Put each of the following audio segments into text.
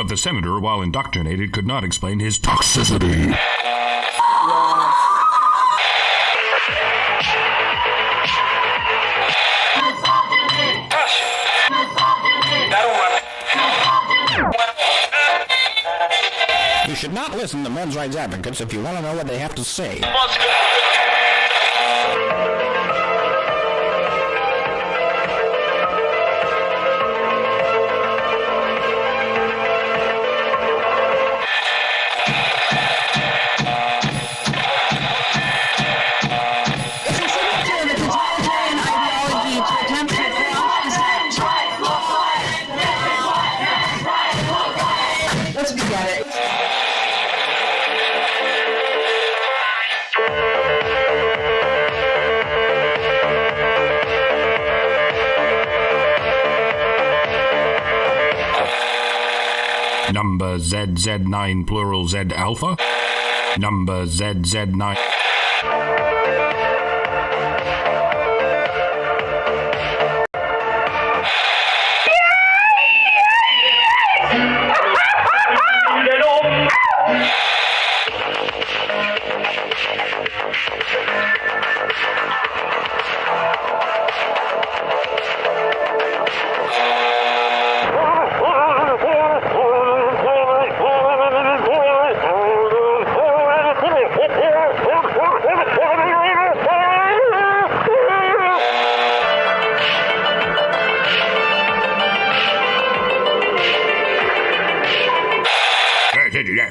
But the senator, while indoctrinated, could not explain his toxicity. You should not listen to men's rights advocates if you want to know what they have to say. Number ZZ9 plural Z alpha. Number ZZ9.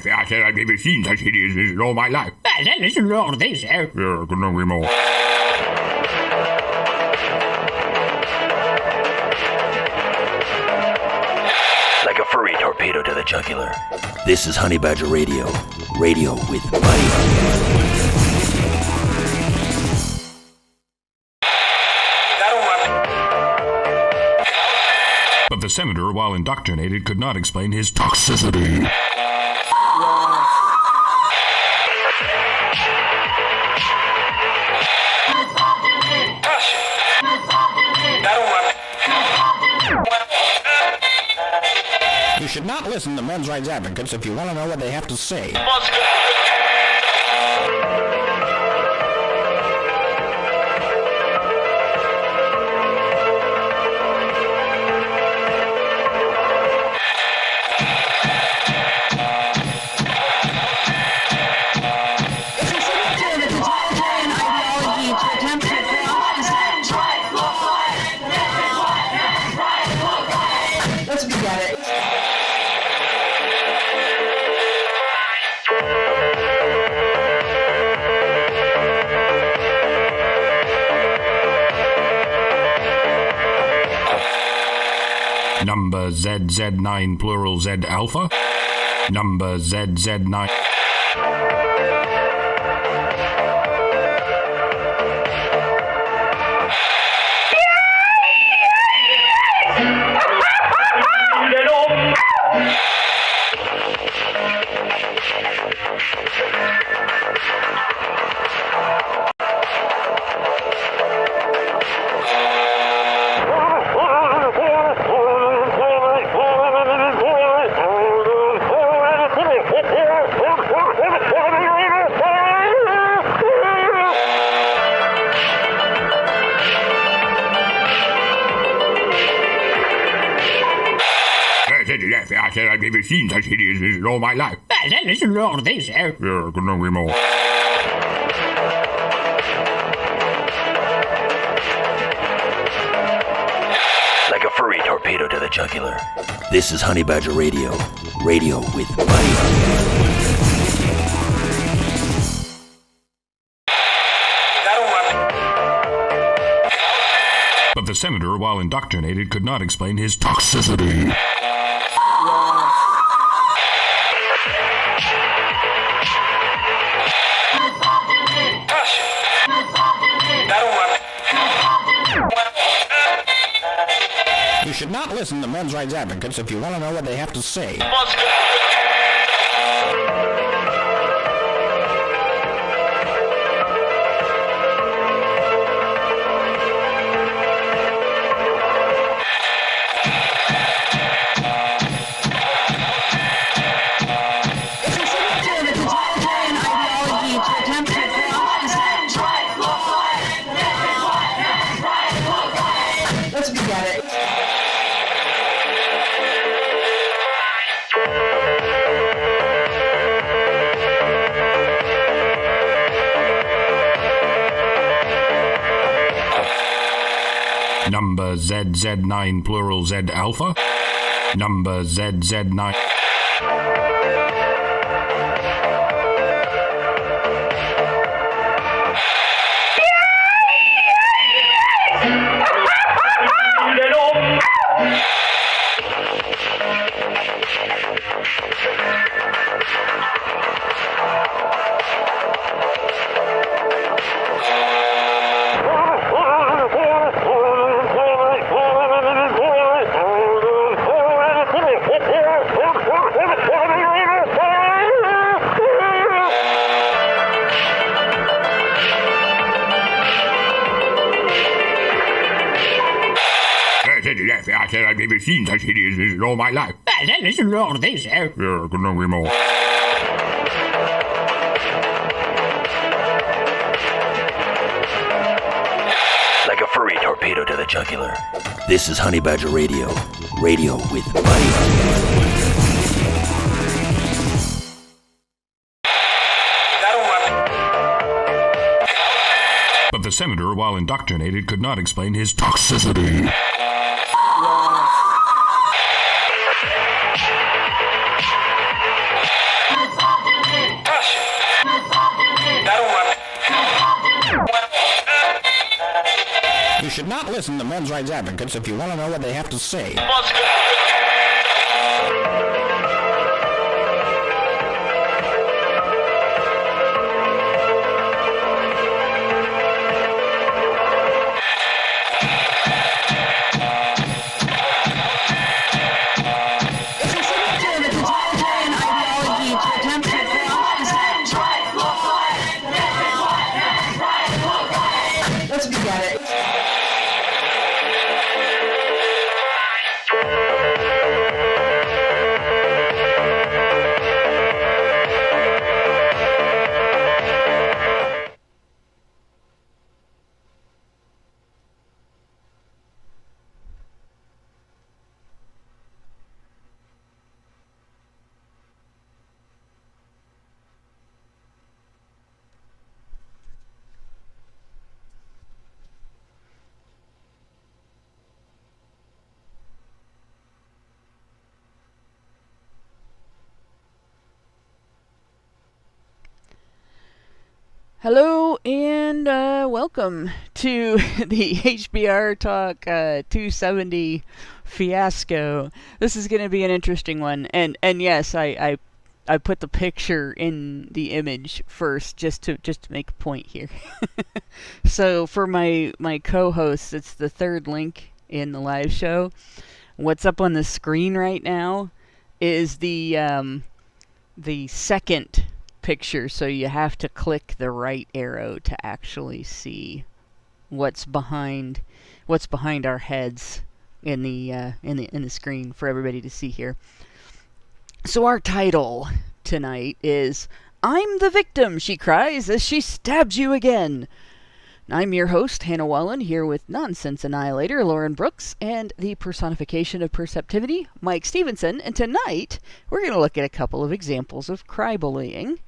I said I've never seen such hideousness in all my life. Listen to all this, Yeah, couldn't agree more. Like a furry torpedo to the jugular. This is Honey Badger Radio. Radio with Buddy. But the senator, while indoctrinated, could not explain his toxicity. You should not listen to men's rights advocates if you want to know what they have to say. Number ZZ9 plural Z alpha. Number ZZ9. I said I've never seen such hideousness in all my life. Listen to all this, Yeah, couldn't agree more. Like a furry torpedo to the jugular. This is Honey Badger Radio. Radio with Buddy. But the senator, while indoctrinated, could not explain his toxicity. You should not listen to men's rights advocates if you want to know what they have to say. Number ZZ9 plural Z alpha. Number ZZ9. I said I've never seen such idiots in all my life. That is Lord, they say. Yeah, couldn't agree more. Like a furry torpedo to the jugular. This is Honey Badger Radio. Radio with Buddy. But the senator, while indoctrinated, could not explain his toxicity. You should not listen to men's rights advocates if you want to know what they have to say. Let's begin it. Hello and welcome to the HBR Talk 270 fiasco. This is going to be an interesting one, and yes, I put the picture in the image first just to make a point here. So for my co-hosts, it's the third link in the live show. What's up on the screen right now is the second picture, so you have to click the right arrow to actually see what's behind our heads in the screen for everybody to see here. So our title tonight is "I'm the Victim, She Cries as She Stabs You Again." I'm your host, Hannah Wallen, here with Nonsense Annihilator, Lauren Brooks, and the personification of perceptivity, Mike Stevenson. And tonight, we're going to look at a couple of examples of cry bullying.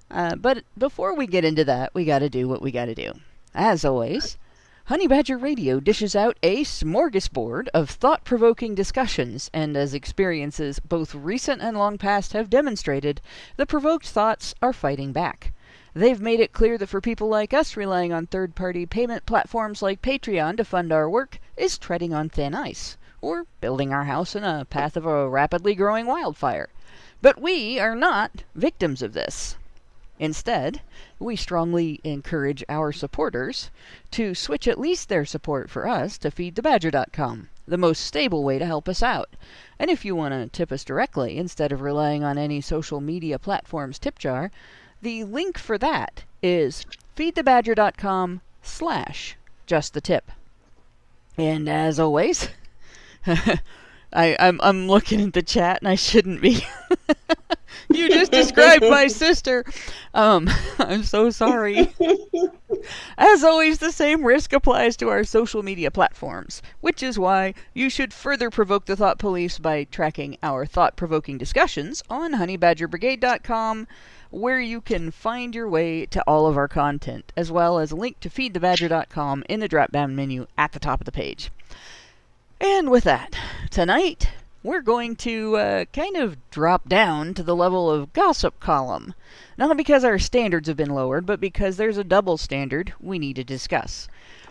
But before we get into that, we got to do what we got to do. As always, Honey Badger Radio dishes out a smorgasbord of thought-provoking discussions, and as experiences both recent and long past have demonstrated, the provoked thoughts are fighting back. They've made it clear that for people like us, relying on third-party payment platforms like Patreon to fund our work is treading on thin ice, or building our house in a path of a rapidly growing wildfire. But we are not victims of this. Instead, we strongly encourage our supporters to switch at least their support for us to feedthebadger.com, the most stable way to help us out. And if you want to tip us directly, instead of relying on any social media platform's tip jar, the link for that is feedthebadger.com/justthetip. And as always, I'm looking at the chat and I shouldn't be. You just described my sister. I'm so sorry. As always, the same risk applies to our social media platforms, which is why you should further provoke the thought police by tracking our thought-provoking discussions on honeybadgerbrigade.com, where you can find your way to all of our content, as well as a link to feedthebadger.com in the drop-down menu at the top of the page. And with that, tonight we're going to kind of drop down to the level of gossip column. Not because our standards have been lowered, but because there's a double standard we need to discuss.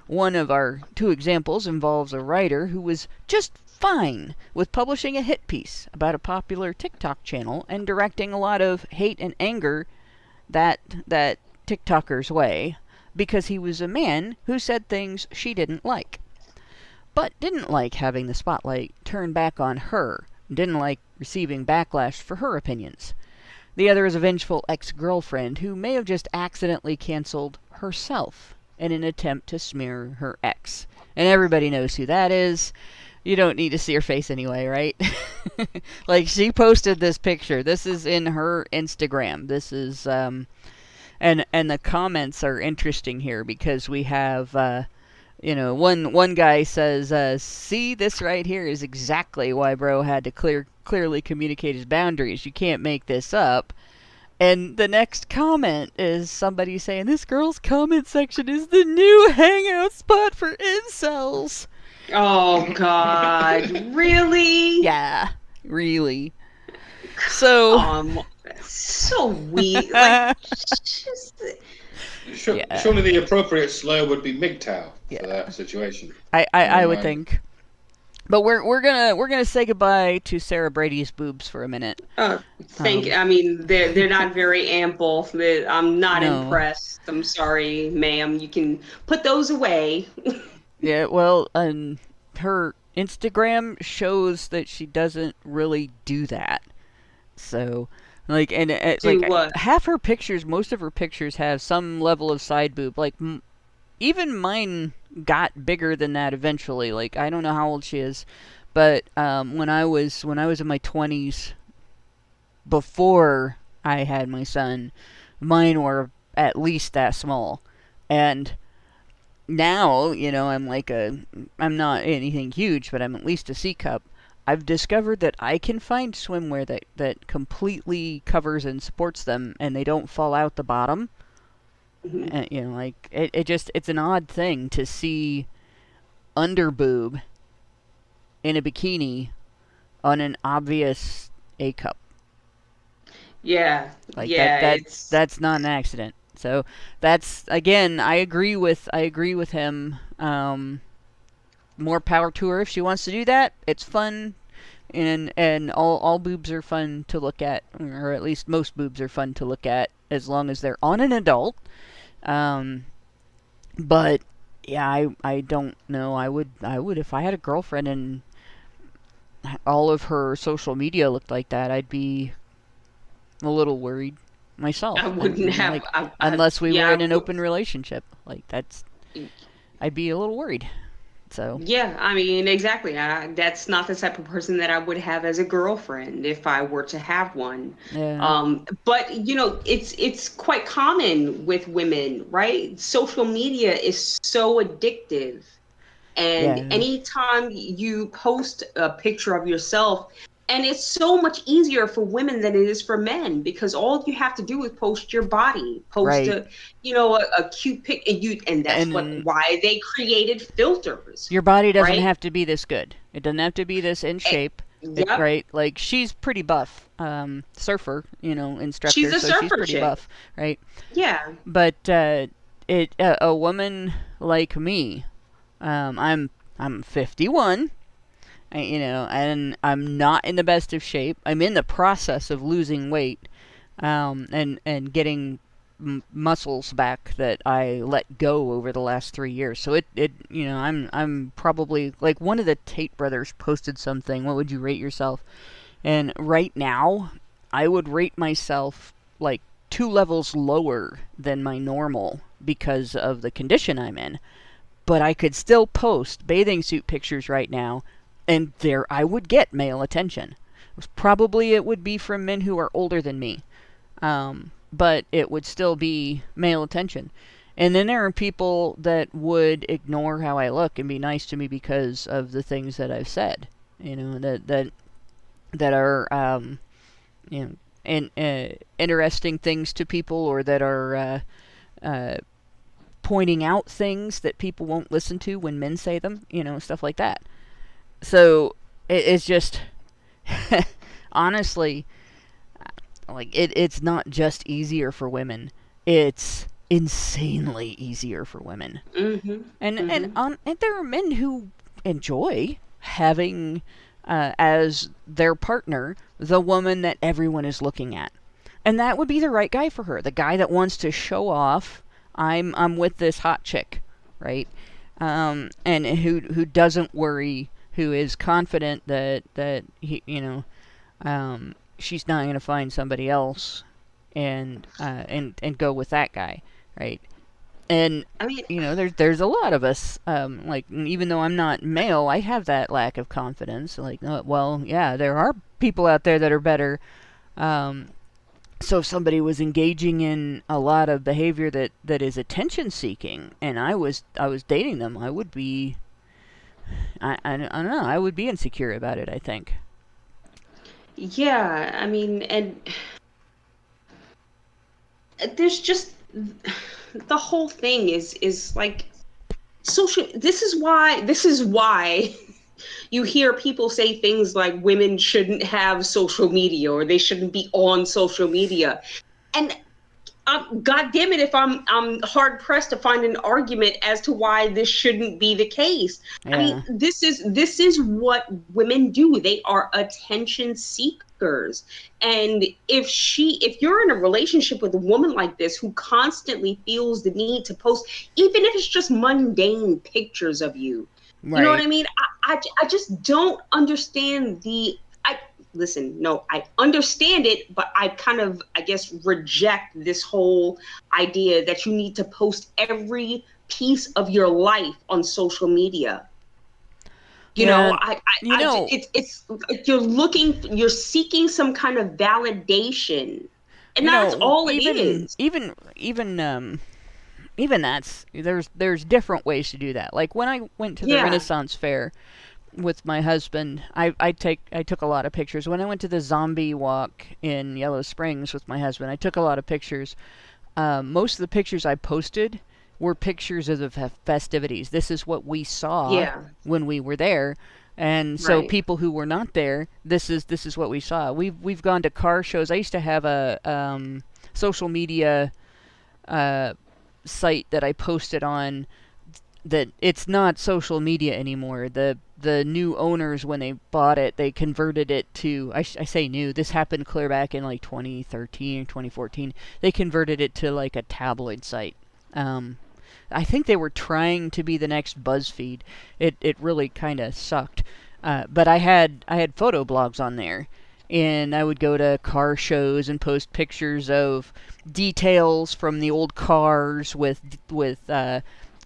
One of our two examples involves a writer who was just fine with publishing a hit piece about a popular TikTok channel and directing a lot of hate and anger that TikToker's way because he was a man who said things she didn't like. But didn't like having the spotlight turned back on her, didn't like receiving backlash for her opinions. The other is a vengeful ex-girlfriend who may have just accidentally canceled herself in an attempt to smear her ex. And everybody knows who that is. You don't need to see her face anyway, right? Like, she posted this picture. This is in her Instagram. This is, and the comments are interesting here because we have, one guy says, see, this right here is exactly why bro had to clearly communicate his boundaries. You can't make this up. And the next comment is somebody saying, this girl's comment section is the new hangout spot for incels. Oh, God. Really? Yeah, really. So... so weak. Like, Surely the appropriate slur would be MGTOW for that situation. I would think. But we're gonna say goodbye to Sarah Brady's boobs for a minute. I mean, they're not very ample. I'm not impressed. I'm sorry, ma'am. You can put those away. Yeah, well, her Instagram shows that she doesn't really do that. So, like, and half her pictures, most of her pictures have some level of side boob. Like, even mine got bigger than that eventually. Like, I don't know how old she is, but when I was in my 20s, before I had my son, mine were at least that small, and now, I'm not anything huge, but I'm at least a C cup. I've discovered that I can find swimwear that completely covers and supports them, and they don't fall out the bottom. Mm-hmm. It's an odd thing to see under boob in a bikini on an obvious A cup. Yeah. That's not an accident. So that's, again, I agree with him. More power to her if she wants to do that. It's fun, and all boobs are fun to look at, or at least most boobs are fun to look at as long as they're on an adult. But yeah, I don't know. I would if I had a girlfriend and all of her social media looked like that, I'd be a little worried myself. I wouldn't have, unless we were in an open relationship. Like, I'd be a little worried. So yeah, I mean, exactly. That's not the type of person that I would have as a girlfriend if I were to have one. Yeah. But it's quite common with women, right? Social media is so addictive, and anytime you post a picture of yourself. And it's so much easier for women than it is for men, because all you have to do is post your body, a cute pic, and that's why they created filters. Your body doesn't have to be this good. It doesn't have to be this in shape, yep. Right? Like, she's pretty buff, surfer, instructor. She's a surfer she's pretty chick. Buff, right? Yeah. But a woman like me, I'm 51. And I'm not in the best of shape. I'm in the process of losing weight, and getting muscles back that I let go over the last 3 years. So I'm probably, like, one of the Tate brothers posted something. What would you rate yourself? And right now, I would rate myself like 2 levels lower than my normal because of the condition I'm in. But I could still post bathing suit pictures right now, and there I would get male attention. Probably it would be from men who are older than me. But it would still be male attention. And then there are people that would ignore how I look and be nice to me because of the things that I've said. That are, interesting things to people, or that are pointing out things that people won't listen to when men say them, stuff like that. So it's just, honestly, like it's not just easier for women. It's insanely easier for women. Mm-hmm. And there are men who enjoy having as their partner the woman that everyone is looking at, and that would be the right guy for her. The guy that wants to show off, I'm with this hot chick, right? And who doesn't worry, who is confident that he, she's not going to find somebody else, and go with that guy, right? And I mean, there's a lot of us, like, even though I'm not male, I have that lack of confidence. Like, well, yeah, there are people out there that are better. So if somebody was engaging in a lot of behavior that is attention seeking, and I was dating them, I would be, I don't know, I would be insecure about it, I think. yeah, I mean, and there's just, the whole thing is like social. This is why you hear people say things like women shouldn't have social media, or they shouldn't be on social media. And God damn it, if I'm hard pressed to find an argument as to why this shouldn't be the case. Yeah. I mean, this is what women do. They are attention seekers. And if you're in a relationship with a woman like this who constantly feels the need to post, even if it's just mundane pictures of you, Right. you know what I mean? I just don't understand listen, no, I understand it, but I kind of, I guess, reject this whole idea that you need to post every piece of your life on social media. It's you're seeking some kind of validation, and that's all it is. Even that's, there's different ways to do that. Like when I went to the Renaissance Fair with my husband, I took a lot of pictures. When I went to the zombie walk in Yellow Springs with my husband, I took a lot of pictures. Most of the pictures I posted were pictures of the festivities. This is what we saw when we were there. And so people who were not there, this is what we saw. We've gone to car shows. I used to have a social media site that I posted on, that it's not social media anymore. The new owners, when they bought it, they converted it to, I say new, this happened clear back in like 2013, 2014. They converted it to like a tabloid site. I think they were trying to be the next BuzzFeed. It really kind of sucked. But I had photo blogs on there, and I would go to car shows and post pictures of details from the old cars with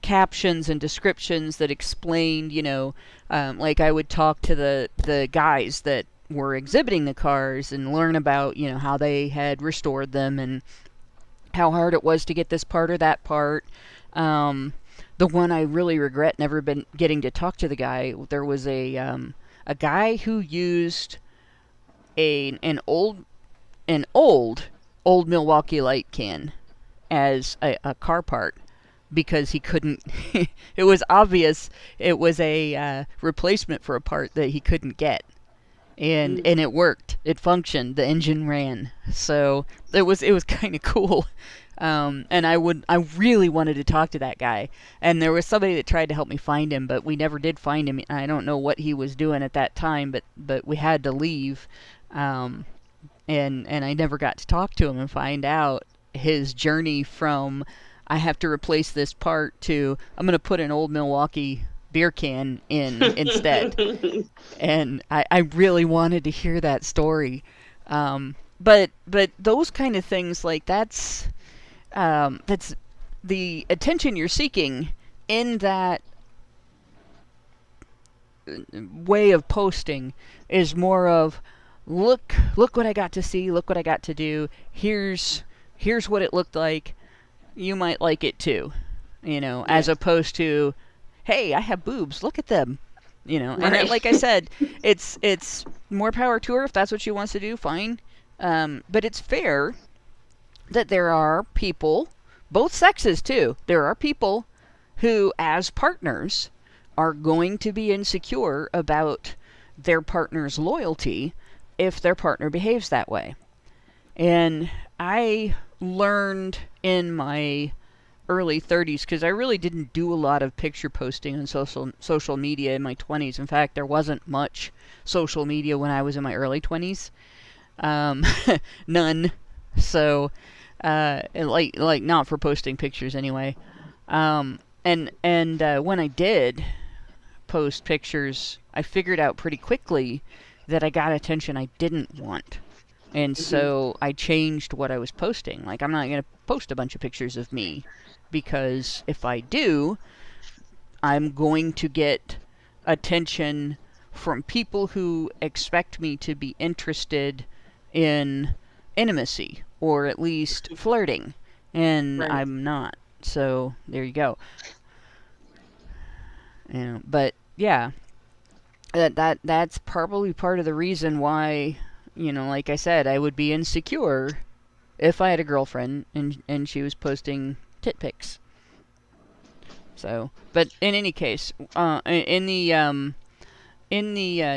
captions and descriptions that explained, like I would talk to the guys that were exhibiting the cars and learn about, how they had restored them and how hard it was to get this part or that part. The one I really regret never been getting to talk to the guy. There was a guy who used an old Milwaukee light can as a car part, because he couldn't it was obvious it was a replacement for a part that he couldn't get, and it worked, it functioned, the engine ran, so it was kind of cool. And I really wanted to talk to that guy, and there was somebody that tried to help me find him, but we never did find him. I don't know what he was doing at that time, but we had to leave, and I never got to talk to him and find out his journey from, I have to replace this part, to I'm going to put an old Milwaukee beer can in instead. And I really wanted to hear that story. But those kind of things, like that's the attention you're seeking in that way of posting, is more of, look what I got to see, look what I got to do, here's what it looked like, you might like it too, as opposed to, hey, I have boobs, look at them, and like I said, it's more power to her. If that's what she wants to do, fine. But it's fair that there are people, both sexes too, there are people who, as partners, are going to be insecure about their partner's loyalty if their partner behaves that way. And I learned in my early 30s, because I really didn't do a lot of picture posting on social media in my 20s. In fact, there wasn't much social media when I was in my early 20s. None. So, like not for posting pictures anyway. And when I did post pictures, I figured out pretty quickly that I got attention I didn't want. And so I changed what I was posting. Like, I'm not going to post a bunch of pictures of me, because if I do, I'm going to get attention from people who expect me to be interested in intimacy, or at least flirting, and Right. I'm not. So there you go. But yeah, that's probably part of the reason why, like I said, I would be insecure if I had a girlfriend and she was posting tit pics. So, but in any case, in the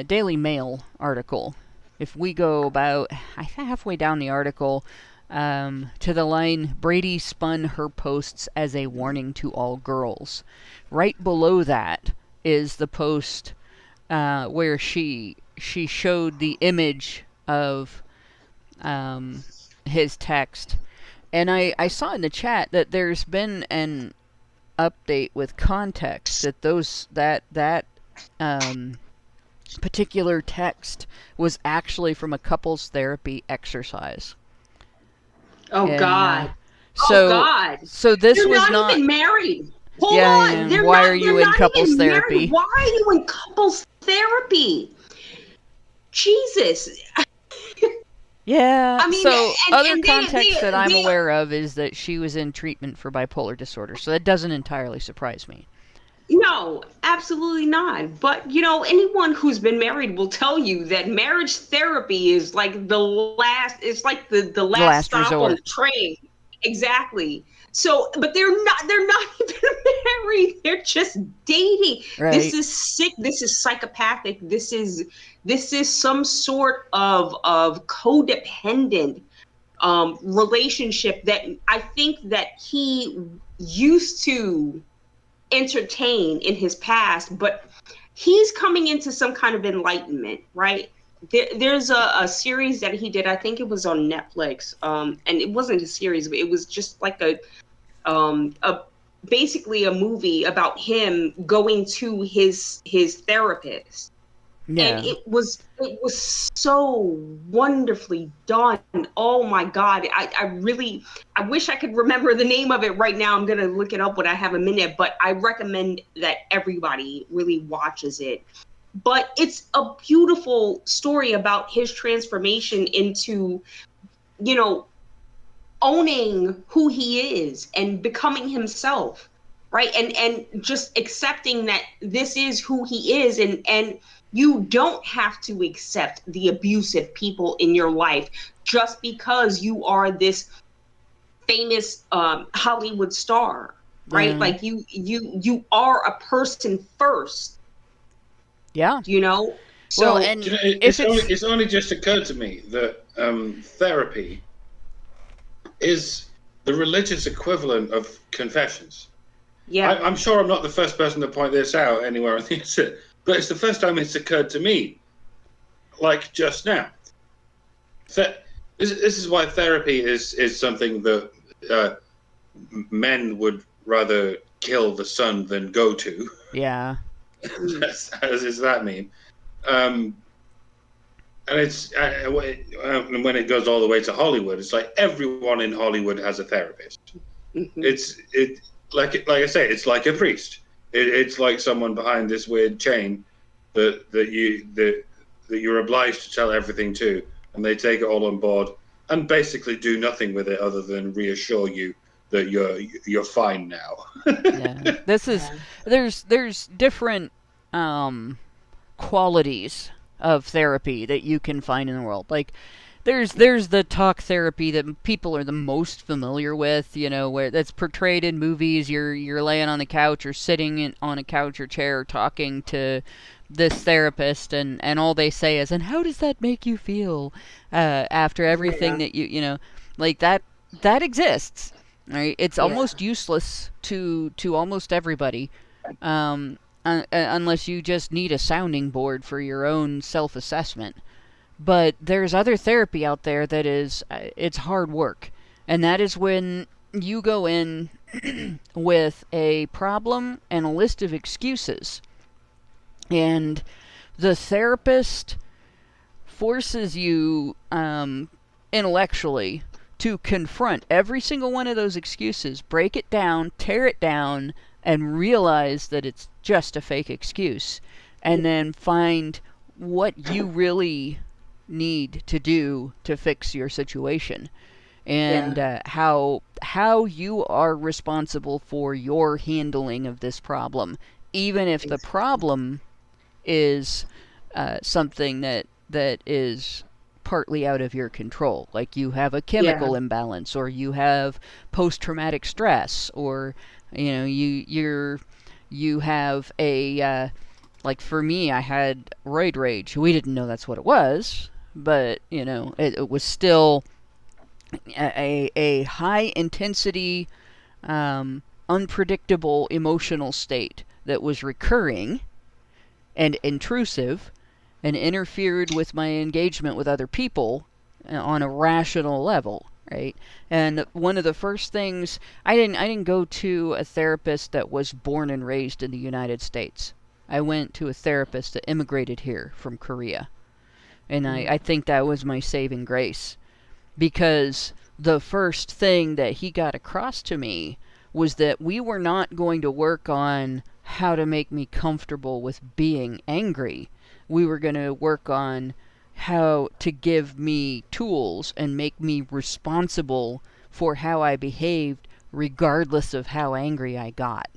Daily Mail article, if we go about halfway down the article, to the line, "Brady spun her posts as a warning to all girls." Right below that is the post where she showed the image of his text. And I saw in the chat that there's been an update with context, that that particular text was actually from a couples therapy exercise. Oh, And, God. so, Oh, God. So this They're was not even married. Hold Yeah, on. yeah. They're Why not, are you they're in not couples even therapy? married. Why are you in couples therapy? Jesus. Yeah. I mean, So other and context that I'm aware of is that she was in treatment for bipolar disorder, so that doesn't entirely surprise me. No, absolutely not. But, anyone who's been married will tell you that marriage therapy is like the last, it's like the last stop resort. on the train. Exactly. So, but they're not even married. They're just dating. Right. This is sick. This is psychopathic. This is some sort of codependent relationship that I think that he used to entertain in his past, but he's coming into some kind of enlightenment, right? There's a series that he did, I think it was on Netflix, and it wasn't a series, but it was just like a basically a movie about him going to his therapist. Yeah. And it was so wonderfully done. Oh my God. I wish I could remember the name of it right now. I'm going to look it up when I have a minute, but I recommend that everybody really watches it. But it's a beautiful story about his transformation into, owning who he is and becoming himself, right? And just accepting that this is who he is, and you don't have to accept the abusive people in your life just because you are this famous Hollywood star, right? Yeah. Like you are a person first. Yeah. So, well, and it's only just occurred to me that therapy is the religious equivalent of confessions. yeah. I'm sure I'm not the first person to point this out anywhere on the internet, but it's the first time it's occurred to me, like just now. This is why therapy is something that men would rather kill the son than go to. Yeah. As does that mean? And it's when it goes all the way to Hollywood, it's like everyone in Hollywood has a therapist. Mm-hmm. It's like I say, it's like a priest. It's like someone behind this weird chain that you're obliged to tell everything to, and they take it all on board and basically do nothing with it other than reassure you that you're fine now. Yeah. There's different qualities of therapy that you can find in the world. Like there's the talk therapy that people are the most familiar with, where that's portrayed in movies. You're laying on the couch or sitting on a couch or chair talking to this therapist, and all they say is, "And how does that make you feel?" After everything that like that exists, right? It's almost useless to almost everybody, unless you just need a sounding board for your own self-assessment. But there's other therapy out there that is, it's hard work. And that is when you go in with a problem and a list of excuses. And the therapist forces you intellectually to confront every single one of those excuses, break it down, tear it down, and realize that it's just a fake excuse. And then find what you really need to do to fix your situation, and how you are responsible for your handling of this problem, even if the problem is something that is partly out of your control, like you have a chemical imbalance, or you have post-traumatic stress, or you have a like for me, I had roid rage. We didn't know that's what it was, but it was still a high intensity, unpredictable emotional state that was recurring and intrusive, and interfered with my engagement with other people on a rational level, right? And one of the first things, I didn't go to a therapist that was born and raised in the United States. I went to a therapist that immigrated here from Korea. And I think that was my saving grace, because the first thing that he got across to me was that we were not going to work on how to make me comfortable with being angry. We were going to work on how to give me tools and make me responsible for how I behaved, regardless of how angry I got.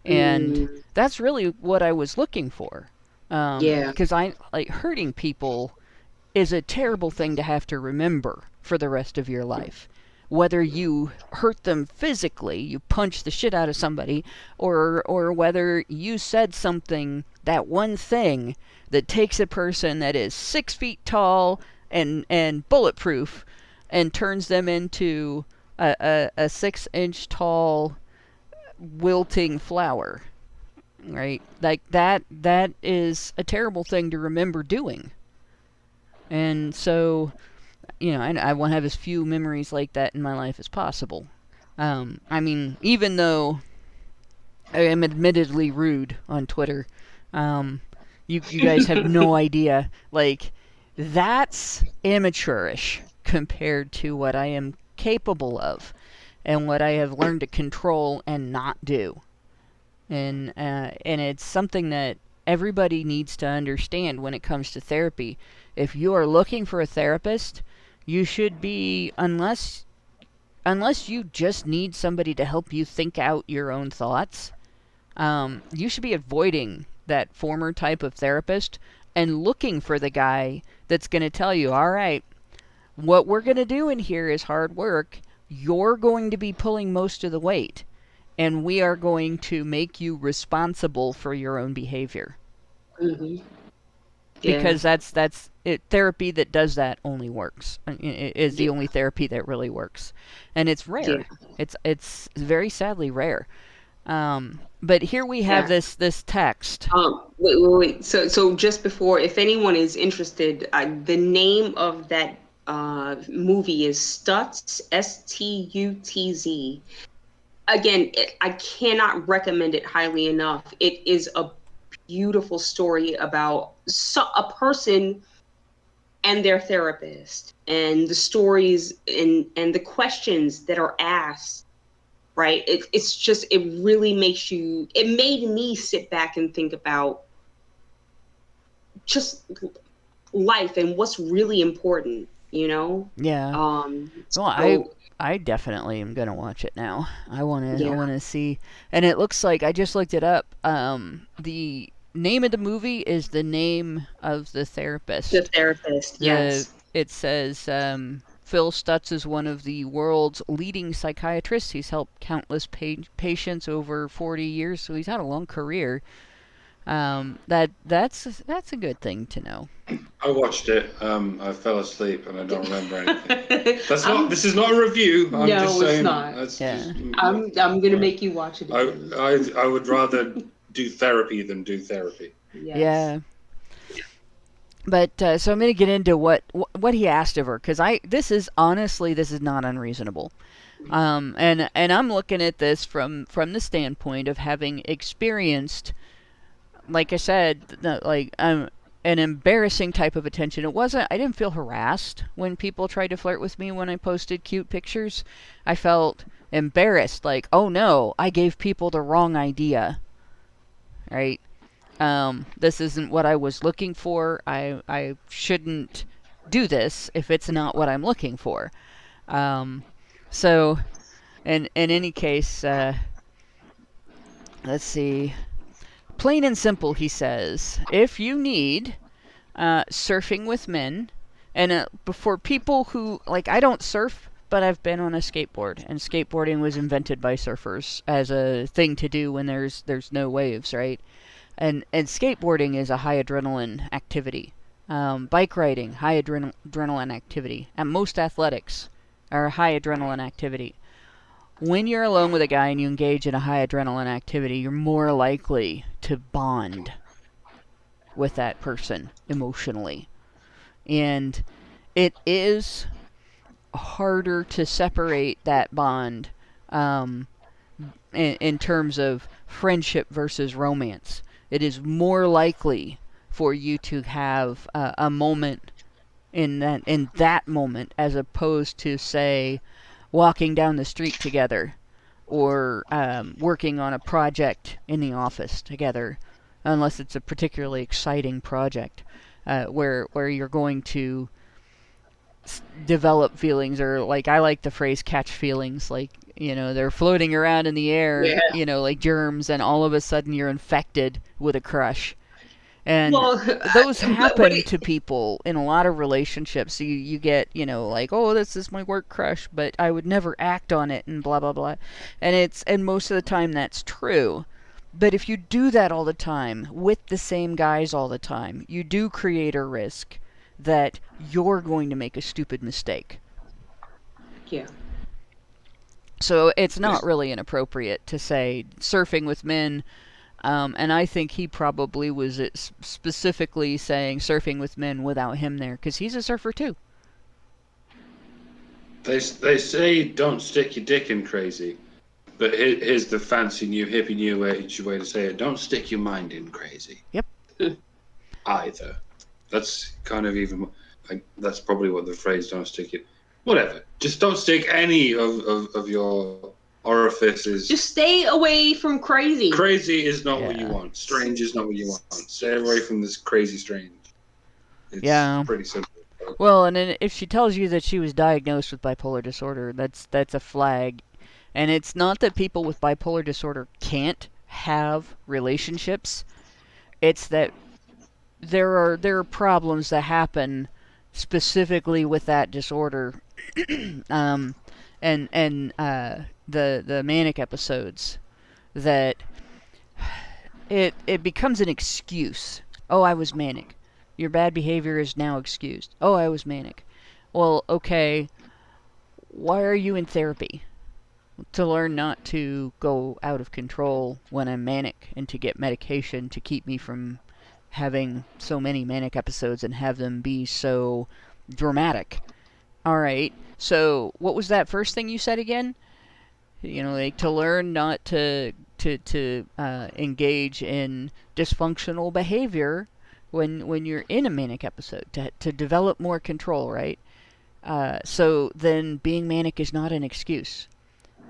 And that's really what I was looking for. Because hurting people is a terrible thing to have to remember for the rest of your life. Whether you hurt them physically, you punch the shit out of somebody, or whether you said something, that one thing that takes a person that is 6 feet tall and bulletproof and turns them into a 6-inch tall wilting flower, right? Like that is a terrible thing to remember doing. And so, I want to have as few memories like that in my life as possible. I mean, even though I am admittedly rude on Twitter, you guys have no idea. Like, that's amateurish compared to what I am capable of, and what I have learned to control and not do. And it's something that everybody needs to understand when it comes to therapy. If you are looking for a therapist, you should be, unless you just need somebody to help you think out your own thoughts, you should be avoiding that former type of therapist and looking for the guy that's going to tell you, all right, what we're going to do in here is hard work. You're going to be pulling most of the weight, and we are going to make you responsible for your own behavior. Mm-hmm. Yeah. Because that's it. Therapy that does that only works. It is the only therapy that really works, and it's rare. Yeah. It's very sadly rare. But here we have this text. Wait. So just before, if anyone is interested, the name of that movie is Stutz, Stutz. Again, I cannot recommend it highly enough. It is a beautiful story about a person and their therapist, and the stories and the questions that are asked. Right? It's just, it really makes you. It made me sit back and think about just life and what's really important. Yeah. Well, I definitely am gonna watch it now. I wanna see. And it looks like, I just looked it up. The name of the movie is the name of the therapist. The therapist, yes. it says Phil Stutz is one of the world's leading psychiatrists. He's helped countless patients over 40 years, so he's had a long career. That's a good thing to know. I watched it. I fell asleep and I don't remember anything. This is not a review. I'm No, just it's saying. not. Yeah. I'm gonna make you watch it again. I would rather do therapy than do therapy. Yes. Yeah. But so I'm going to get into what he asked of her, because this is not unreasonable, and I'm looking at this from the standpoint of having experienced, like I said, an embarrassing type of attention. I didn't feel harassed when people tried to flirt with me when I posted cute pictures. I felt embarrassed, like, oh no, I gave people the wrong idea, right? This isn't what I was looking for. I shouldn't do this if it's not what I'm looking for. So, in any case, let's see. Plain and simple, he says, if you need surfing with men, and for people who, like, I don't surf, but I've been on a skateboard, and skateboarding was invented by surfers as a thing to do when there's no waves, right? And skateboarding is a high adrenaline activity. Bike riding, high adrenaline activity. And most athletics are a high adrenaline activity. When you're alone with a guy and you engage in a high adrenaline activity, you're more likely to bond with that person emotionally. And it is harder to separate that bond in terms of friendship versus romance. It is more likely for you to have a moment in that moment, as opposed to, say, walking down the street together, or working on a project in the office together, unless it's a particularly exciting project where you're going to develop feelings, or, like, I like the phrase catch feelings, like, they're floating around in the air, like germs, and all of a sudden you're infected with a crush. And those happen to people in a lot of relationships. You get, like, oh, this is my work crush, but I would never act on it, and blah, blah, blah. And most of the time that's true. But if you do that all the time, with the same guys all the time, you do create a risk that you're going to make a stupid mistake. Yeah. So it's not really inappropriate to say surfing with men, and I think he probably was specifically saying surfing with men without him there, because he's a surfer too. They say don't stick your dick in crazy, but here's the fancy new hippie new way to say it: don't stick your mind in crazy. Yep. Either. That's kind of even. That's probably what the phrase "don't stick it." Whatever. Just don't stick any of your orifices. Just stay away from crazy. Crazy is not what you want. Strange is not what you want. Stay away from this crazy strange. It's pretty simple. Well, and then if she tells you that she was diagnosed with bipolar disorder, that's a flag. And it's not that people with bipolar disorder can't have relationships. It's that there are problems that happen specifically with that disorder, and the manic episodes, that it becomes an excuse. Oh, I was manic. Your bad behavior is now excused. Oh, I was manic. Well, okay, why are you in therapy? To learn not to go out of control when I'm manic, and to get medication to keep me from having so many manic episodes and have them be so dramatic. Alright, so what was that first thing you said again? Like, to learn not to engage in dysfunctional behavior when you're in a manic episode, to develop more control, right? So then being manic is not an excuse.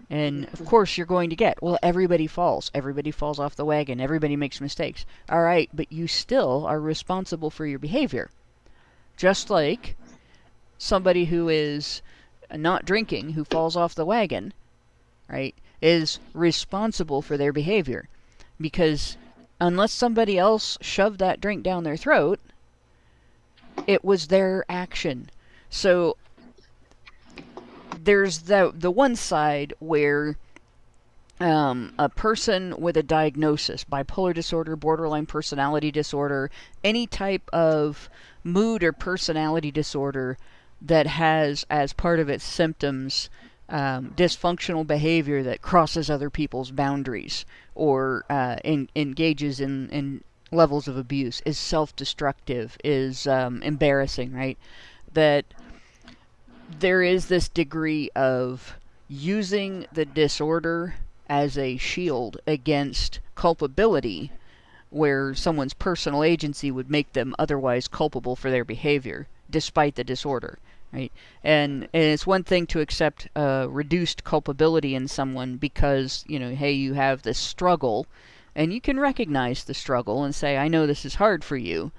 And of course you're going to get, well, everybody falls off the wagon, everybody makes mistakes. Alright, but you still are responsible for your behavior. Just like somebody who is not drinking, who falls off the wagon, right, is responsible for their behavior. Because unless somebody else shoved that drink down their throat, it was their action. So there's the one side where a person with a diagnosis, bipolar disorder, borderline personality disorder, any type of mood or personality disorder that has as part of its symptoms dysfunctional behavior that crosses other people's boundaries or engages in levels of abuse, is self-destructive, is embarrassing, right? That there is this degree of using the disorder as a shield against culpability, where someone's personal agency would make them otherwise culpable for their behavior, despite the disorder, right? And it's one thing to accept reduced culpability in someone because, hey, you have this struggle, and you can recognize the struggle and say, I know this is hard for you,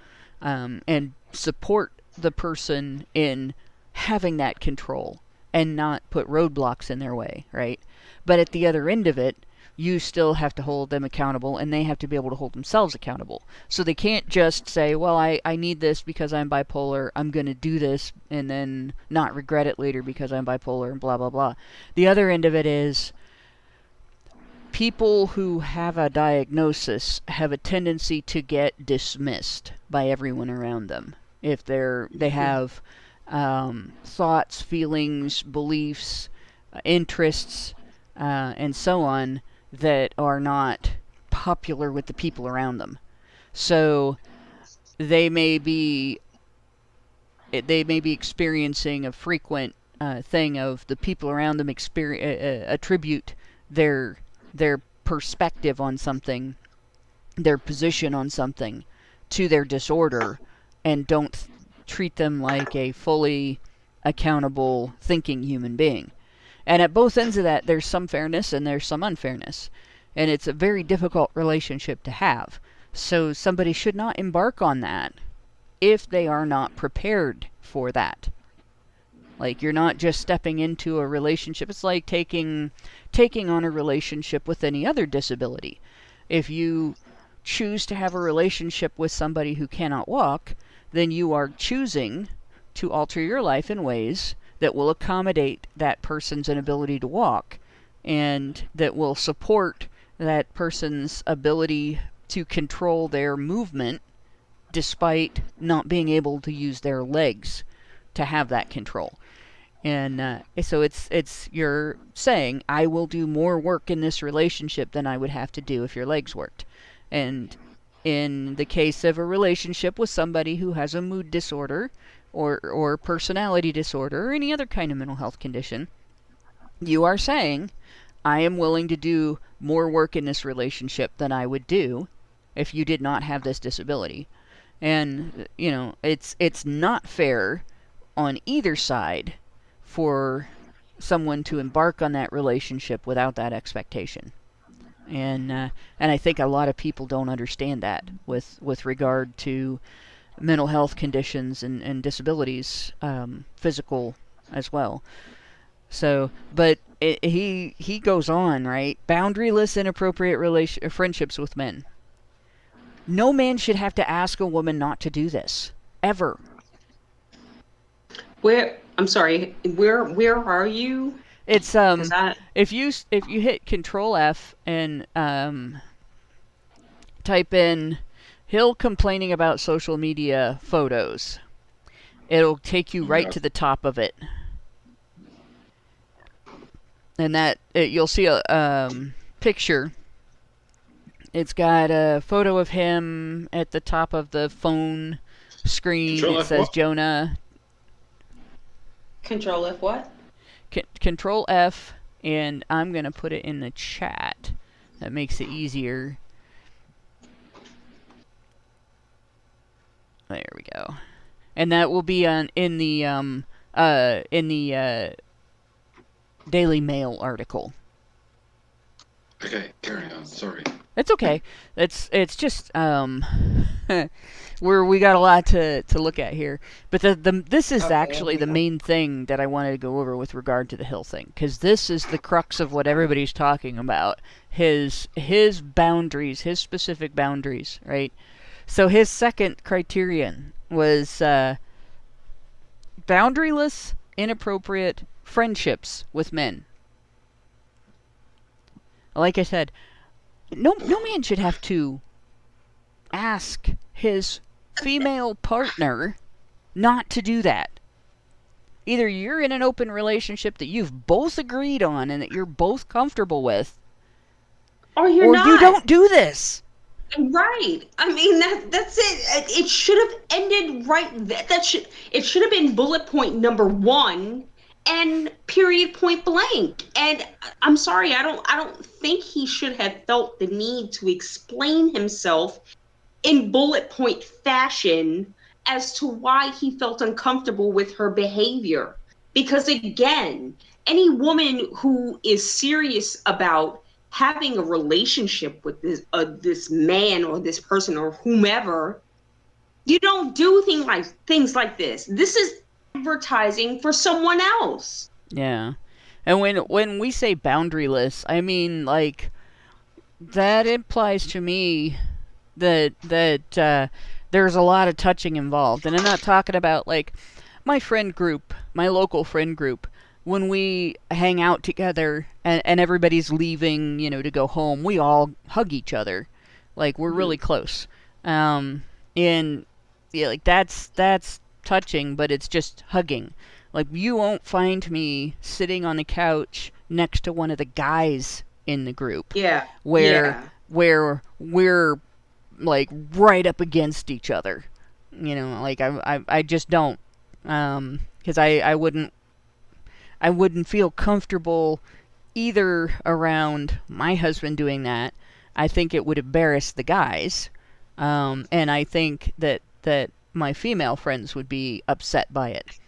and support the person in having that control and not put roadblocks in their way, right? But at the other end of it, you still have to hold them accountable, and they have to be able to hold themselves accountable. So they can't just say, well, I need this because I'm bipolar, I'm going to do this, and then not regret it later because I'm bipolar, and blah, blah, blah. The other end of it is people who have a diagnosis have a tendency to get dismissed by everyone around them. If they have thoughts, feelings, beliefs, interests, and so on that are not popular with the people around them. So they may be experiencing a frequent thing of the people around them attribute their perspective on something, their position on something, to their disorder, and don't treat them like a fully accountable, thinking human being. And at both ends of that, there's some fairness and there's some unfairness. And it's a very difficult relationship to have. So somebody should not embark on that if they are not prepared for that. Like, you're not just stepping into a relationship. It's like taking on a relationship with any other disability. If you choose to have a relationship with somebody who cannot walk, then you are choosing to alter your life in ways that will accommodate that person's inability to walk, and that will support that person's ability to control their movement despite not being able to use their legs to have that control. And so it's you're saying, I will do more work in this relationship than I would have to do if your legs worked. And in the case of a relationship with somebody who has a mood disorder or personality disorder or any other kind of mental health condition, you are saying, I am willing to do more work in this relationship than I would do if you did not have this disability. And, it's not fair on either side for someone to embark on that relationship without that expectation. And I think a lot of people don't understand that with regard to mental health conditions and disabilities, physical as well. So, but he goes on, right? Boundaryless, inappropriate friendships with men. No man should have to ask a woman not to do this, ever. I'm sorry, where are you? It's if you hit Control F and type in Hill complaining about social media photos, it'll take you right to the top of it. And you'll see a picture. It's got a photo of him at the top of the phone screen. It says Jonah. Control F what? Control F, and I'm going to put it in the chat. That makes it easier. There we go. And that will be in the Daily Mail article. Okay, carry on. Sorry. It's okay. It's just we got a lot to look at here. But this is actually the main thing that I wanted to go over with regard to the Hill thing, because this is the crux of what everybody's talking about. His boundaries, his specific boundaries, right? So his second criterion was boundaryless, inappropriate friendships with men. Like I said, no man should have to ask his female partner not to do that. Either you're in an open relationship that you've both agreed on and that you're both comfortable with, or you're not. You don't do this. Right. I mean, that's it. It should have ended right. It should have been bullet point number 1 and period, point blank. And I'm sorry, I don't think he should have felt the need to explain himself in bullet point fashion as to why he felt uncomfortable with her behavior. Because again, any woman who is serious about having a relationship with this man or this person or whomever, you don't do things like this. This is advertising for someone else. Yeah. And when we say boundaryless, I mean, like, that implies to me that there's a lot of touching involved. And I'm not talking about, like, my friend group, my local friend group, when we hang out together and everybody's leaving, to go home, we all hug each other. Like, we're really close. And, yeah, like, that's touching, but it's just hugging. Like, you won't find me sitting on the couch next to one of the guys in the group. Yeah. Where we're, like, right up against each other. Like, I just don't. Because I wouldn't feel comfortable either around my husband doing that. I think it would embarrass the guys. And I think that my female friends would be upset by it.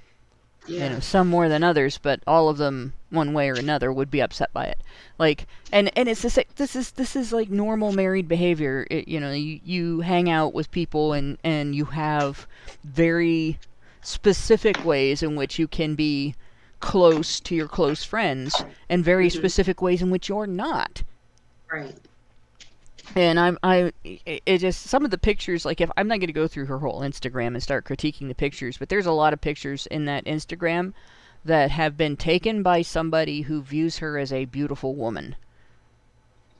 Yeah. Some more than others, but all of them, one way or another, would be upset by it. Like, and it's just like, this is like normal married behavior. You hang out with people and you have very specific ways in which you can be close to your close friends, and very specific ways in which you're not. Right. And it just, some of the pictures, like, if I'm not going to go through her whole Instagram and start critiquing the pictures, but there's a lot of pictures in that Instagram that have been taken by somebody who views her as a beautiful woman,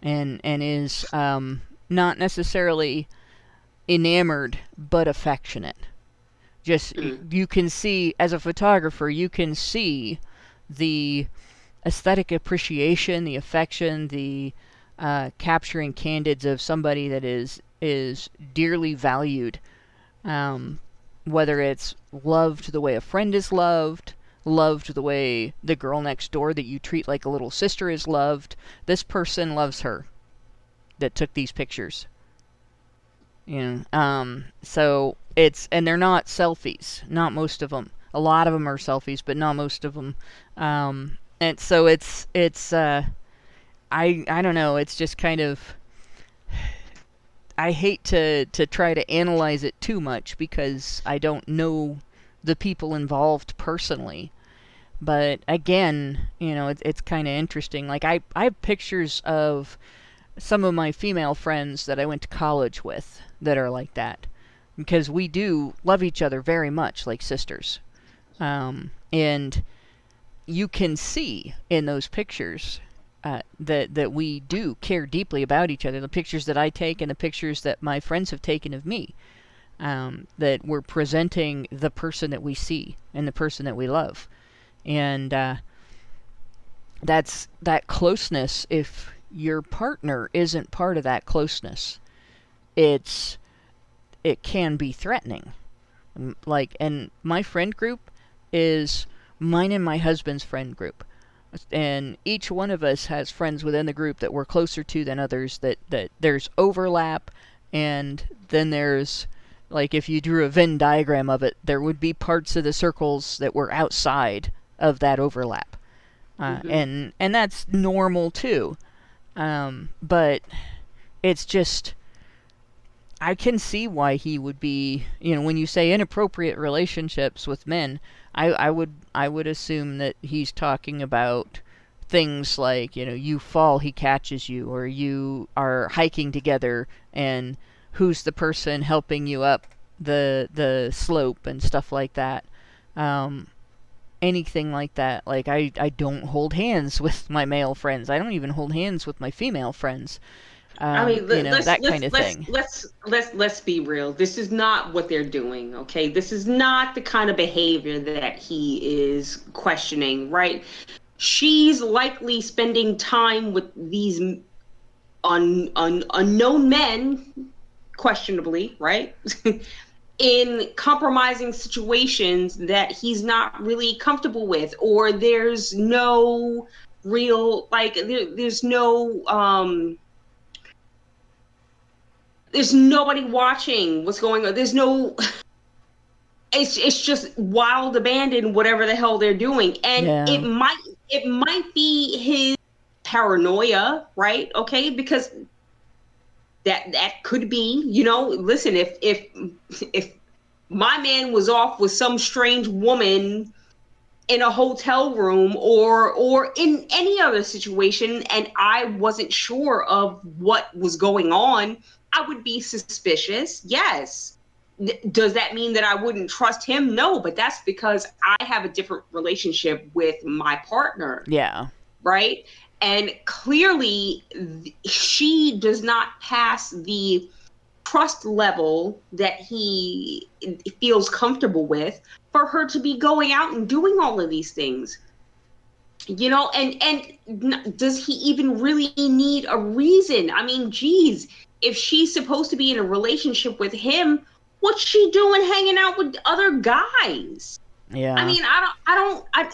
and is not necessarily enamored, but affectionate. Just, you can see, as a photographer, you can see the aesthetic appreciation, the affection, the capturing candids of somebody that is dearly valued. Whether it's loved the way a friend is loved the way the girl next door that you treat like a little sister is loved. This person loves her that took these pictures. So and they're not selfies. Not most of them. A lot of them are selfies, but not most of them. And so it's I don't know, it's just kind of, I hate to try to analyze it too much because I don't know the people involved personally. But again, it's kind of interesting. Like, I have pictures of some of my female friends that I went to college with that are like that. Because we do love each other very much, like sisters. And you can see in those pictures that we do care deeply about each other. The pictures that I take and the pictures that my friends have taken of me. That we're presenting the person that we see and the person that we love. And that's that closeness. If your partner isn't part of that closeness, it can be threatening. Like, and my friend group is mine and my husband's friend group. And each one of us has friends within the group that we're closer to than others, that there's overlap, and then there's, like, if you drew a Venn diagram of it, there would be parts of the circles that were outside of that overlap. And that's normal too. But it's just, I can see why he would be, when you say inappropriate relationships with men, I would assume that he's talking about things like, you fall, he catches you, or you are hiking together and who's the person helping you up the slope and stuff like that. anything like that. Like, I don't hold hands with my male friends. I don't even hold hands with my female friends. I mean, That kind of thing. Let's be real. This is not what they're doing, okay? This is not the kind of behavior that he is questioning, right? She's likely spending time with these unknown men, questionably, right? In compromising situations that he's not really comfortable with, or there's no real, like, there's no, there's nobody watching what's going on. There's no, it's just wild abandon, whatever the hell they're doing. And it might be his paranoia, right? Okay, because that could be, listen, if my man was off with some strange woman in a hotel room or in any other situation and I wasn't sure of what was going on, I would be suspicious. Yes. Does that mean that I wouldn't trust him? No, but that's because I have a different relationship with my partner. Yeah. Right? And clearly she does not pass the trust level that he feels comfortable with for her to be going out and doing all of these things. And does he even really need a reason? I mean, geez, if she's supposed to be in a relationship with him, what's she doing hanging out with other guys? Yeah. I mean,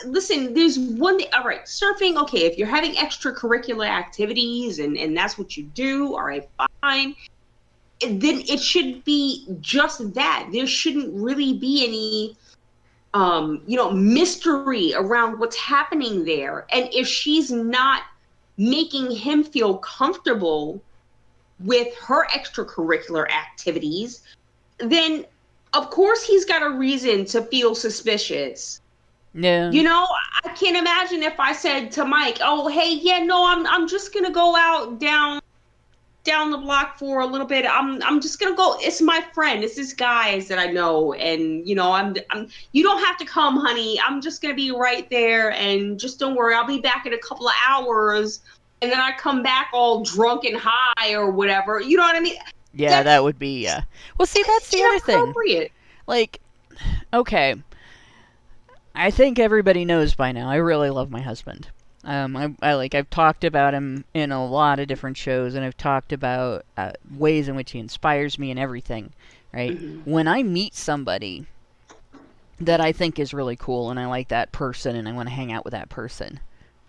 listen, there's one thing. All right, surfing, okay, if you're having extracurricular activities and that's what you do, all right, fine. Then it should be just that. There shouldn't really be any mystery around what's happening there. And if she's not making him feel comfortable with her extracurricular activities, then of course he's got a reason to feel suspicious. Yeah. I can't imagine if I said to Mike, oh, hey, yeah, no, I'm just going to go out down the block for a little bit. I'm just gonna go. It's my friend. It's this guy that I know, and I'm. You don't have to come, honey. I'm just gonna be right there, and just don't worry. I'll be back in a couple of hours, and then I come back all drunk and high or whatever. You know what I mean? Yeah, that would be. Well, see, that's the other thing. Like, okay, I think everybody knows by now. I really love my husband. I've talked about him in a lot of different shows, and I've talked about ways in which he inspires me and everything, right? Mm-hmm. When I meet somebody that I think is really cool, and I like that person, and I want to hang out with that person,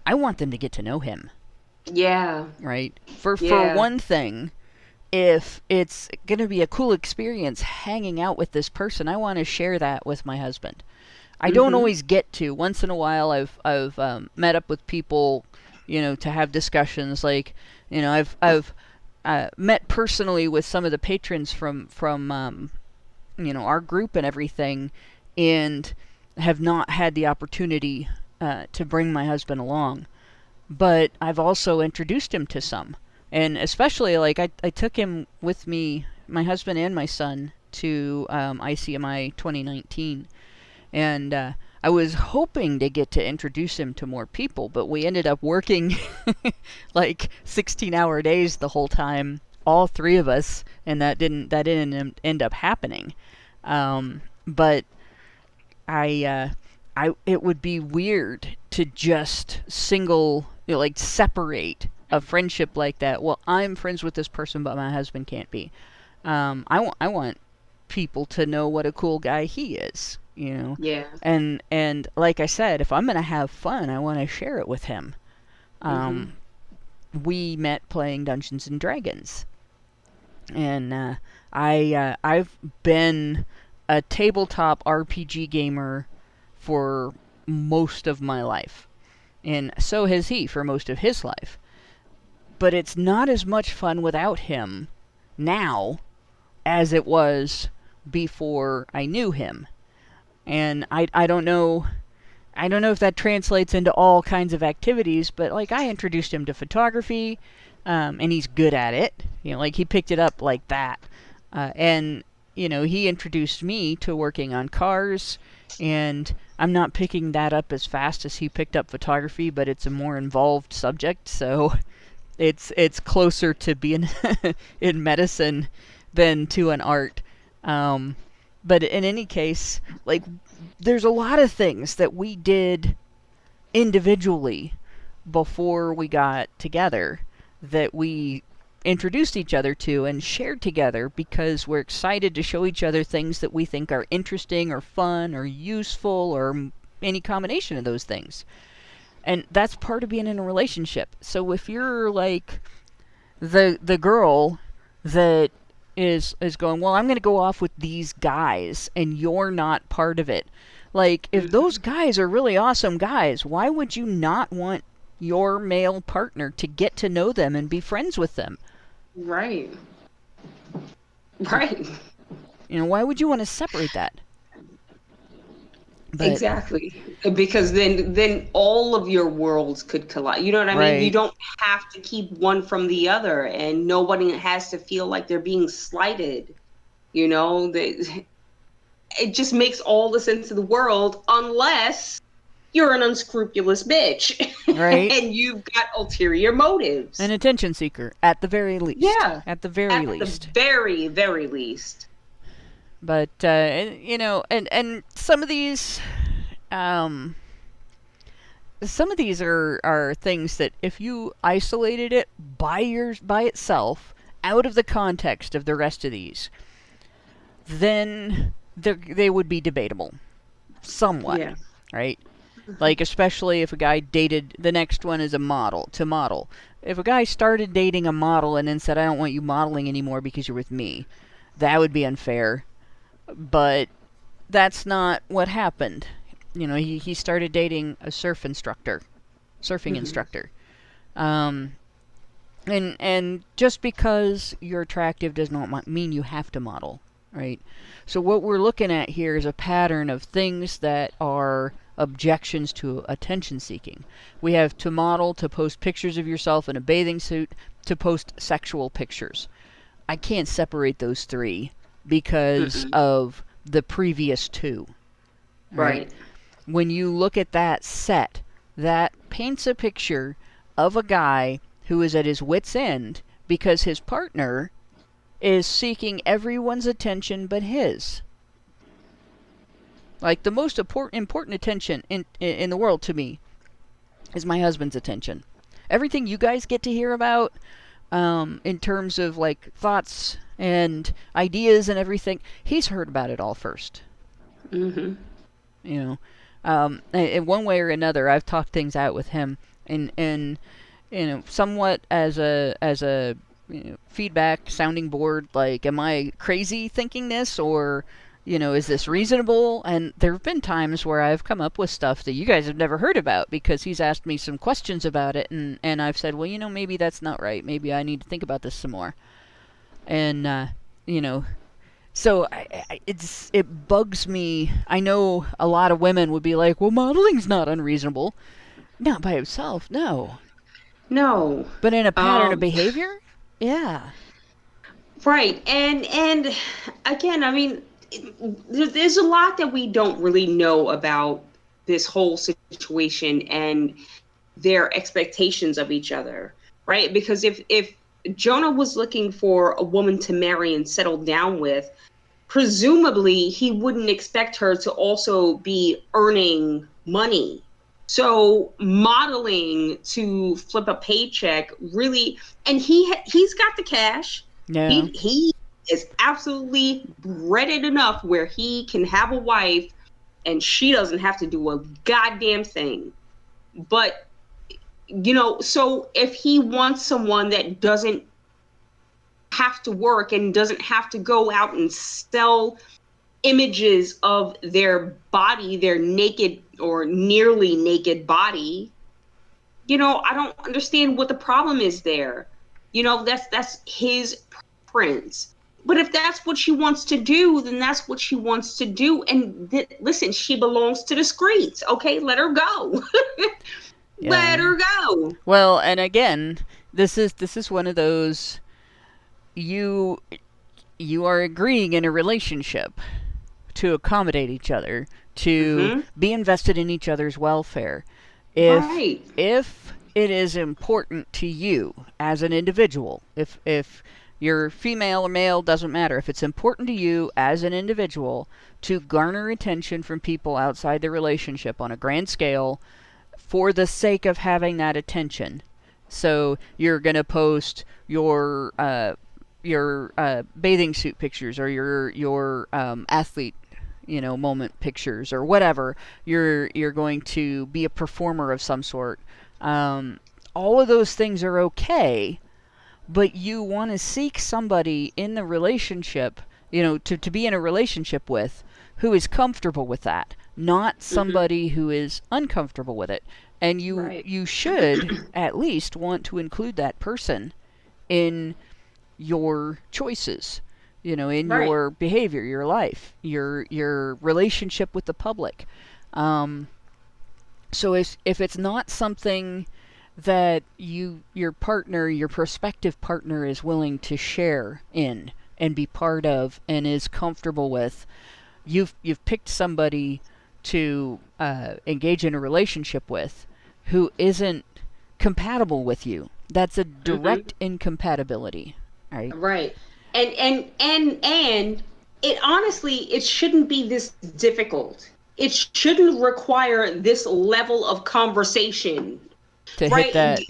I want them to get to know him. Yeah. Right? For one thing, if it's going to be a cool experience hanging out with this person, I want to share that with my husband. I don't always get to. Once in a while, I've met up with people, to have discussions. Like, I've met personally with some of the patrons from our group and everything, and have not had the opportunity to bring my husband along. But I've also introduced him to some, and especially like I took him with me, my husband and my son, to ICMI 2019. And I was hoping to get to introduce him to more people, but we ended up working like 16-hour days the whole time, all three of us, and that didn't end up happening. But it would be weird to just separate a friendship like that. Well, I'm friends with this person, but my husband can't be. I want people to know what a cool guy he is. Yeah. And like I said, if I'm gonna have fun, I want to share it with him. We met playing Dungeons and Dragons, and I've been a tabletop RPG gamer for most of my life, and so has he for most of his life. But it's not as much fun without him now as it was before I knew him. And I don't know if that translates into all kinds of activities, but like I introduced him to photography, and he's good at it. Like he picked it up like that. And he introduced me to working on cars, and I'm not picking that up as fast as he picked up photography, but it's a more involved subject, so it's closer to being in medicine than to an art. But in any case, like, there's a lot of things that we did individually before we got together that we introduced each other to and shared together because we're excited to show each other things that we think are interesting or fun or useful or any combination of those things. And that's part of being in a relationship. So if you're like the girl that is going, well, I'm going to go off with these guys and you're not part of it. Like, if those guys are really awesome guys, why would you not want your male partner to get to know them and be friends with them? Right. Right. You know, why would you want to separate that? But, exactly. Because then all of your worlds could collide. You know what I mean? You don't have to keep one from the other, and nobody has to feel like they're being slighted. You know, it just makes all the sense of the world, unless you're an unscrupulous bitch. Right. And you've got ulterior motives. An attention seeker, at the very least. Yeah. At the very least. At the very, very least. But, you know, and some of these, are things that if you isolated it by itself, out of the context of the rest of these, then they would be debatable. Somewhat. Yeah. Right? Like, especially if a guy dated, the next one is a model, to model. If a guy started dating a model and then said, I don't want you modeling anymore because you're with me, that would be unfair. But that's not what happened. You know, he started dating a surfing instructor. And just because you're attractive does not mean you have to model, right? So what we're looking at here is a pattern of things that are objections to attention seeking. We have to model, to post pictures of yourself in a bathing suit, to post sexual pictures. I can't separate those three because of the previous two. Right. When you look at that set, that paints a picture of a guy who is at his wit's end because his partner is seeking everyone's attention but his. Like, the most important attention in the world to me is my husband's attention. Everything you guys get to hear about, in terms of, like, thoughts and ideas and everything, he's heard about it all first. You know, in one way or another, I've talked things out with him, and you know, somewhat as a you know, feedback sounding board. Like, am I crazy thinking this, or, you know, is this reasonable? And there have been times where I've come up with stuff that you guys have never heard about because he's asked me some questions about it, and I've said, well, you know, maybe that's not right. Maybe I need to think about this some more. And, you know, so it bugs me. I know a lot of women would be like, well, modeling's not unreasonable. Not by itself, no. No. But in a pattern of behavior? Yeah. Right. And again, I mean, there's a lot that we don't really know about this whole situation and their expectations of each other, right? Because if Jonah was looking for a woman to marry and settle down with, presumably he wouldn't expect her to also be earning money. So modeling to flip a paycheck really, and he's got the cash. Yeah. He is absolutely breaded enough where he can have a wife and she doesn't have to do a goddamn thing. But, you know, so if he wants someone that doesn't have to work and doesn't have to go out and sell images of their body, their naked or nearly naked body, you know, I don't understand what the problem is there. You know, that's his preference. But if that's what she wants to do, then that's what she wants to do. And listen, she belongs to the streets. Okay, let her go. Yeah. Let her go. Well, and again, this is one of those, you are agreeing in a relationship to accommodate each other, to be invested in each other's welfare. Right. If it is important to you as an individual, if you're female or male, doesn't matter. If it's important to you as an individual to garner attention from people outside the relationship on a grand scale for the sake of having that attention, so you're going to post your bathing suit pictures or your athlete moment pictures or whatever, you're going to be a performer of some sort. All of those things are okay, but you want to seek somebody in the relationship, to be in a relationship with, who is comfortable with that, not somebody who is uncomfortable with it. And you should at least want to include that person in your choices, in your behavior, your life, your relationship with the public. So if it's not something that your prospective partner is willing to share in and be part of and is comfortable with, you've picked somebody to engage in a relationship with who isn't compatible with you. That's a direct incompatibility, right? Right. And it honestly, it shouldn't be this difficult. It shouldn't require this level of conversation to hit that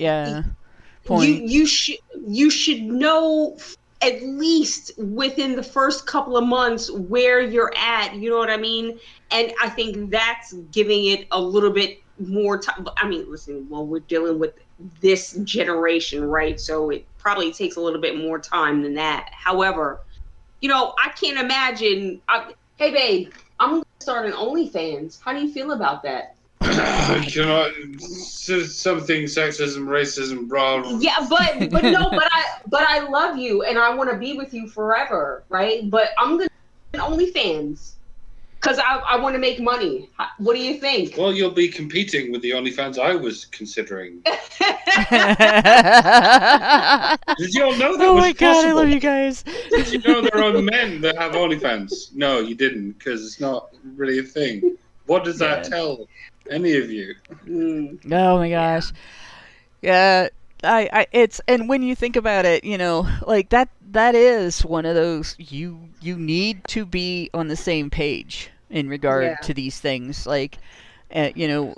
point. You should know at least within the first couple of months where you're at, you know what I mean? And I think that's giving it a little bit more time. I mean, listen, well, we're dealing with this generation, right? So it probably takes a little bit more time than that. However, I can't imagine. Hey, babe, I'm going to start an OnlyFans. How do you feel about that? Something sexism, racism, blah. Yeah, but no, but I love you and I want to be with you forever, right? But I'm going to OnlyFans because I want to make money. What do you think? Well, you'll be competing with the OnlyFans I was considering. Did you all know that was possible? Oh my God, I love you guys. Did you know there are men that have OnlyFans? No, you didn't, because it's not really a thing. What does that tell any of you? Oh my gosh. Yeah, and when you think about it, like that is one of those, you need to be on the same page in regard to these things. Like, when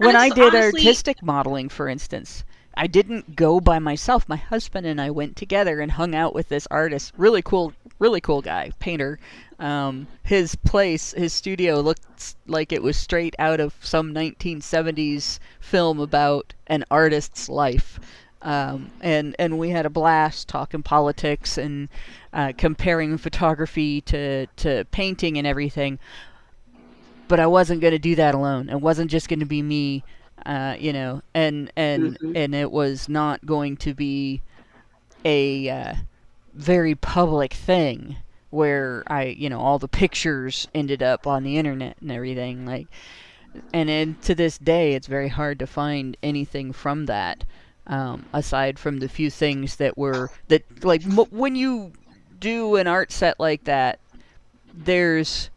I did artistic modeling, for instance, I didn't go by myself. My husband and I went together and hung out with this artist, really cool guy, painter. His studio looked like it was straight out of some 1970s film about an artist's life. And we had a blast talking politics and comparing photography to painting and everything. But I wasn't going to do that alone. It wasn't just going to be me, and it was not going to be a very public thing where all the pictures ended up on the internet and everything. Like, and then to this day, it's very hard to find anything from that, aside from the few things when you do an art set like that, there's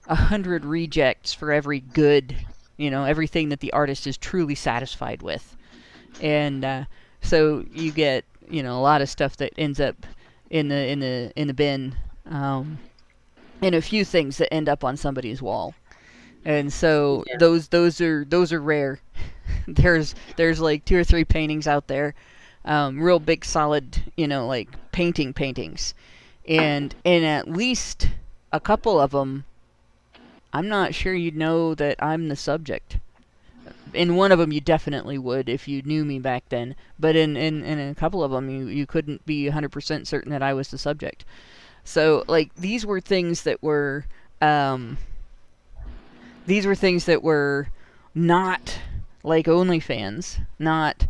100 rejects for every good, everything that the artist is truly satisfied with. And so you get, a lot of stuff that ends up in the bin, and a few things that end up on somebody's wall. And so those are rare. There's like 2 or 3 paintings out there, real big solid, like paintings. And in at least a couple of them, I'm not sure you'd know that I'm the subject. In one of them, you definitely would if you knew me back then. But in a couple of them, you couldn't be 100% certain that I was the subject. So, like, these were things that were not like OnlyFans, not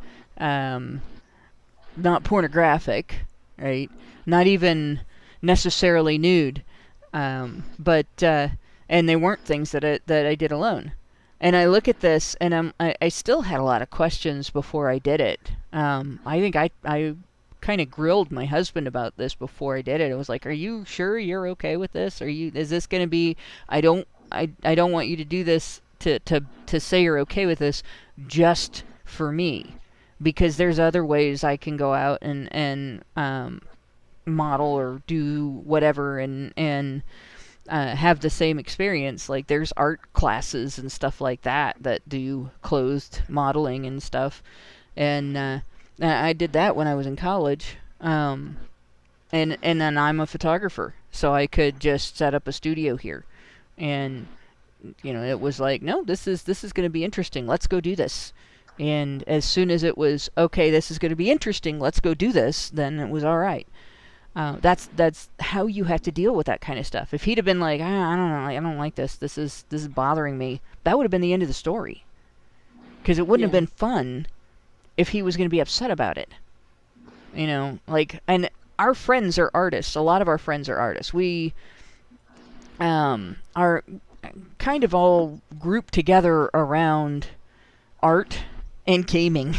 pornographic, right? Not even necessarily nude, but and they weren't things that I did alone. And I look at this, and I still had a lot of questions before I did it. I think I kind of grilled my husband about this before I did it. I was like, "Are you sure you're okay with this? Is this going to be? I don't want you to do this to say you're okay with this just for me, because there's other ways I can go out and model or do whatever and have the same experience. Like there's art classes and stuff like that do clothed modeling and stuff, and I did that when I was in college, and then I'm a photographer, so I could just set up a studio here, and it was like, no, this is going to be interesting. Let's go do this. And as soon as it was okay, this is going to be interesting. Let's go do this. Then it was all right. That's how you have to deal with that kind of stuff. If he'd have been like, I don't know, I don't like this. This is bothering me. That would have been the end of the story. Because it wouldn't have been fun if he was going to be upset about it. And our friends are artists. A lot of our friends are artists. We are kind of all grouped together around art and gaming.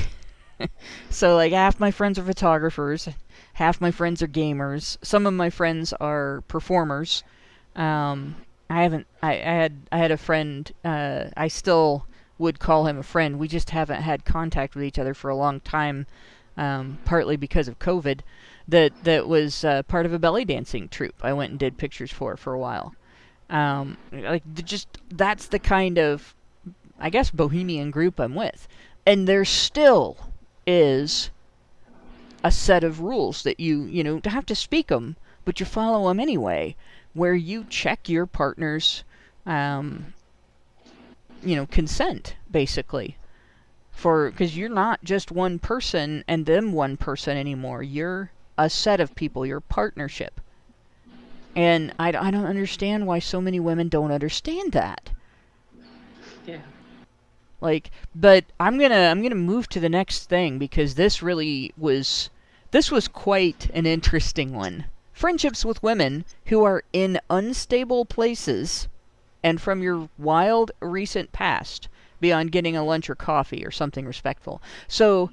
So like half my friends are photographers, half my friends are gamers. Some of my friends are performers. I had a friend, I still would call him a friend. We just haven't had contact with each other for a long time, partly because of COVID, that was part of a belly dancing troupe I went and did pictures for a while. That's the kind of, I guess, bohemian group I'm with. And there still is a set of rules that you don't have to speak them, but you follow them anyway, where you check your partner's, consent, basically. Because you're not just one person and them one person anymore. You're a set of people. You're a partnership. And I don't understand why so many women don't understand that. Yeah. But I'm gonna move to the next thing, because this was quite an interesting one. Friendships with women who are in unstable places and from your wild recent past, beyond getting a lunch or coffee or something respectful. So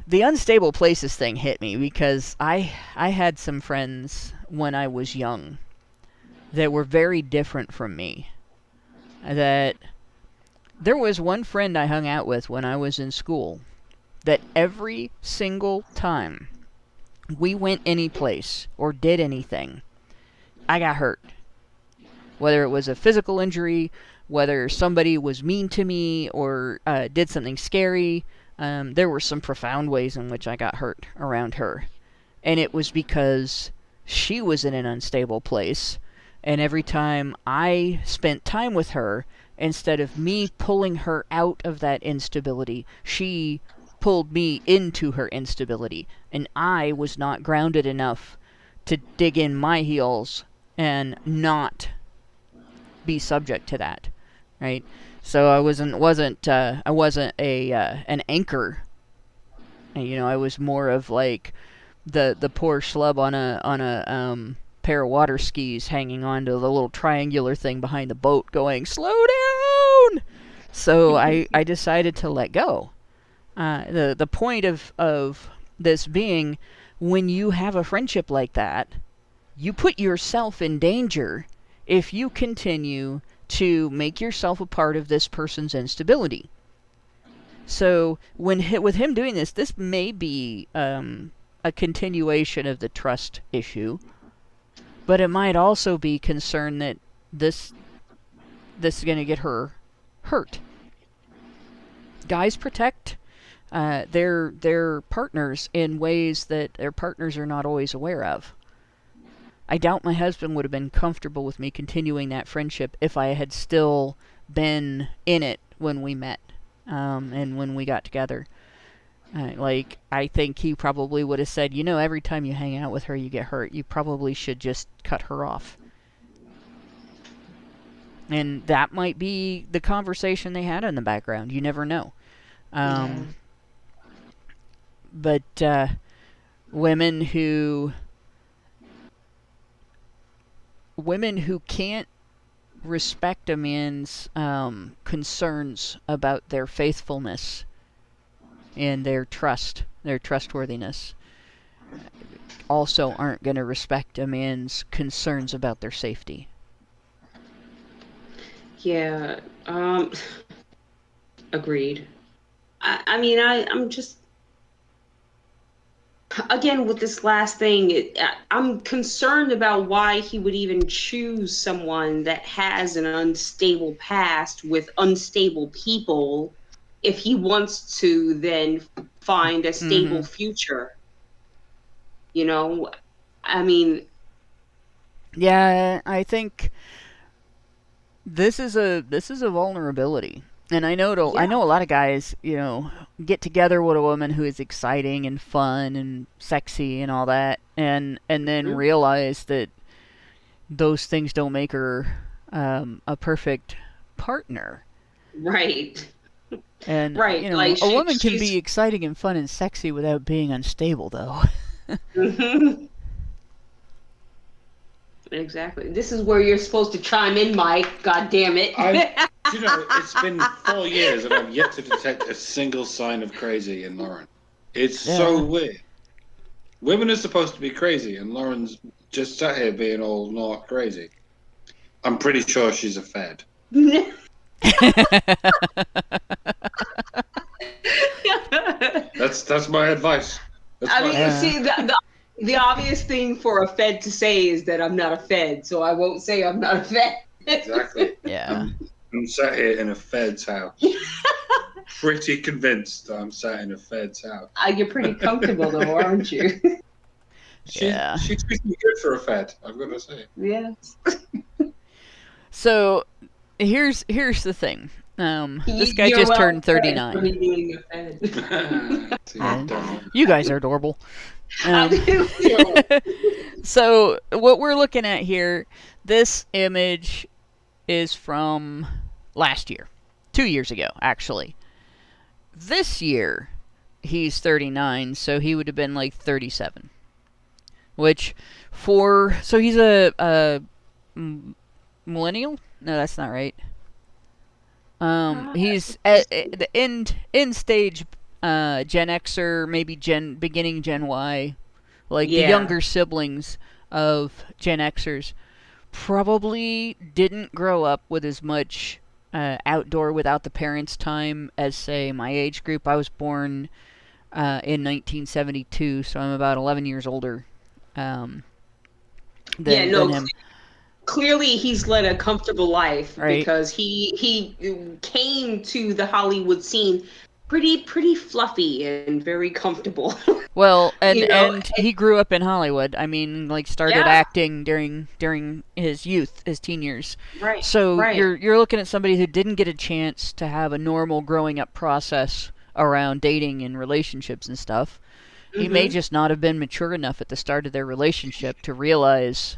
the unstable places thing hit me because I had some friends when I was young that were very different from me. That there was one friend I hung out with when I was in school that every single time we went any place or did anything, I got hurt. Whether it was a physical injury, whether somebody was mean to me or did something scary, there were some profound ways in which I got hurt around her. And it was because she was in an unstable place, and every time I spent time with her, instead of me pulling her out of that instability, she pulled me into her instability, and I was not grounded enough to dig in my heels and not be subject to that, right? So I wasn't an anchor. I was more of like the poor schlub on a pair of water skis hanging onto the little triangular thing behind the boat going, slow down! So I decided to let go. The point of this being, when you have a friendship like that, you put yourself in danger if you continue to make yourself a part of this person's instability. So with him doing this may be a continuation of the trust issue, but it might also be concern that this is going to get her hurt. Guys protect their partners in ways that their partners are not always aware of. I doubt my husband would have been comfortable with me continuing that friendship if I had still been in it when we met, and when we got together. I think he probably would have said, every time you hang out with her, you get hurt. You probably should just cut her off. And that might be the conversation they had in the background. You never know. But women who can't respect a man's concerns about their faithfulness and their trust, their trustworthiness, also aren't going to respect a man's concerns about their safety. Yeah. Agreed. I mean, I'm just, again, with this last thing, I'm concerned about why he would even choose someone that has an unstable past with unstable people if he wants to then find a stable future. You know, I mean... Yeah, I think this is a vulnerability. And I know a lot of guys, get together with a woman who is exciting and fun and sexy and all that, and then realize that those things don't make her a perfect partner. Right. And right. Like a woman can be exciting and fun and sexy without being unstable, though. Exactly. This is where you're supposed to chime in, Mike. God damn it. It's been 4 years and I've yet to detect a single sign of crazy in Lauren. It's so weird. Women are supposed to be crazy, and Lauren's just sat here being all not crazy. I'm pretty sure she's a fed. That's my advice. See, the obvious thing for a fed to say is that I'm not a fed, so I won't say I'm not a fed. Exactly. Yeah. I'm sat here in a fed's house. Pretty convinced that I'm sat in a fed's house. You're pretty comfortable, though, aren't you? She treats me good for a fed, I've got to say. Yes. So, here's the thing. This guy just turned 39. Being a fed. You guys are adorable. So, what we're looking at here, this image is from last year. 2 years ago, actually. This year, he's 39, so he would have been like 37. Which, so he's a millennial? No, that's not right. He's at the end stage Gen Xer, maybe beginning Gen Y. Like the younger siblings of Gen Xers probably didn't grow up with as much outdoor without the parents' time as, say, my age group. I was born in 1972, so I'm about 11 years older than him. Clearly, he's led a comfortable life, right? Because he came to the Hollywood scene pretty fluffy and very comfortable. Well, and he grew up in Hollywood. I mean, like started acting during his youth, his teen years. Right. So you're looking at somebody who didn't get a chance to have a normal growing up process around dating and relationships and stuff. He may just not have been mature enough at the start of their relationship to realize,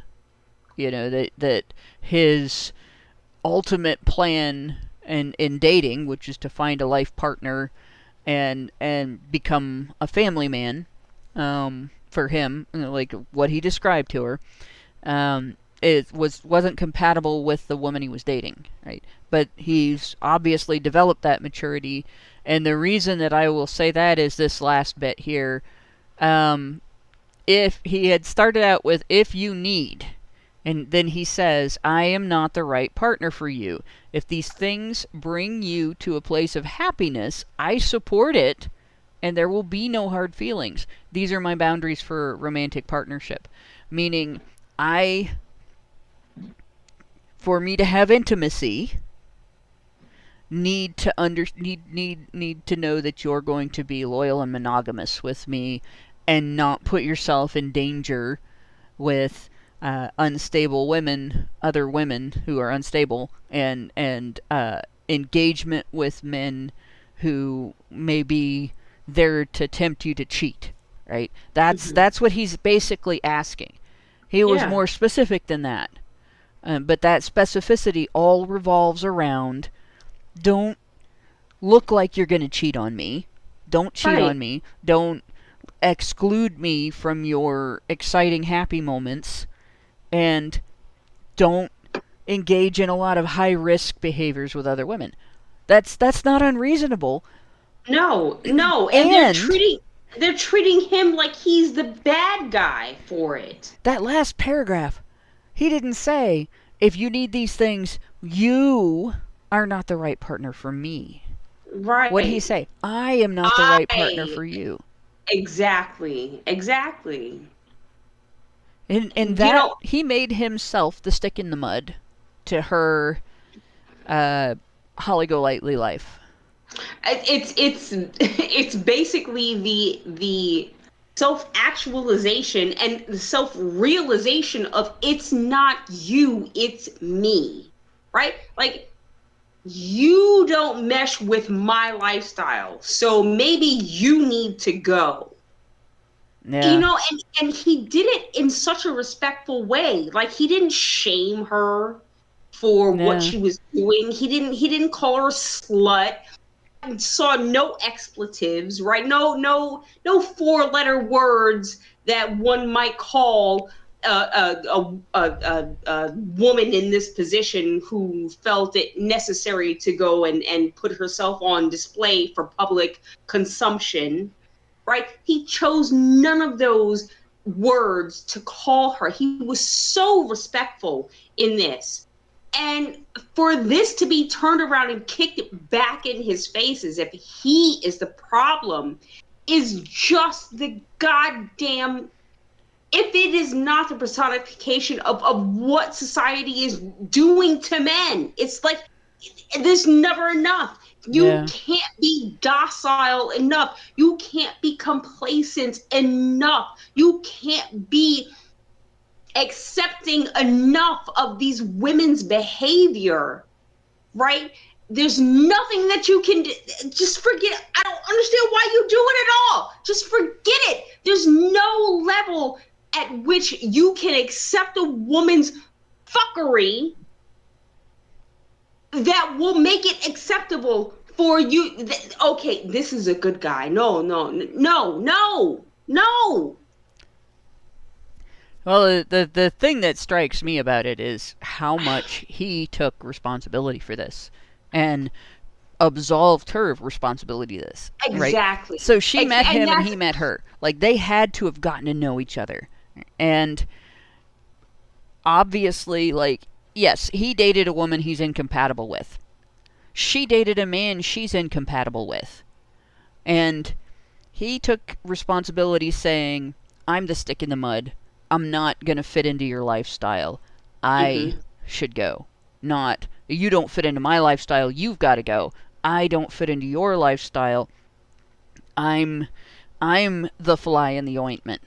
that his ultimate plan in dating, which is to find a life partner and become a family man, for him, like what he described to her, it wasn't compatible with the woman he was dating, right? But he's obviously developed that maturity, and the reason that I will say that is this last bit here. If he had started out with "if you need," and then he says, "I am not the right partner for you. If these things bring you to a place of happiness, I support it, and there will be no hard feelings. These are my boundaries for romantic partnership." Meaning, for me to have intimacy, need to know that you're going to be loyal and monogamous with me, and not put yourself in danger with unstable women, other women who are unstable, and engagement with men who may be there to tempt you to cheat, right? That's what he's basically asking. He was more specific than that. But that specificity all revolves around, don't look like you're going to cheat on me. Don't cheat on me. Don't exclude me from your exciting, happy moments. And don't engage in a lot of high-risk behaviors with other women. That's not unreasonable. No. And they're treating... they're treating him like he's the bad guy for it. That last paragraph, he didn't say, if you need these things, you are not the right partner for me. Right. What did he say? I am not the right partner for you. Exactly. And that, he made himself the stick in the mud to her Holly Golightly life. It's basically the self-actualization and the self-realization of it's not you, it's me, right? Like, you don't mesh with my lifestyle, so maybe you need to go. Yeah. You know, and he did it in such a respectful way. Like, he didn't shame her for what she was doing. He didn't call her a slut. Saw no expletives, right? No 4-letter words that one might call a woman in this position who felt it necessary to go and put herself on display for public consumption, right? He chose none of those words to call her. He was so respectful in this. And for this to be turned around and kicked back in his face as if he is the problem is just the goddamn, if it is not the personification of what society is doing to men. It's like, there's never enough. You can't be docile enough. You can't be complacent enough. You can't be accepting enough of these women's behavior, right? There's nothing that you can do. Just forget it. I don't understand why you do it at all. Just forget it. There's no level at which you can accept a woman's fuckery that will make it acceptable for you. Okay, this is a good guy. No. Well, the thing that strikes me about it is how much he took responsibility for this and absolved her of responsibility to this. Exactly. Right? So she met him and he met her. Like, they had to have gotten to know each other. And obviously, like, yes, he dated a woman he's incompatible with. She dated a man she's incompatible with. And he took responsibility saying, I'm the stick in the mud. I'm not going to fit into your lifestyle. I should go. Not, you don't fit into my lifestyle, you've got to go. I don't fit into your lifestyle. I'm the fly in the ointment.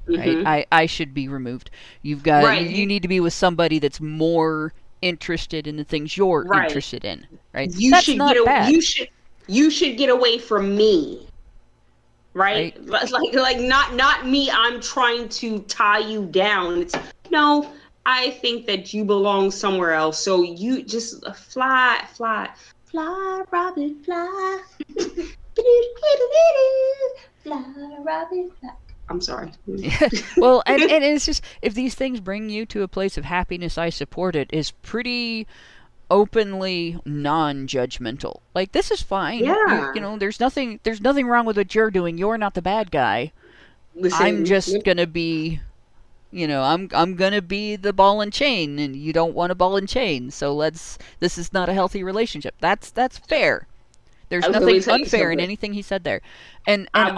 Right? I should be removed. You've got you need to be with somebody that's more interested in the things you're interested in. Right? That's not bad. You should get away from me. Right? Like not me, I'm trying to tie you down. It's no, I think that you belong somewhere else. So you just fly, Robin, fly. Fly, Robin, fly. I'm sorry. Well, and it's just, if these things bring you to a place of happiness, I support it, is pretty openly non-judgmental. Like, this is fine. You know, there's nothing wrong with what you're doing. You're not the bad guy. Listen, I'm just gonna be, you know, I'm gonna be the ball and chain, and you don't want a ball and chain. So this is not a healthy relationship. That's fair. There's nothing unfair in anything he said there. And I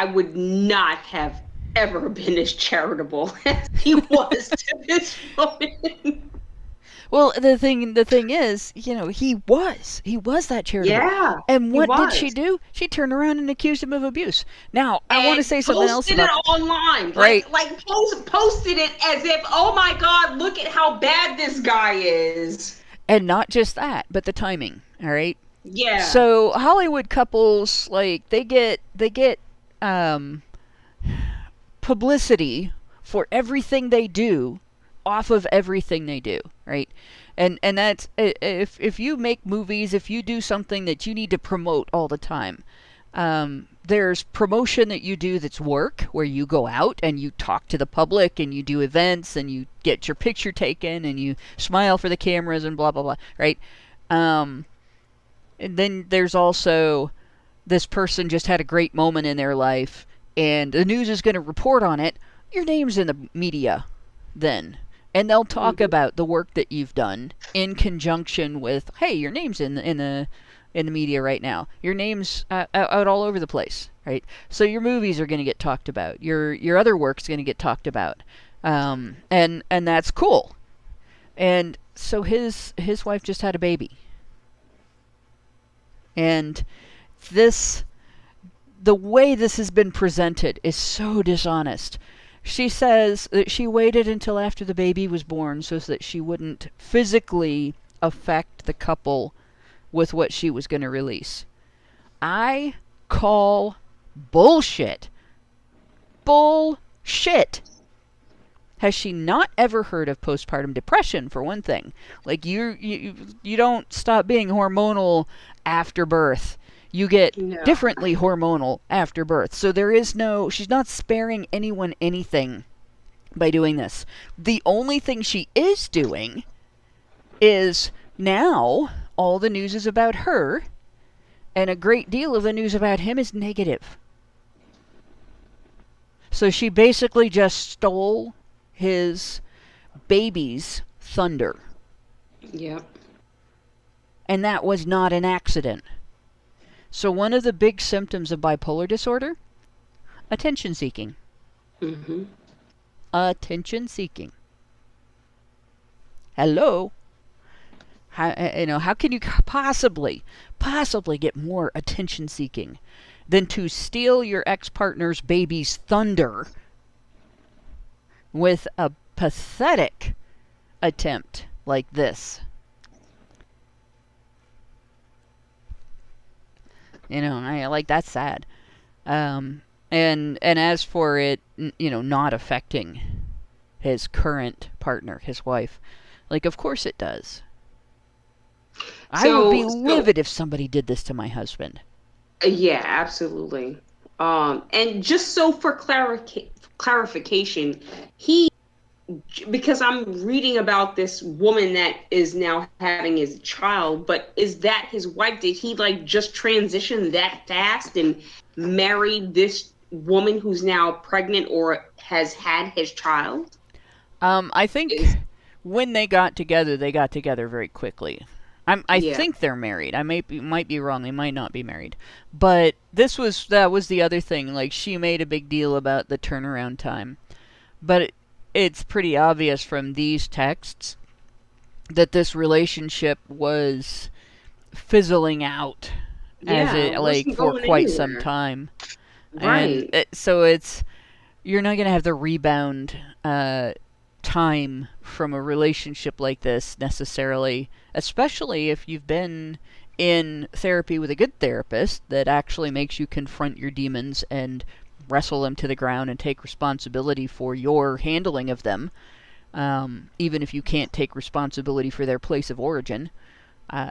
would not have ever been as charitable as he was to this woman. Well, the thing is, you know, he was that charitable. Yeah. And what did she do? She turned around and accused him of abuse. Now, I want to say something else about it online. Right. Like posted it as if, oh my God, look at how bad this guy is. And not just that, but the timing. All right. Yeah. So Hollywood couples, like, they get publicity for everything they do off of everything they do, right? And that's, if you make movies, if you do something that you need to promote all the time, there's promotion that you do that's work, where you go out and you talk to the public and you do events and you get your picture taken and you smile for the cameras and blah blah blah, right? And then there's also this person just had a great moment in their life and the news is going to report on it, your name's in the media then. And they'll talk about the work that you've done in conjunction with, hey, your name's in the media right now. Your name's out all over the place, right? So your movies are going to get talked about. Your other work's going to get talked about, and that's cool. And so his wife just had a baby, and the way this has been presented is so dishonest. She says that she waited until after the baby was born so that she wouldn't physically affect the couple with what she was going to release. I call bullshit. Bullshit. Has she not ever heard of postpartum depression, for one thing? Like, you don't stop being hormonal after birth. You get differently hormonal after birth. So she's not sparing anyone anything by doing this. The only thing she is doing is now all the news is about her, and a great deal of the news about him is negative. So she basically just stole his baby's thunder. Yep. And that was not an accident. So one of the big symptoms of bipolar disorder, attention seeking. Mm-hmm. Attention seeking. Hello? How can you possibly get more attention seeking than to steal your ex-partner's baby's thunder with a pathetic attempt like this? That's sad. And as for it, not affecting his current partner, his wife, of course it does. I would be livid if somebody did this to my husband. Yeah, absolutely. And just so for clarification, because I'm reading about this woman that is now having his child, but is that his wife? Did he just transition that fast and marry this woman who's now pregnant or has had his child? I think when they got together very quickly. I think they're married. I might be wrong. They might not be married. But that was the other thing. She made a big deal about the turnaround time. But it's pretty obvious from these texts that this relationship was fizzling out for quite some time. Right. And so you're not going to have the rebound time from a relationship like this necessarily, especially if you've been in therapy with a good therapist that actually makes you confront your demons and wrestle them to the ground and take responsibility for your handling of them, even if you can't take responsibility for their place of origin. Then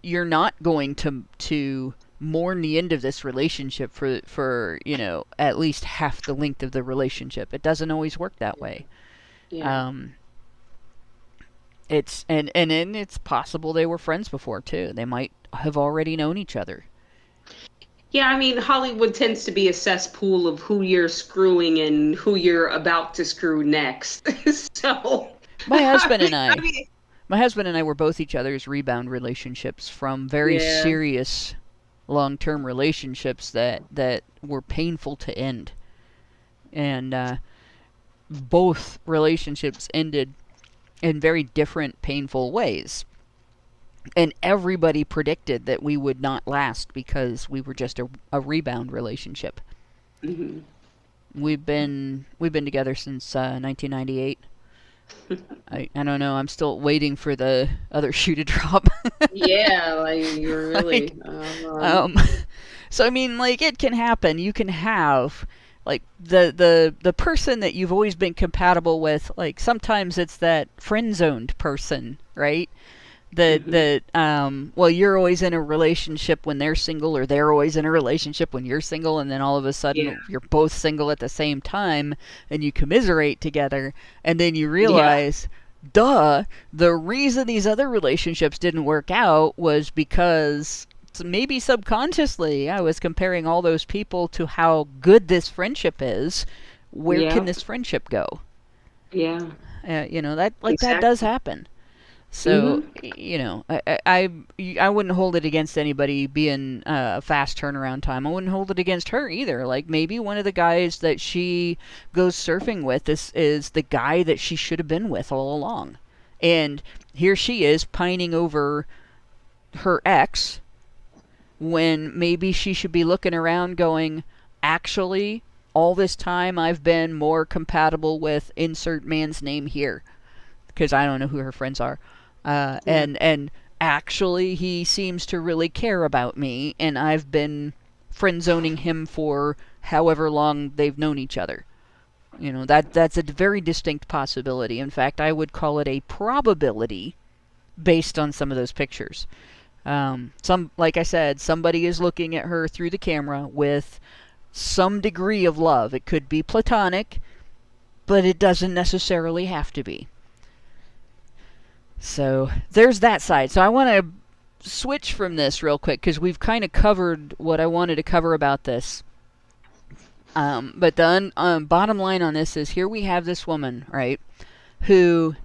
you're not going to mourn the end of this relationship for at least half the length of the relationship. It doesn't always work that way. Yeah. It's possible they were friends before too. They might have already known each other. Yeah, I mean, Hollywood tends to be a cesspool of who you're screwing and who you're about to screw next. So my husband and I were both each other's rebound relationships from very serious long-term relationships that were painful to end. And both relationships ended in very different, painful ways. And everybody predicted that we would not last because we were just a rebound relationship. Mm-hmm. We've been together since 1998. I don't know. I'm still waiting for the other shoe to drop. Yeah, you're really. So I mean, it can happen. You can have the person that you've always been compatible with. Sometimes it's that friend-zoned person, right? You're always in a relationship when they're single, or they're always in a relationship when you're single, and then all of a sudden you're both single at the same time, and you commiserate together, and then you realize, the reason these other relationships didn't work out was because maybe subconsciously, I was comparing all those people to how good this friendship is. Where can this friendship go? Yeah. That does happen. So, I wouldn't hold it against anybody being a fast turnaround time. I wouldn't hold it against her either. Like, maybe one of the guys that she goes surfing with is the guy that she should have been with all along. And here she is pining over her ex when maybe she should be looking around going, actually, all this time I've been more compatible with insert man's name here. Because I don't know who her friends are. And actually, he seems to really care about me, and I've been friend-zoning him for however long they've known each other. That's a very distinct possibility. In fact, I would call it a probability based on some of those pictures. Like I said, somebody is looking at her through the camera with some degree of love. It could be platonic, but it doesn't necessarily have to be. So there's that side. So I want to switch from this real quick because we've kind of covered what I wanted to cover about this. But the bottom line on this is here we have this woman, right, who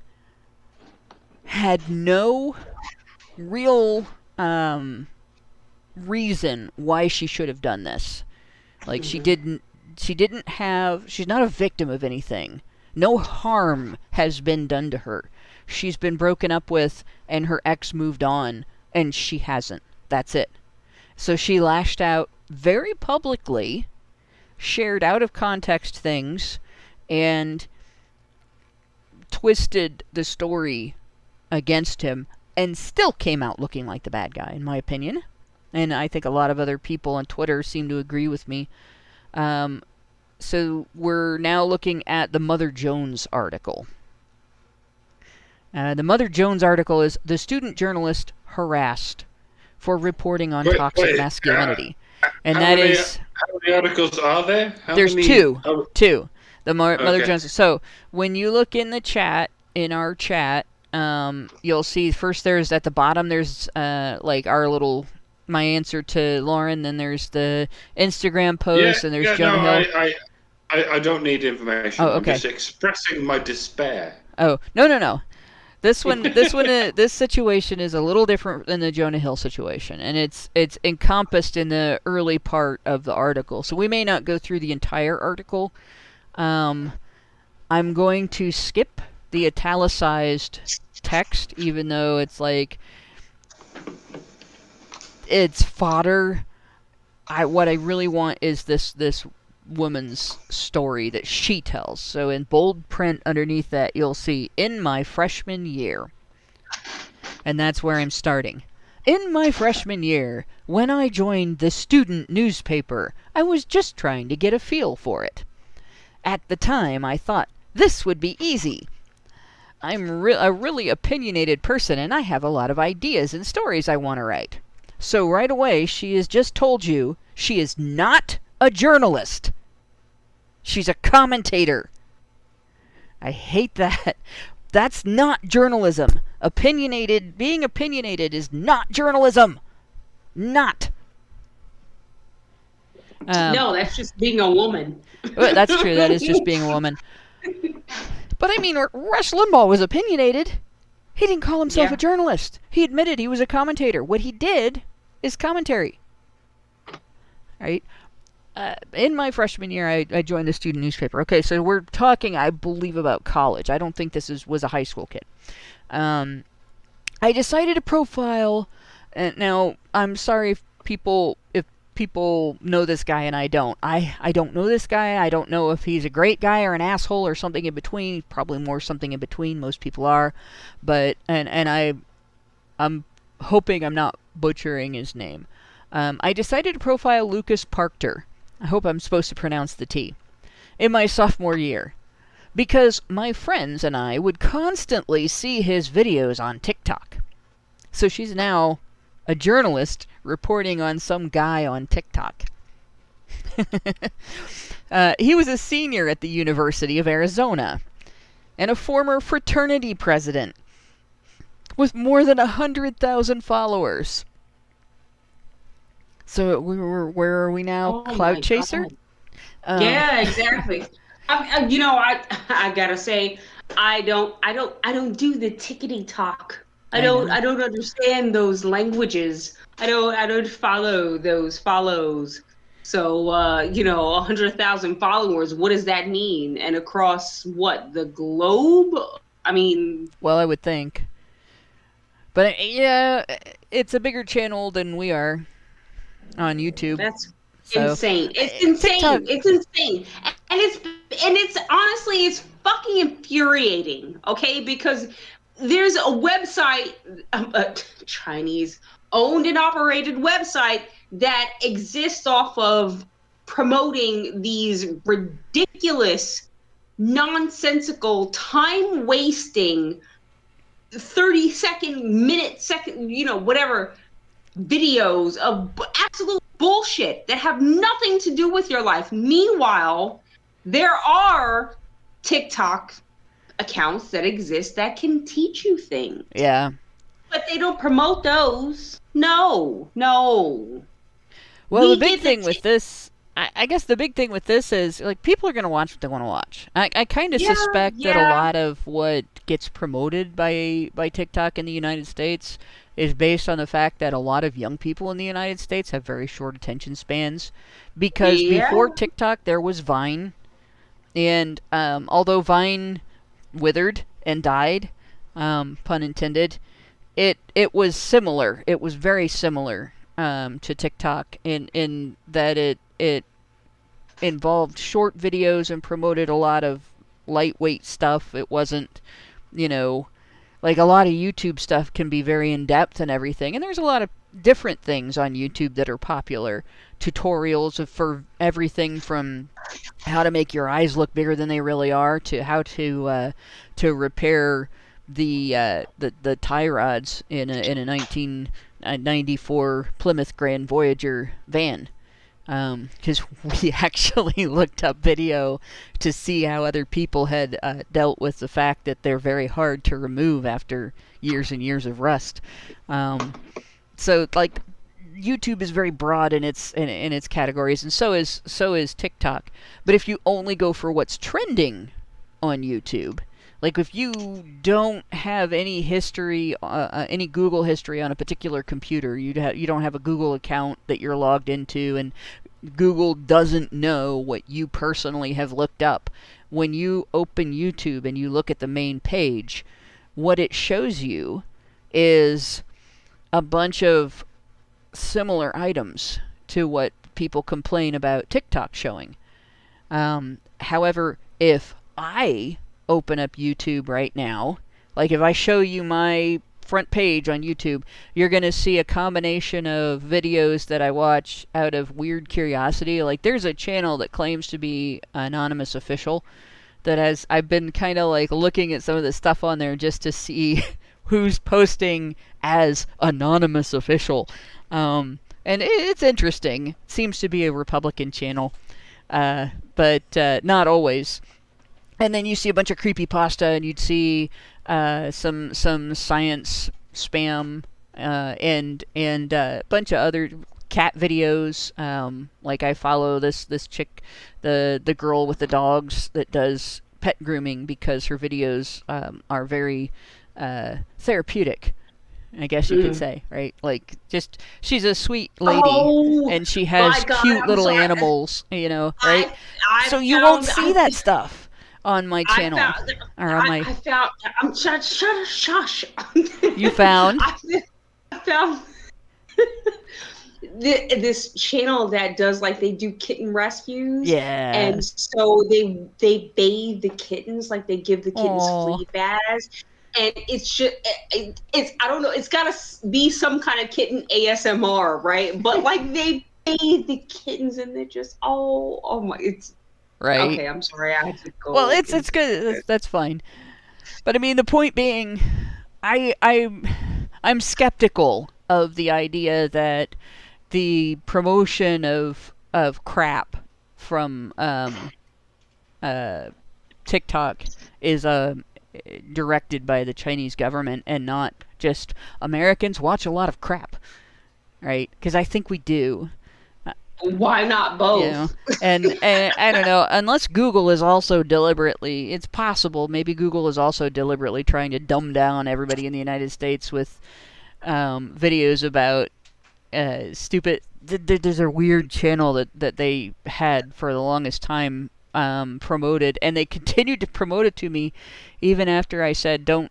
had no real reason why she should have done this. Like, she's not a victim of anything. No harm has been done to her. She's been broken up with, and her ex moved on, and she hasn't. That's it. So she lashed out very publicly, shared out of context things, and twisted the story against him, and still came out looking like the bad guy, in my opinion. And I think a lot of other people on Twitter seem to agree with me. So we're now looking at the Mother Jones article. The Mother Jones article is the student journalist harassed for reporting on toxic masculinity. And that is... How many articles are there? There's two. Two. The Mother Jones. So when you look in the chat, in our chat, you'll see first there's at the bottom, there's like our little... my answer to Lauren, then there's the Instagram post, and there's Jonah Hill. I don't need information. Oh, okay. I'm just expressing my despair. Oh, no. This situation is a little different than the Jonah Hill situation, and it's encompassed in the early part of the article. So we may not go through the entire article. I'm going to skip the italicized text, even though it's like it's fodder. What I really want is this woman's story that she tells. So in bold print underneath that, you'll see, in my freshman year. And that's where I'm starting. In my freshman year, when I joined the student newspaper, I was just trying to get a feel for it. At the time, I thought, this would be easy. I'm a really opinionated person, and I have a lot of ideas and stories I want to write. So right away, she has just told you she is not a journalist. She's a commentator. I hate that. That's not journalism. Being opinionated is not journalism. Not. No, that's just being a woman. That's true. That is just being a woman. But I mean, Rush Limbaugh was opinionated. He didn't call himself a journalist. He admitted he was a commentator. What he did is commentary. Right? In my freshman year, I joined the student newspaper. Okay, so we're talking, I believe, about college. I don't think this was a high school kid. I decided to profile. Now, I'm sorry if people know this guy and I don't. I don't know this guy. I don't know if he's a great guy or an asshole or something in between. Probably more something in between. Most people are. But I'm hoping I'm not butchering his name. I decided to profile Lucas Parkter. I hope I'm supposed to pronounce the T. In my sophomore year. Because my friends and I would constantly see his videos on TikTok. So she's now a journalist reporting on some guy on TikTok. He was a senior at the University of Arizona and a former fraternity president with more than 100,000 followers. So where are we now? Oh Cloud my Chaser? God. Yeah, exactly. I gotta say, I don't do the tickety talk. I I know. don't understand those languages. I don't follow those follows. So 100,000 followers. What does that mean? And across what, the globe? I mean, Well, I would think. But yeah, it's a bigger channel than we are on YouTube. that's So insane. It's TikTok. insane. It's insane. And it's honestly, it's fucking infuriating, okay? Because there's a website, a Chinese owned and operated website that exists off of promoting these ridiculous, nonsensical, time wasting 30-second, minute, second, whatever videos of absolute bullshit that have nothing to do with your life. Meanwhile, there are TikTok accounts that exist that can teach you things. Yeah. But they don't promote those. No. Well, the big thing with this, I guess the big thing with this is, like, people are going to watch what they want to watch. I kind of suspect that a lot of what gets promoted by TikTok in the United States is based on the fact that a lot of young people in the United States have very short attention spans. Because before TikTok, there was Vine. And although Vine withered and died, pun intended, it was similar. It was very similar to TikTok in that it involved short videos and promoted a lot of lightweight stuff. It wasn't, like a lot of YouTube stuff can be very in-depth and everything. And there's a lot of different things on YouTube that are popular. Tutorials for everything from how to make your eyes look bigger than they really are to how to repair the tie rods in a 1994 Plymouth Grand Voyager van. Because we actually looked up video to see how other people had dealt with the fact that they're very hard to remove after years and years of rust. So, like, YouTube is very broad in its categories, and so is TikTok. But if you only go for what's trending on YouTube, like if you don't have any history, any Google history on a particular computer, you don't have a Google account that you're logged into, and Google doesn't know what you personally have looked up. When you open YouTube and you look at the main page, what it shows you is a bunch of similar items to what people complain about TikTok showing. However, if I open up YouTube right now, like if I show you my front page on YouTube, you're going to see a combination of videos that I watch out of weird curiosity. Like there's a channel that claims to be Anonymous Official that I've been kind of like looking at some of the stuff on there just to see who's posting as Anonymous Official. And it's interesting. It seems to be a Republican channel, but not always. And then you see a bunch of creepypasta, and you'd see some science spam, and a bunch of other cat videos. Like I follow this chick, the girl with the dogs that does pet grooming, because her videos are very therapeutic, I guess you could say, right? Like, just, she's a sweet lady, and she has cute little animals, right? So you won't see that stuff on my channel. Shush. You found? I found this channel that does, like, they do kitten rescues. Yeah. And so they bathe the kittens, like they give the kittens flea baths. And it's just, it's I don't know, it's got to be some kind of kitten ASMR, right? But like they bathe the kittens and they're just, oh my, it's right. Okay, I'm sorry, I had to go. Well, it's good. That's fine. But I mean, the point being, I'm skeptical of the idea that the promotion of crap from TikTok is directed by the Chinese government and not just Americans watch a lot of crap. right? Because I think we do. Why not both? You know? and I don't know, unless Google is also deliberately, it's possible, maybe Google is also deliberately trying to dumb down everybody in the United States with videos about stupid, there's a weird channel that they had for the longest time promoted, and they continued to promote it to me even after I said don't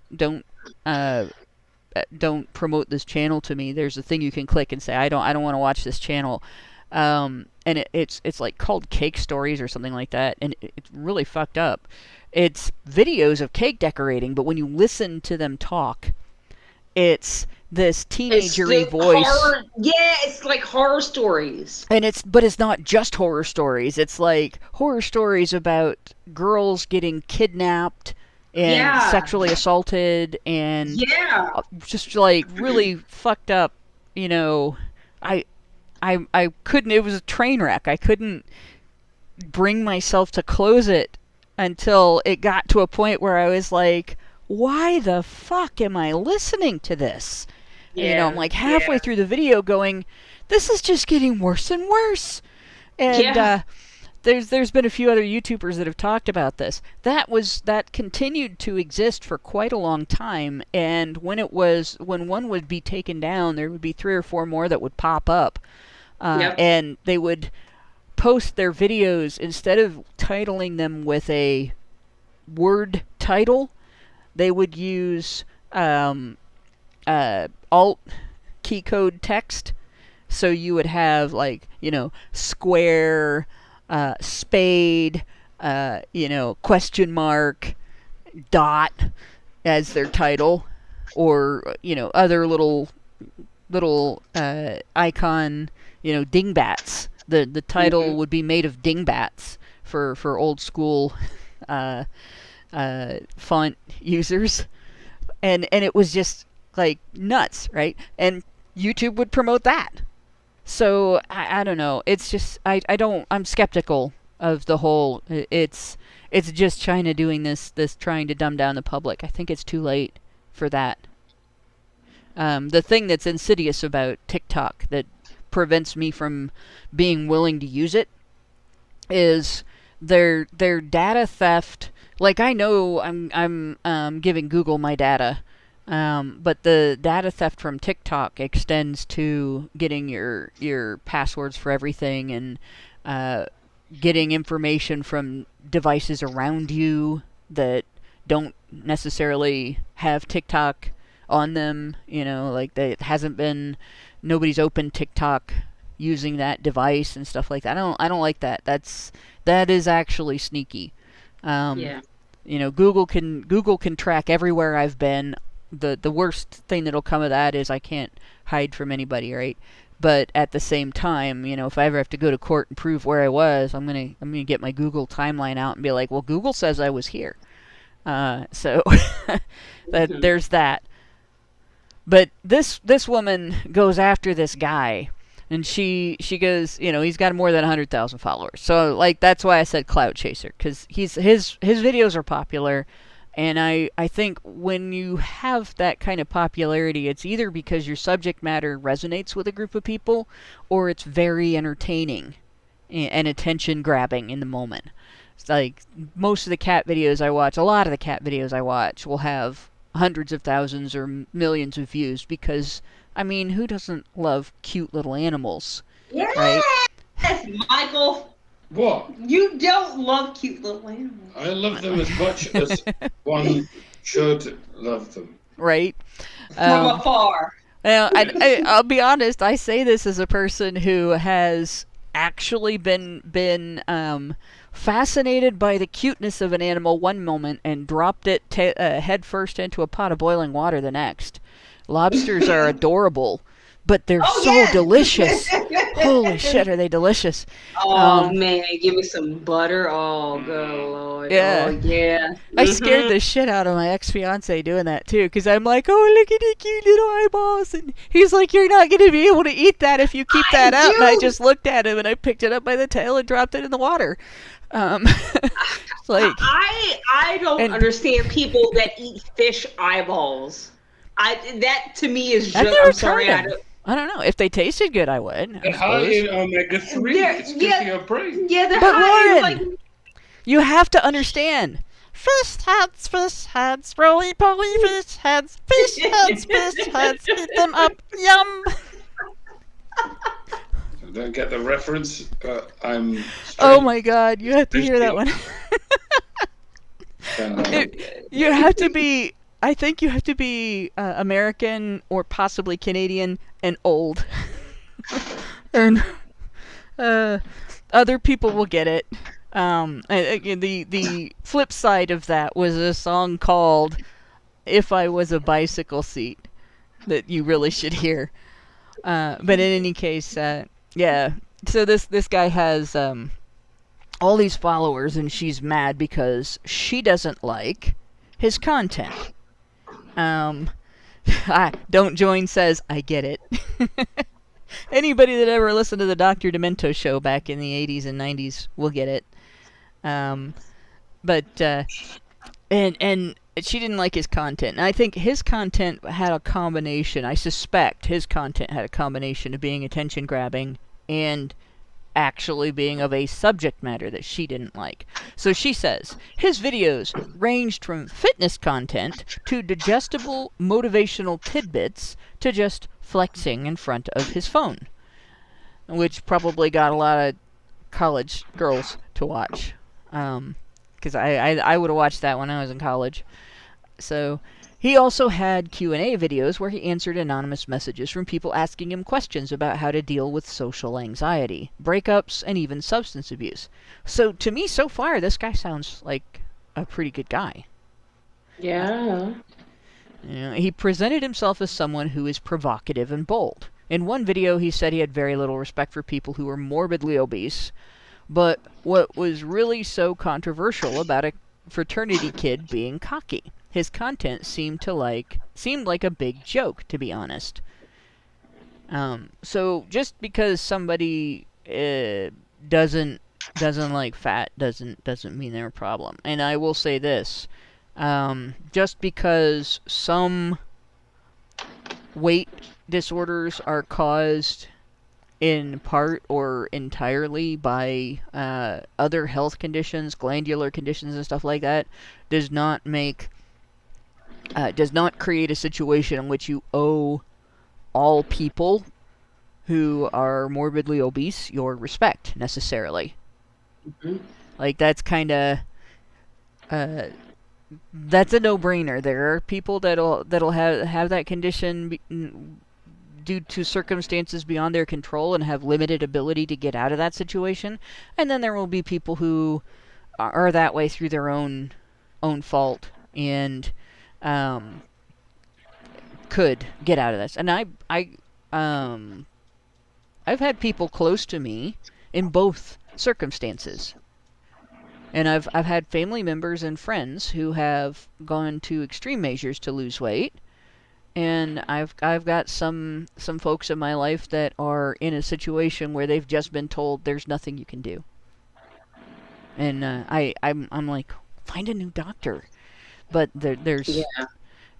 promote this channel to me. There's a thing you can click and say I don't want to watch this channel. And it's like called Cake Stories or something like that, and it's really fucked up. It's videos of cake decorating, but when you listen to them talk, it's this teenagery voice. It's like horror stories. And but it's not just horror stories. It's like horror stories about girls getting kidnapped and sexually assaulted and just like really fucked up, you know. I couldn't, it was a train wreck. I couldn't bring myself to close it until it got to a point where I was like, why the fuck am I listening to this? You know, I'm like halfway through the video going, this is just getting worse and worse. And there's been a few other YouTubers that have talked about this. That continued to exist for quite a long time, and when one would be taken down, there would be 3 or 4 more that would pop up. And they would post their videos, instead of titling them with a word title, they would use alt key code text. So you would have, like, you know, square, spade, you know, question mark, dot as their title, or, you know, other little icon, you know, dingbats. The title would be made of dingbats for old school font users, and it was just like nuts, right? And YouTube would promote that. So I don't know. It's just I'm skeptical of the whole. It's just China doing this trying to dumb down the public. I think it's too late for that. The thing that's insidious about TikTok that prevents me from being willing to use it is their data theft. Like, I know I'm giving Google my data, but the data theft from TikTok extends to getting your passwords for everything, and getting information from devices around you that don't necessarily have TikTok on them. You know, like nobody's opened TikTok using that device and stuff like that. I don't like that. That is actually sneaky. You know, Google can track everywhere I've been. The worst thing that'll come of that is I can't hide from anybody, right? But at the same time, you know, if I ever have to go to court and prove where I was, I'm gonna get my Google timeline out and be like, well, Google says I was here. So there's that. But this woman goes after this guy, and she goes, you know, he's got more than 100,000 followers. So, like, that's why I said clout chaser, because his videos are popular, and I think when you have that kind of popularity, it's either because your subject matter resonates with a group of people, or it's very entertaining and attention grabbing in the moment. It's like most of the cat videos I watch, a lot of the cat videos I watch will have hundreds of thousands or millions of views, because, I mean, who doesn't love cute little animals? Yes, right? Michael. What? You don't love cute little animals. I love them as much as one should love them. Right? From afar. Now, I'll be honest, I say this as a person who has actually been fascinated by the cuteness of an animal one moment and dropped it head first into a pot of boiling water the next. Lobsters are adorable, but they're delicious. Holy shit, are they delicious? Oh, man, give me some butter. Oh, good Lord. Yeah. Oh, yeah. I scared the shit out of my ex-fiance doing that, too, because I'm like, oh, look at the cute little eyeballs. And he's like, you're not going to be able to eat that if you keep that out. And I just looked at him, and I picked it up by the tail and dropped it in the water. Like, I don't understand people that eat fish eyeballs. That to me is just, I'm sorry, I don't know. If they tasted good, I would. They're high in omega-3. It's good for your brain. Yeah, they're But high. Lauren, you have to understand. Fish heads, roly-poly fish heads, fish heads, eat them up, yum. I don't get the reference, but I'm... Oh my god, you have to hear that one. You have to be... I think you have to be American or possibly Canadian and old. And other people will get it. The flip side of that was a song called "If I Was a Bicycle Seat" that you really should hear. But in any case, yeah. So this guy has all these followers, and she's mad because she doesn't like his content. Don't Join says, I get it. Anybody that ever listened to the Dr. Demento show back in the 80s and 90s will get it. But she didn't like his content. And I think his content had a combination. I suspect his content had a combination of being attention grabbing and actually being of a subject matter that she didn't like. So she says, his videos ranged from fitness content to digestible motivational tidbits to just flexing in front of his phone. Which probably got a lot of college girls to watch. Because I would have watched that when I was in college. So he also had Q&A videos where he answered anonymous messages from people asking him questions about how to deal with social anxiety, breakups, and even substance abuse. So to me, so far, this guy sounds like a pretty good guy. Yeah. He presented himself as someone who is provocative and bold. In one video, he said he had very little respect for people who were morbidly obese, but what was really so controversial about a fraternity kid being cocky? His content seemed like a big joke, to be honest. So just because somebody doesn't like fat doesn't mean they're a problem. And I will say this: just because some weight disorders are caused in part or entirely by other health conditions, glandular conditions and stuff like that, does not create a situation in which you owe all people who are morbidly obese your respect, necessarily. Mm-hmm. Like, that's kind of... that's a no-brainer. There are people that'll have that condition due to circumstances beyond their control and have limited ability to get out of that situation. And then there will be people who are that way through their own fault and could get out of this. And I've had people close to me in both circumstances. And I've had family members and friends who have gone to extreme measures to lose weight. And I've got some folks in my life that are in a situation where they've just been told there's nothing you can do. And I'm like, find a new doctor. But there's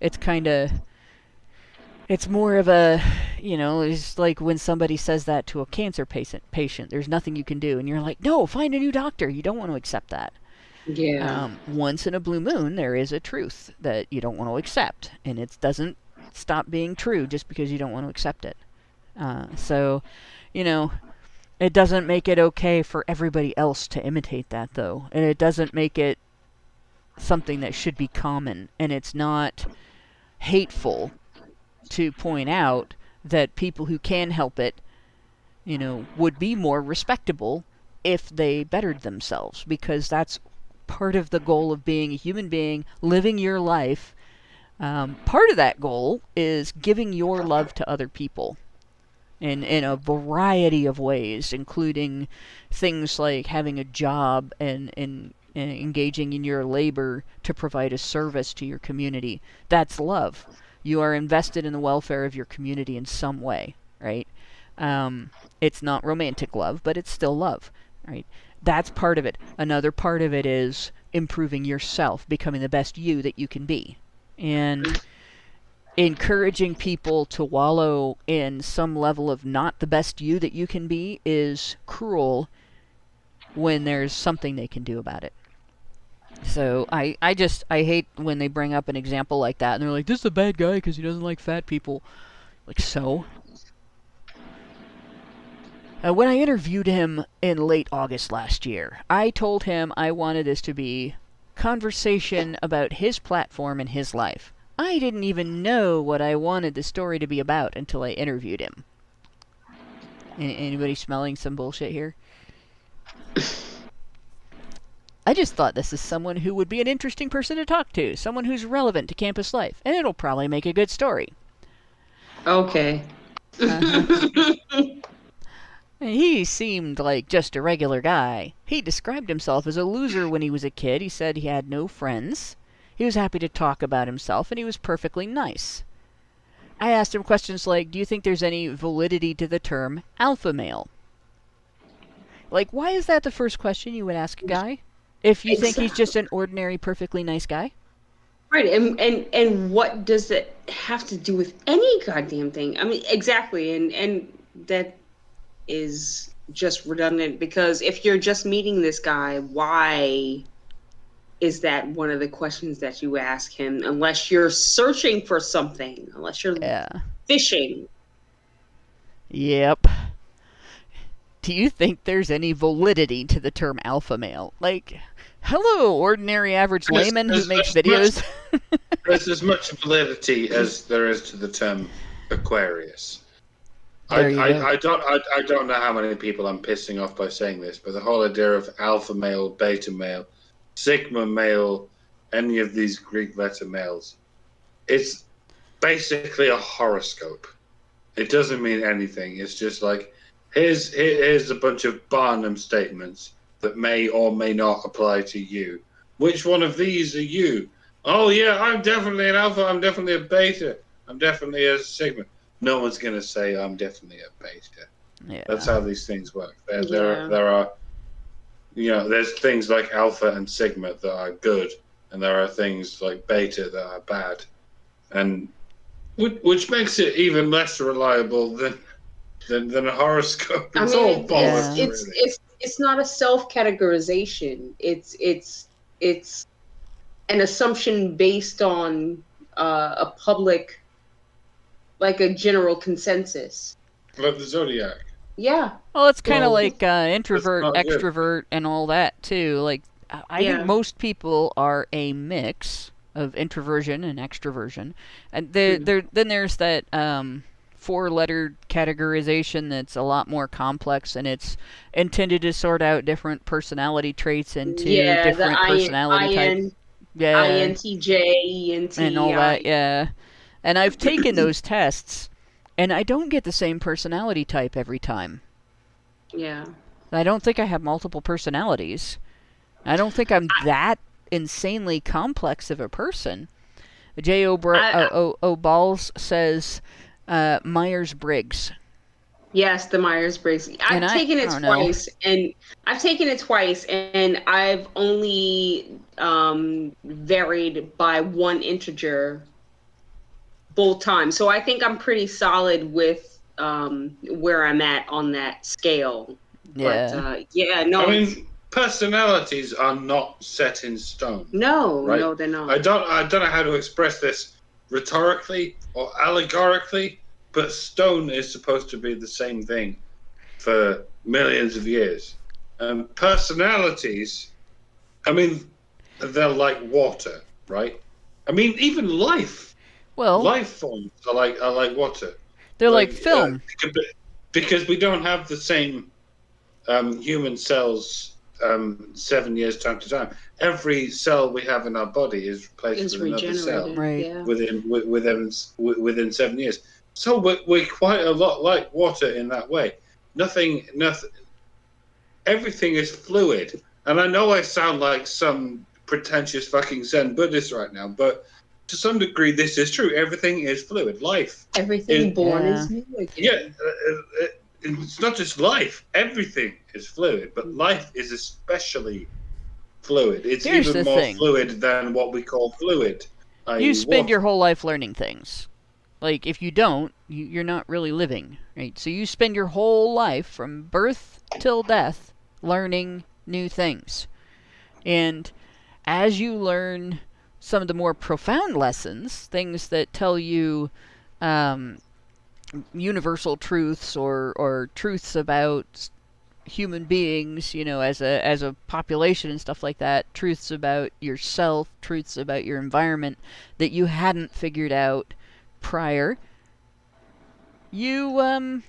it's kind of, it's more of a, it's like when somebody says that to a cancer patient, there's nothing you can do, and you're like, no, find a new doctor. You don't want to accept that. Yeah. Once in a blue moon, there is a truth that you don't want to accept, and it doesn't stop being true just because you don't want to accept it. So, it doesn't make it okay for everybody else to imitate that, though, and it doesn't make it something that should be common, and it's not hateful to point out that people who can help it, would be more respectable if they bettered themselves, because that's part of the goal of being a human being, living your life. Part of that goal is giving your love to other people in a variety of ways, including things like having a job and engaging in your labor to provide a service to your community. That's love. You are invested in the welfare of your community in some way, right? It's not romantic love, but it's still love, right? That's part of it. Another part of it is improving yourself, becoming the best you that you can be. And encouraging people to wallow in some level of not the best you that you can be is cruel when there's something they can do about it. So I hate when they bring up an example like that and they're like, this is a bad guy because he doesn't like fat people. Like, so? When I interviewed him in late August last year, I told him I wanted this to be conversation about his platform and his life. I didn't even know what I wanted the story to be about until I interviewed him. Anybody smelling some bullshit here? I just thought this is someone who would be an interesting person to talk to, someone who's relevant to campus life, and it'll probably make a good story. Okay. He seemed like just a regular guy. He described himself as a loser when he was a kid. He said he had no friends. He was happy to talk about himself, and he was perfectly nice. I asked him questions like, do you think there's any validity to the term alpha male? Like, why is that the first question you would ask a guy? If you think he's just an ordinary, perfectly nice guy? Right, and what does it have to do with any goddamn thing? I mean, exactly, and that is just redundant, because if you're just meeting this guy, why is that one of the questions that you ask him? Unless you're searching for something, unless you're fishing. Yep. Do you think there's any validity to the term alpha male? Like, hello, ordinary average layman who makes videos. There's as much validity as there is to the term Aquarius. I don't know how many people I'm pissing off by saying this, but the whole idea of alpha male, beta male, sigma male, any of these Greek letter males, it's basically a horoscope. It doesn't mean anything. It's just like, here's a bunch of Barnum statements that may or may not apply to you. Which one of these are you? Oh yeah, I'm definitely an alpha, I'm definitely a beta, I'm definitely a sigma. No one's going to say I'm definitely a beta. Yeah. That's how these things work. There are, there's things like alpha and sigma that are good, and there are things like beta that are bad, and which makes it even less reliable than a horoscope. It's all bollocks. It's not a self-categorization. It's an assumption based on a public, like a general consensus. Like the zodiac. Yeah. Well, it's kind of like introvert, extrovert, and all that too. Like, I think most people are a mix of introversion and extroversion, and then there's that four-letter categorization that's a lot more complex, and it's intended to sort out different personality traits into different personality types. Yeah, INTJ, ENT, and all that. Yeah, and I've taken those tests, and I don't get the same personality type every time. Yeah. I don't think I have multiple personalities. I don't think I'm that insanely complex of a person. J.O. Balls says Myers-Briggs. Yes, the Myers-Briggs. I've taken it twice, and I've only varied by one integer both times. So I think I'm pretty solid with where I'm at on that scale. Yeah. But, no. I mean, personalities are not set in stone. No, right? No, they're not. I don't know how to express this rhetorically or allegorically, but stone is supposed to be the same thing for millions of years. Personalities, I mean, they're like water, right? I mean, even life forms are like water. They're like film. Because we don't have the same human cells 7 years time to time. Every cell we have in our body is replaced with another cell within 7 years. So we're quite a lot like water in that way. Nothing. Everything is fluid. And I know I sound like some pretentious fucking Zen Buddhist right now, but to some degree, this is true. Everything is fluid. Everything born is new again. Yeah, it's not just life. Everything is fluid, but life is especially fluid. It's even more fluid than what we call fluid. You spend your whole life learning things. Like, if you don't, you're not really living, right? So you spend your whole life from birth till death learning new things. And as you learn some of the more profound lessons, things that tell you universal truths or truths about human beings, as a population and stuff like that, truths about yourself, truths about your environment that you hadn't figured out prior, you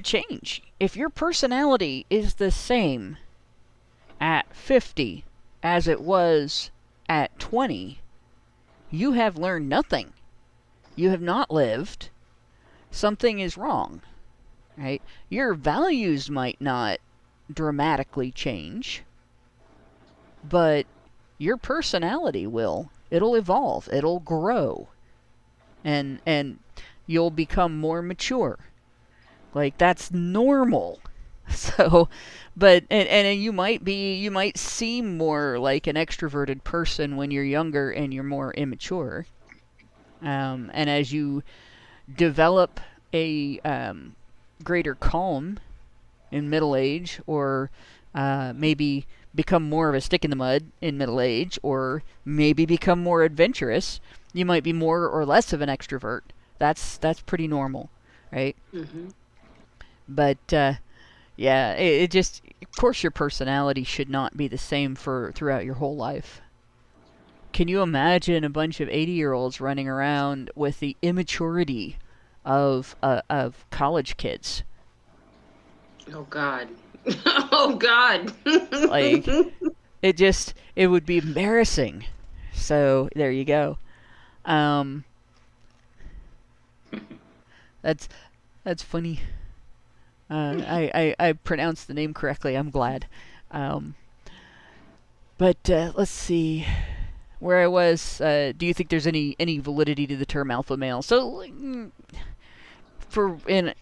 change. If your personality is the same at 50 as it was at 20, you have learned nothing. You have not lived. Something is wrong, right? Your values might not dramatically change, but your personality will. It'll evolve. It'll grow. And you'll become more mature. Like, that's normal. So, and you might seem more like an extroverted person when you're younger and you're more immature. And as you develop a greater calm in middle age, or maybe become more of a stick in the mud in middle age, or maybe become more adventurous, you might be more or less of an extrovert. That's pretty normal, right? Mm-hmm. But yeah, it just, of course, your personality should not be the same throughout your whole life. Can you imagine a bunch of 80-year-olds running around with the immaturity of college kids? Oh God. Oh God. Like, it would be embarrassing. So there you go. That's funny. I pronounced the name correctly. I'm glad. But let's see where I was. Do you think there's any validity to the term alpha male? So, in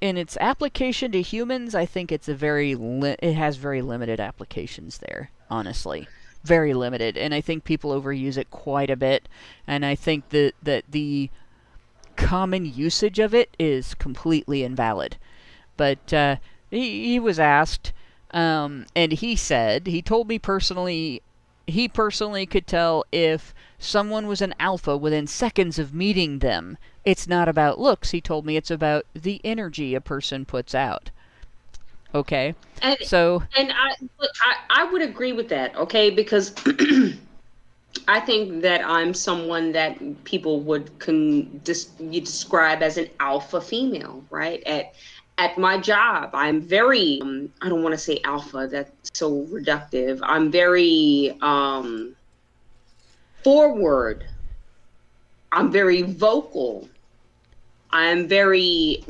its application to humans, I think it's it has very limited applications there. Honestly, very limited, and I think people overuse it quite a bit. And I think that the common usage of it is completely invalid. But he was asked, and he told me personally, he personally could tell if someone was an alpha within seconds of meeting them. It's not about looks. He told me it's about the energy a person puts out. Okay, and I would agree with that. Okay, because I think that I'm someone that people would you describe as an alpha female, right? At my job, I'm very, I don't want to say alpha, that's so reductive. I'm very forward. I'm very vocal. I'm very,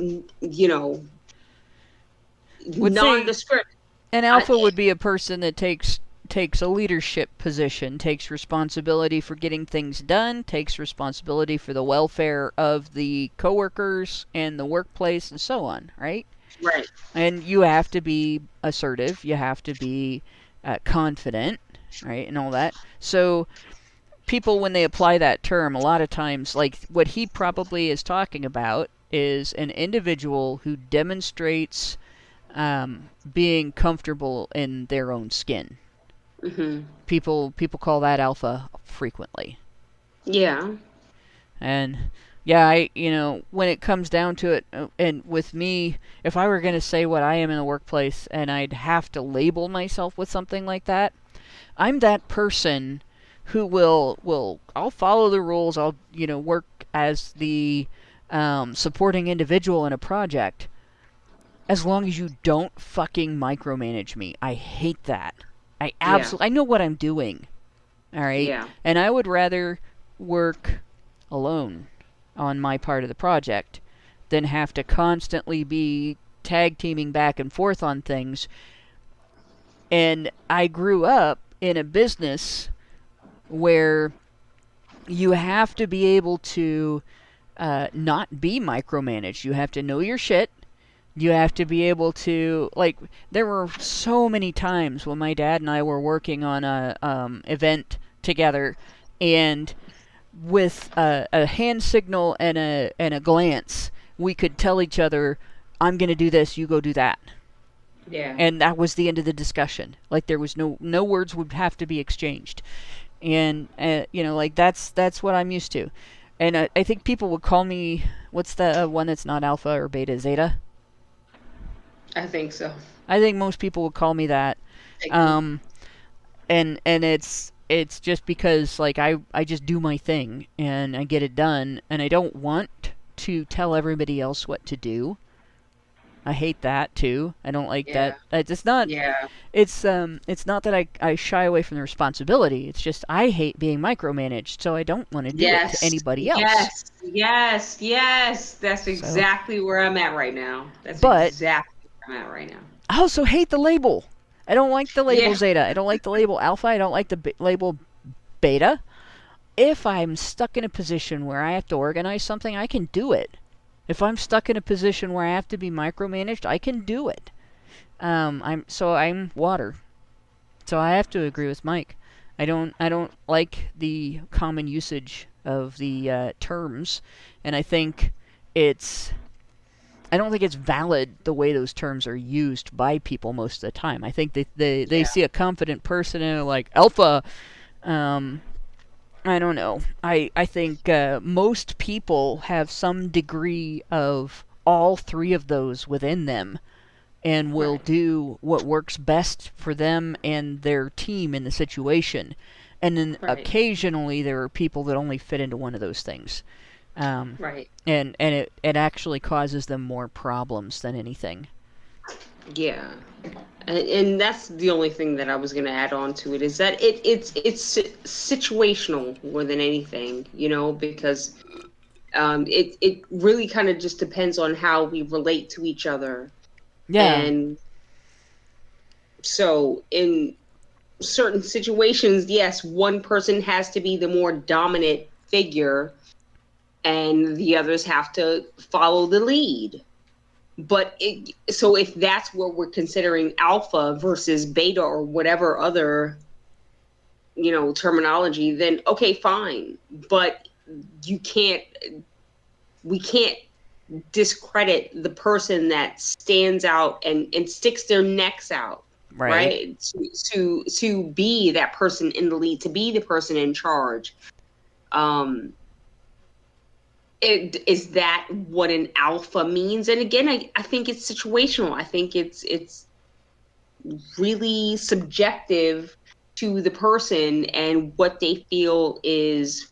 nondescript. An alpha would be a person that takes a leadership position, takes responsibility for getting things done, takes responsibility for the welfare of the coworkers and the workplace and so on, right? Right. And you have to be assertive, you have to be confident, right, and all that. So people, when they apply that term, a lot of times, like what he probably is talking about is an individual who demonstrates being comfortable in their own skin. Mm-hmm. People call that alpha frequently. Yeah. And yeah, when it comes down to it, and with me, if I were going to say what I am in the workplace and I'd have to label myself with something like that, I'm that person who I'll follow the rules, I'll, work as the supporting individual in a project, as long as you don't fucking micromanage me. I hate that. I know what I'm doing. All right? Yeah. And I would rather work alone on my part of the project than have to constantly be tag teaming back and forth on things. And I grew up in a business where you have to be able to not be micromanaged. You have to know your shit. You have to be able to, like, there were so many times when my dad and I were working on a event together, and with a hand signal and a glance, we could tell each other, I'm going to do this, you go do that. Yeah. And that was the end of the discussion. Like, there was no words would have to be exchanged. And, like, that's what I'm used to. And I think people would call me, what's the one that's not alpha or beta, zeta? I think so. I think most people would call me that. And it's just because, like, I just do my thing and I get it done, and I don't want to tell everybody else what to do. I hate that too. I don't like that. It's not. Yeah. It's not that I shy away from the responsibility. It's just I hate being micromanaged, so I don't want to do it to anybody else. Yes. That's exactly where I'm at right now. That's exactly where I'm at right now. I also hate the label. I don't like the label Zeta. I don't like the label Alpha. I don't like the label Beta. If I'm stuck in a position where I have to organize something, I can do it. If I'm stuck in a position where I have to be micromanaged, I can do it. I'm water. So I have to agree with Mike. I don't like the common usage of the terms, and I don't think it's valid the way those terms are used by people most of the time. I think they see a confident person and they're like, alpha. I don't know. I think most people have some degree of all three of those within them and will do what works best for them and their team in the situation. And then occasionally there are people that only fit into one of those things. And it actually causes them more problems than anything. Yeah. And that's the only thing that I was going to add on to it, is that it's situational more than anything, because it really kind of just depends on how we relate to each other. Yeah. And so in certain situations, yes, one person has to be the more dominant figure and the others have to follow the lead. But so if that's what we're considering alpha versus beta or whatever other, terminology, then okay, fine. But we can't discredit the person that stands out and sticks their necks out, right? To be that person in the lead, to be the person in charge. Is that what an alpha means? And again, I think it's situational. I think it's really subjective to the person and what they feel is,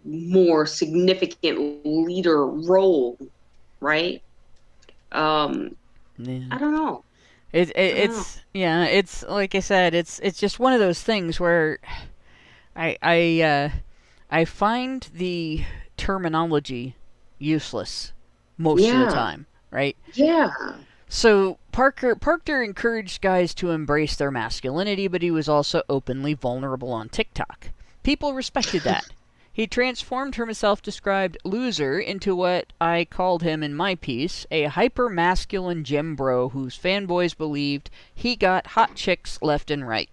more significant leader role, right? I don't know. It's like I said, it's just one of those things where I find the terminology useless most of the time, right? Yeah. So Parker encouraged guys to embrace their masculinity, but he was also openly vulnerable on TikTok. People respected that. He transformed self-described loser into what I called him in my piece, a hyper-masculine gym bro whose fanboys believed he got hot chicks left and right.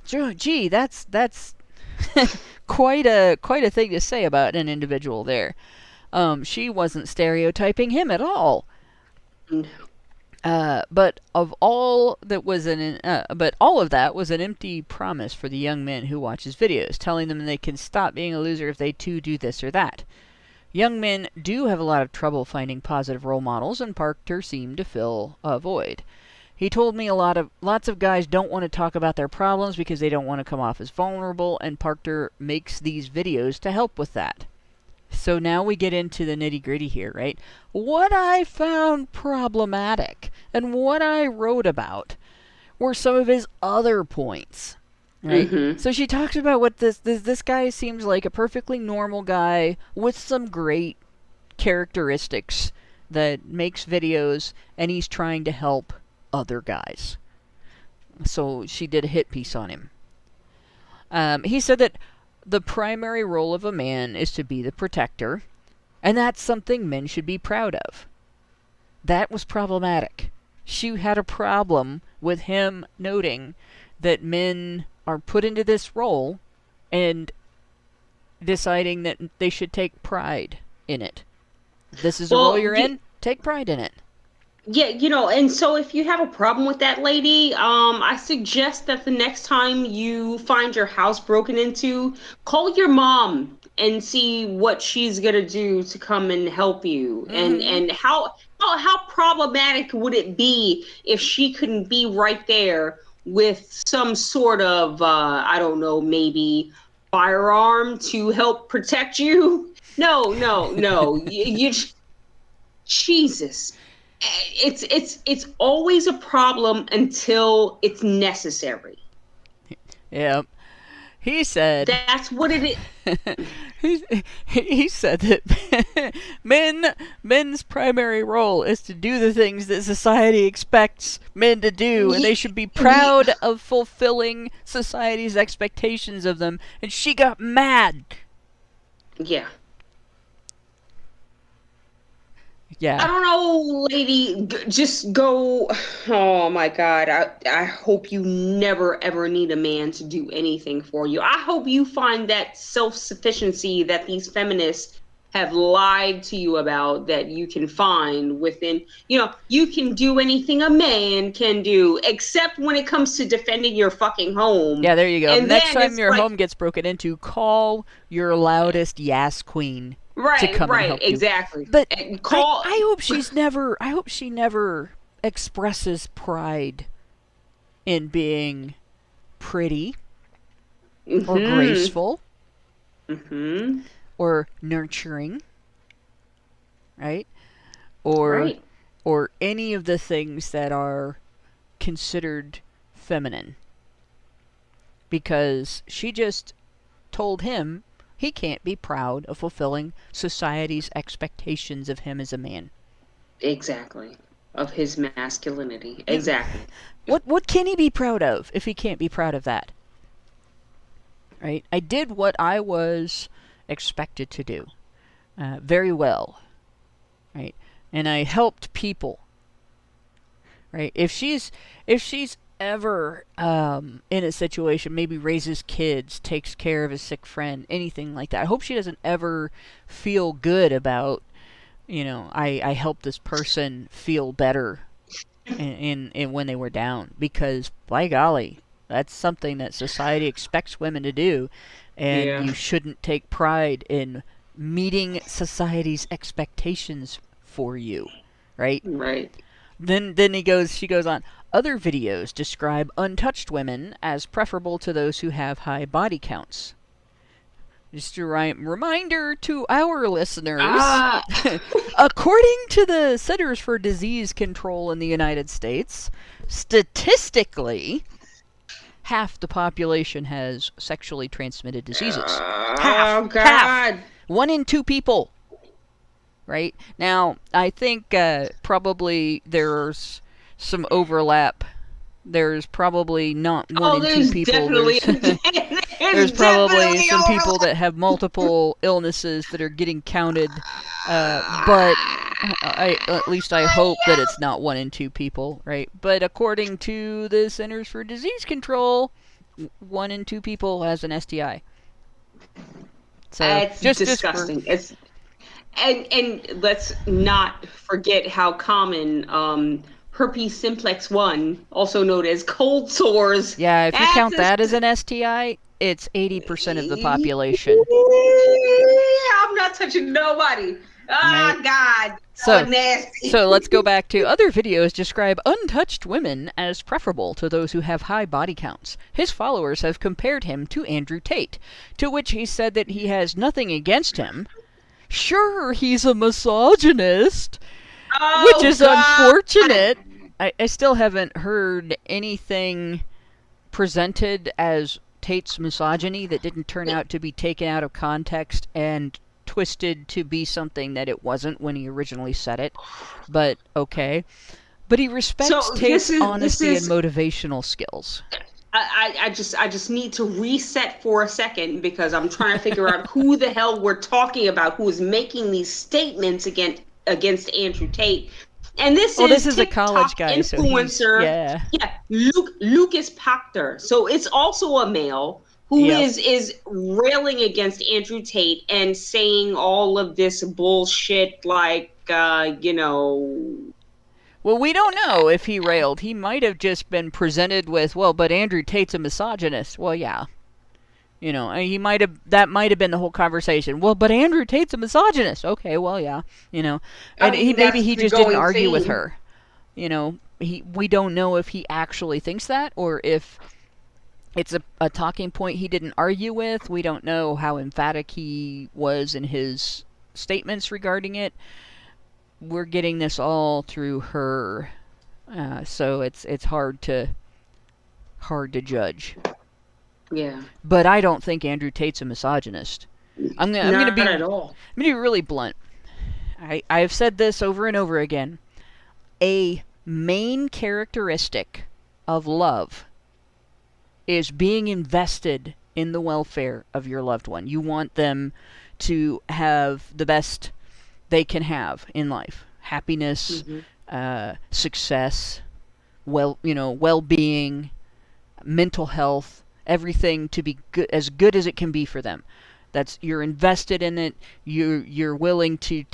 Gee, that's quite a thing to say about an individual there. She wasn't stereotyping him at all. No. But all of that was an empty promise for the young men who watch his videos, telling them they can stop being a loser if they too do this or that. Young men do have a lot of trouble finding positive role models, and Parker seemed to fill a void. He told me lots of guys don't want to talk about their problems because they don't want to come off as vulnerable, and Parker makes these videos to help with that. So now we get into the nitty-gritty here, right? What I found problematic and what I wrote about were some of his other points, right? Mm-hmm. So she talks about what this guy seems like a perfectly normal guy with some great characteristics that makes videos, and he's trying to help other guys. So she did a hit piece on him. He said that the primary role of a man is to be the protector, and that's something men should be proud of. That was problematic. She had a problem with him noting that men are put into this role and deciding that they should take pride in it. This is a role you're in. Take pride in it. Yeah, and so if you have a problem with that lady, I suggest that the next time you find your house broken into, call your mom and see what she's gonna do to come and help you. And how problematic would it be if she couldn't be right there with some sort of I don't know, maybe firearm to help protect you? No. you Jesus. It's always a problem until it's necessary. Yeah. He said that's what it is. he said that men's primary role is to do the things that society expects men to do, and they should be proud of fulfilling society's expectations of them. And she got mad. Yeah. Yeah. I don't know, lady. Just go. Oh my God. I hope you never ever need a man to do anything for you. I hope you find that self-sufficiency that these feminists have lied to you about, that you can find within. You can do anything a man can do, except when it comes to defending your fucking home. Yeah, there you go. And next time your home gets broken into, call your loudest Yas Queen. To come and help you. Exactly. But I hope she never expresses pride in being pretty or graceful or nurturing, right? Or any of the things that are considered feminine. Because she just told him he can't be proud of fulfilling society's expectations of him as a man. Exactly. Of his masculinity. Exactly. What can he be proud of if he can't be proud of that? Right? I did what I was expected to do. Very well. Right? And I helped people. Right? If she's ever in a situation, maybe raises kids, takes care of a sick friend, anything like that, I hope she doesn't ever feel good about, I helped this person feel better in when they were down, because by golly, that's something that society expects women to do, and you shouldn't take pride in meeting society's expectations for you, right? Right. Then she goes on. Other videos describe untouched women as preferable to those who have high body counts. Just a reminder to our listeners, according to the Centers for Disease Control in the United States, statistically, half the population has sexually transmitted diseases. Half. 1 in 2 people. Right? Now, I think probably there's some overlap. There's probably not 1 in 2 people. There's probably some people that have multiple illnesses that are getting counted. But at least I hope that it's not 1 in 2 people, right? But according to the Centers for Disease Control, 1 in 2 people has an STI. So it's just disgusting. And let's not forget how common herpes simplex 1, also known as cold sores. Yeah, if you count that as an STI, it's 80% of the population. I'm not touching nobody. Oh, God. So nasty. So let's go back to other videos describe untouched women as preferable to those who have high body counts. His followers have compared him to Andrew Tate, to which he said that he has nothing against him. Sure, he's a misogynist, which is unfortunate. I still haven't heard anything presented as Tate's misogyny that didn't turn out to be taken out of context and twisted to be something that it wasn't when he originally said it. But okay. But he respects Tate's honesty and motivational skills. I just need to reset for a second, because I'm trying to figure out who the hell we're talking about, who is making these statements against Andrew Tate. And this is a college guy, influencer. So Lucas Pachter. So it's also a male who Yep. is railing against Andrew Tate and saying all of this bullshit, like, Well, we don't know if he railed. He might have just been presented with, well, but Andrew Tate's a misogynist. Well, yeah. He might have, that might have been the whole conversation. Well, but Andrew Tate's a misogynist. Okay, well, yeah. And maybe he just didn't argue with her. We don't know if he actually thinks that or if it's a talking point he didn't argue with. We don't know how emphatic he was in his statements regarding it. We're getting this all through her, so it's hard to judge. Yeah. But I don't think Andrew Tate's a misogynist. I'm gonna be at all. I'm gonna be really blunt. I've said this over and over again. A main characteristic of love is being invested in the welfare of your loved one. You want them to have the best they can have in life. Happiness, success, well-being, mental health, everything to be good as it can be for them. You're invested in it. You're willing to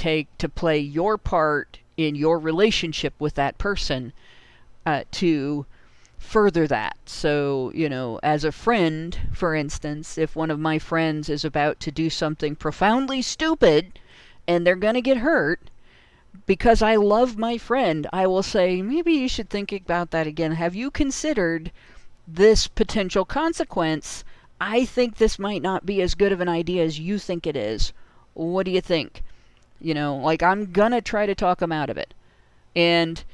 play your part in your relationship with that person to further that. So, as a friend, for instance, if one of my friends is about to do something profoundly stupid and they're going to get hurt, because I love my friend, I will say, maybe you should think about that again. Have you considered this potential consequence? I think this might not be as good of an idea as you think it is. What do you think? I'm going to try to talk him out of it. And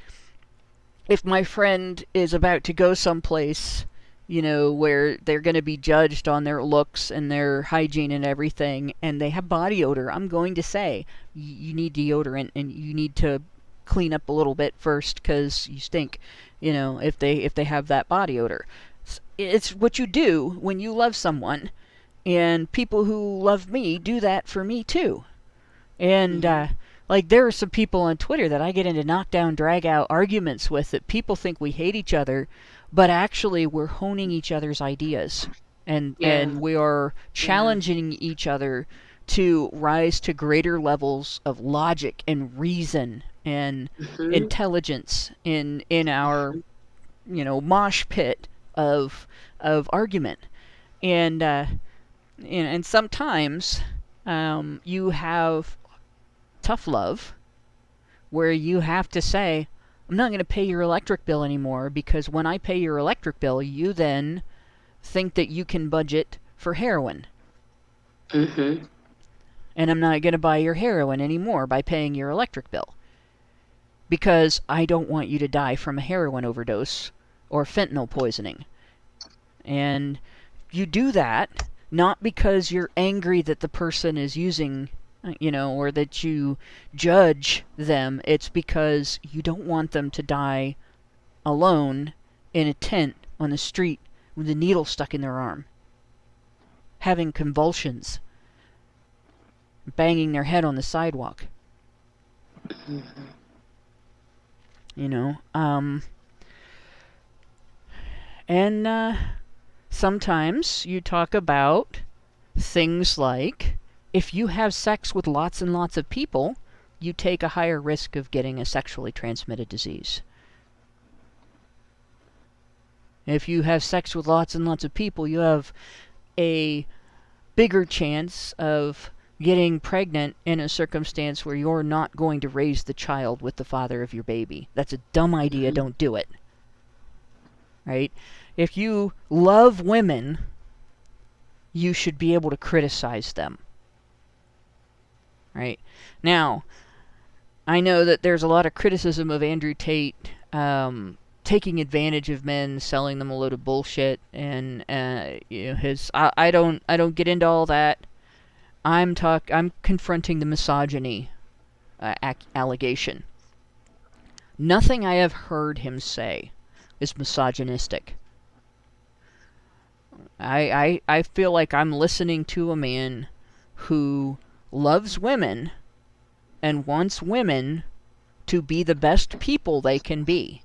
if my friend is about to go someplace, where they're going to be judged on their looks and their hygiene and everything, and they have body odor, I'm going to say, you need deodorant and you need to clean up a little bit first because you stink, if they have that body odor. It's what you do when you love someone, and people who love me do that for me too. And there are some people on Twitter that I get into knockdown, drag-out arguments with that people think we hate each other, but actually we're honing each other's ideas. And we are challenging each other to rise to greater levels of logic and reason and intelligence in our, mosh pit of argument. And sometimes you have tough love where you have to say, I'm not going to pay your electric bill anymore, because when I pay your electric bill, you then think that you can budget for heroin. And I'm not going to buy your heroin anymore by paying your electric bill, because I don't want you to die from a heroin overdose or fentanyl poisoning. And you do that not because you're angry that the person is using, or that you judge them. It's because you don't want them to die alone in a tent on the street with a needle stuck in their arm, having convulsions, banging their head on the sidewalk. And sometimes you talk about things like, if you have sex with lots and lots of people, you take a higher risk of getting a sexually transmitted disease. If you have sex with lots and lots of people, you have a bigger chance of getting pregnant in a circumstance where you're not going to raise the child with the father of your baby. That's a dumb idea. Don't do it. Right? If you love women, you should be able to criticize them. Right? Now, I know that there's a lot of criticism of Andrew Tate taking advantage of men, selling them a load of bullshit, and his. I don't get into all that. I'm confronting the misogyny allegation. Nothing I have heard him say is misogynistic. I feel like I'm listening to a man who loves women and wants women to be the best people they can be,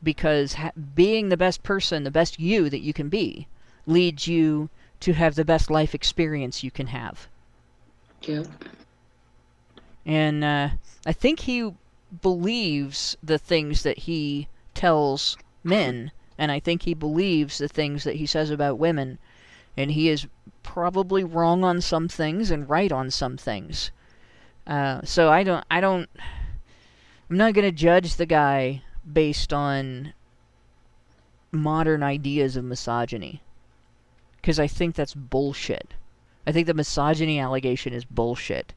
because being the best person, the best you that you can be, leads you to have the best life experience you can have. Yeah. And I think he believes the things that he tells men, and I think he believes the things that he says about women, and he is probably wrong on some things and right on some things. So I'm not going to judge the guy based on modern ideas of misogyny, because I think that's bullshit. I think the misogyny allegation is bullshit.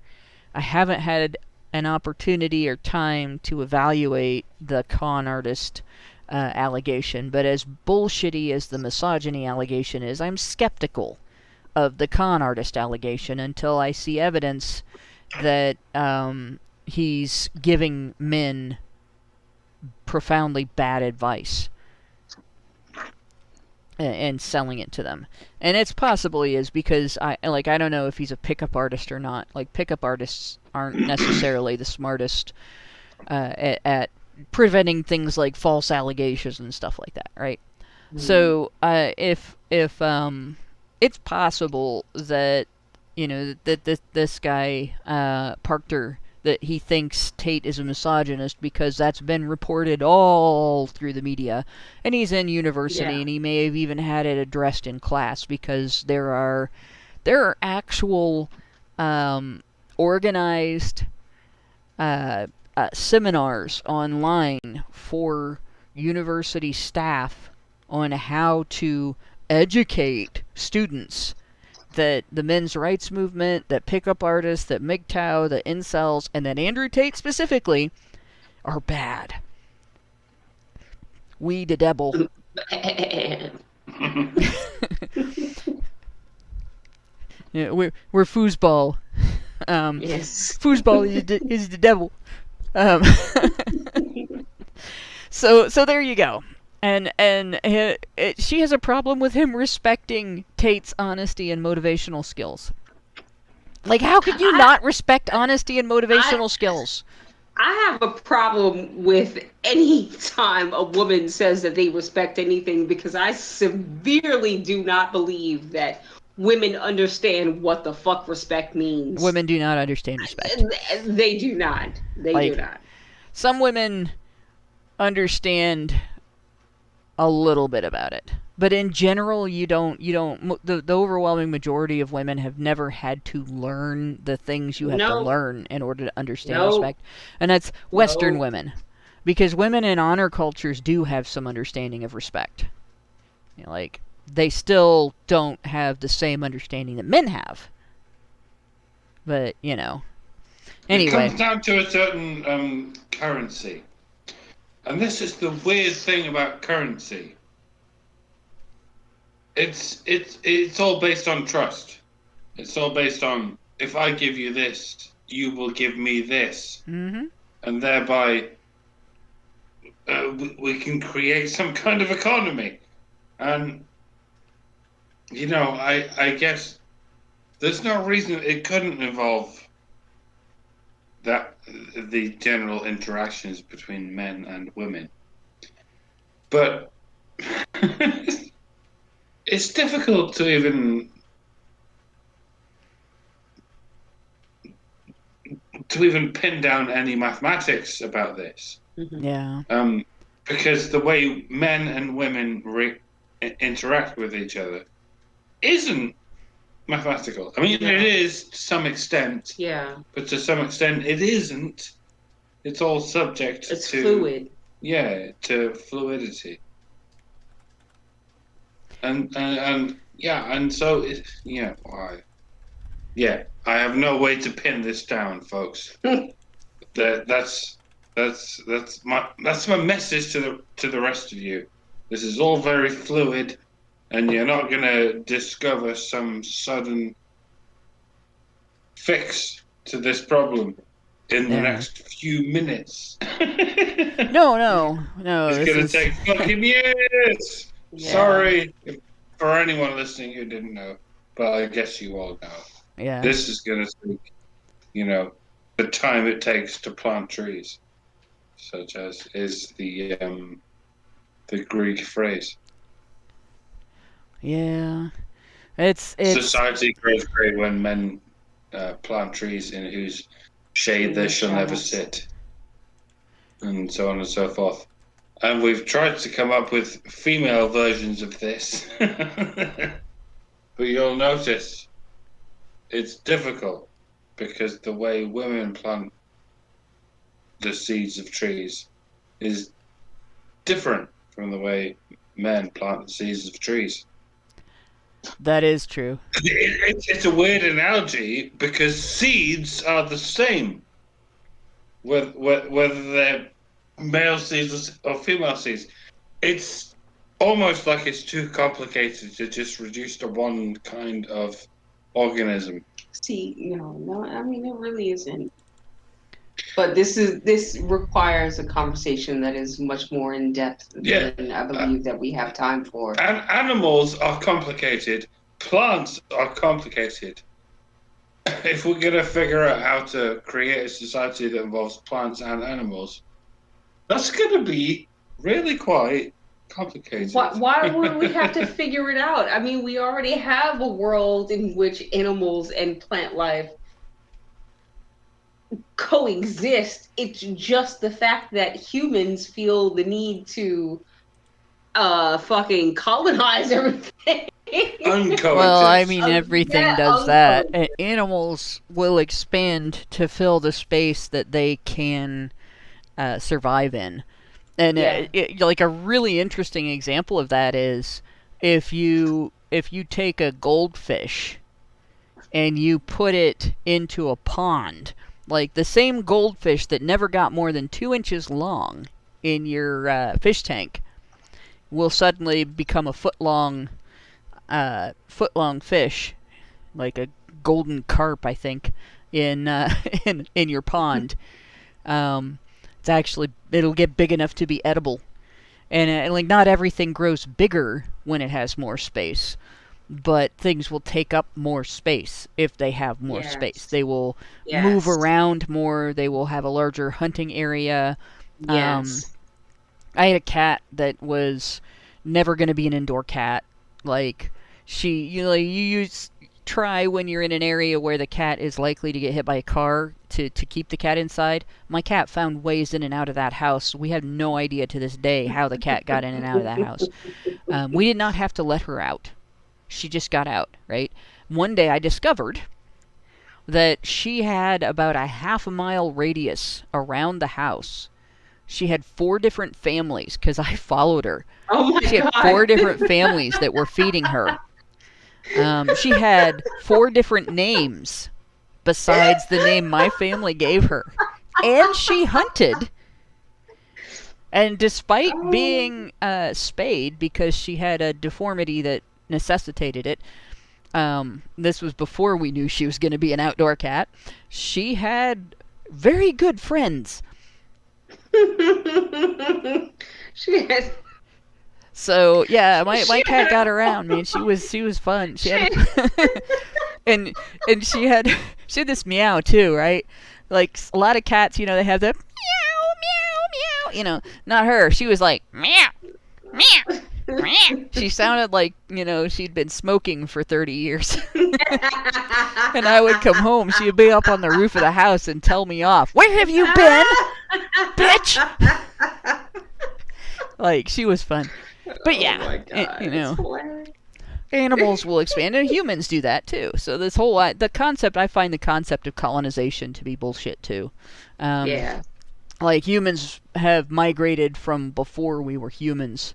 I haven't had an opportunity or time to evaluate the con artist allegation, but as bullshitty as the misogyny allegation is, I'm skeptical of the con artist allegation until I see evidence that he's giving men profoundly bad advice and selling it to them. And it's possibly is because I don't know if he's a pickup artist or not. Like, pickup artists aren't necessarily the smartest at preventing things like false allegations and stuff like that, right? So if it's possible that, you know, that this guy Parker, that he thinks Tate is a misogynist because that's been reported all through the media, and he's in university, and he may have even had it addressed in class, because there are actual organized seminars online for university staff on how to educate students that the men's rights movement, that pickup artists, that MGTOW, the incels, and that Andrew Tate specifically are bad. We the devil. Yeah, we're foosball. Yes. Foosball is the devil. So there you go. And she has a problem with him respecting Tate's honesty and motivational skills. Like, how could you not respect honesty and motivational skills? I have a problem with any time a woman says that they respect anything, because I severely do not believe that women understand what the fuck respect means. Women do not understand respect. They do not. They do not. Some women understand a little bit about it, but in general, you don't. The overwhelming majority of women have never had to learn the things you have to learn in order to understand respect, and that's Western women, because women in honor cultures do have some understanding of respect. You know, like, they still don't have the same understanding that men have, but you know. Anyway, it comes down to a certain currency. And this is the weird thing about currency. It's all based on trust. It's all based on, if I give you this, you will give me this. Mm-hmm. And thereby, we can create some kind of economy. And, you know, I guess there's no reason it couldn't involve the general interactions between men and women. But it's difficult to even pin down any mathematics about this. Yeah. Because the way men and women interact with each other isn't mathematical. I mean, it is to some extent. Yeah. But to some extent, it isn't. It's all subject it's to fluid. Yeah, to fluidity. And so I have no way to pin this down, folks. That's my message to the rest of you. This is all very fluid. And you're not going to discover some sudden fix to this problem in the next few minutes. No. It's going to take fucking years. Yeah. Sorry for anyone listening who didn't know, but I guess you all know. Yeah. This is going to take, the time it takes to plant trees, such as is the Greek phrase. Yeah. It's Society grows great when men plant trees in whose shade they shall never sit, and so on and so forth. And we've tried to come up with female versions of this, but you'll notice it's difficult because the way women plant the seeds of trees is different from the way men plant the seeds of trees. That is true. It's a weird analogy because seeds are the same, whether they're male seeds or female seeds. It's almost like it's too complicated to just reduce to one kind of organism. See, no, I mean, it really isn't. But this requires a conversation that is much more in depth than I believe that we have time for. Animals are complicated. Plants are complicated. If we're going to figure out how to create a society that involves plants and animals, that's going to be really quite complicated. Why would we have to figure it out? I mean, we already have a world in which animals and plant life coexist. It's just the fact that humans feel the need to fucking colonize everything. Well, I mean, everything does that. Animals will expand to fill the space that they can survive in. And like a really interesting example of that is if you take a goldfish and you put it into a pond, like the same goldfish that never got more than 2 inches long in your fish tank will suddenly become a foot-long fish, like a golden carp, I think, in your pond. It'll get big enough to be edible, and like not everything grows bigger when it has more space, but things will take up more space if they have more space. They will move around more. They will have a larger hunting area. Yes. I had a cat that was never going to be an indoor cat. Like you try when you're in an area where the cat is likely to get hit by a car to keep the cat inside. My cat found ways in and out of that house. We have no idea to this day how the cat got in and out of that house. We did not have to let her out. She just got out, right? One day I discovered that she had about a half-a-mile radius around the house. She had 4 different families, because I followed her. Oh my God. She had 4 different families that were feeding her. She had 4 different names besides the name my family gave her. And she hunted. And despite being spayed, because she had a deformity that necessitated it, this was before we knew she was going to be an outdoor cat, she had very good friends. She has. So yeah, my cat got around, man. She was fun. She had and she had this meow too, right? Like a lot of cats, they have the meow meow meow. Not her. She was like meow meow meow. She sounded like she'd been smoking for 30 years. And I would come home. She would be up on the roof of the house and tell me off. Where have you been, bitch? Like she was fun. But yeah, oh my God, animals will expand, and humans do that too. So this whole I find the concept of colonization to be bullshit too. Like humans have migrated from before we were humans,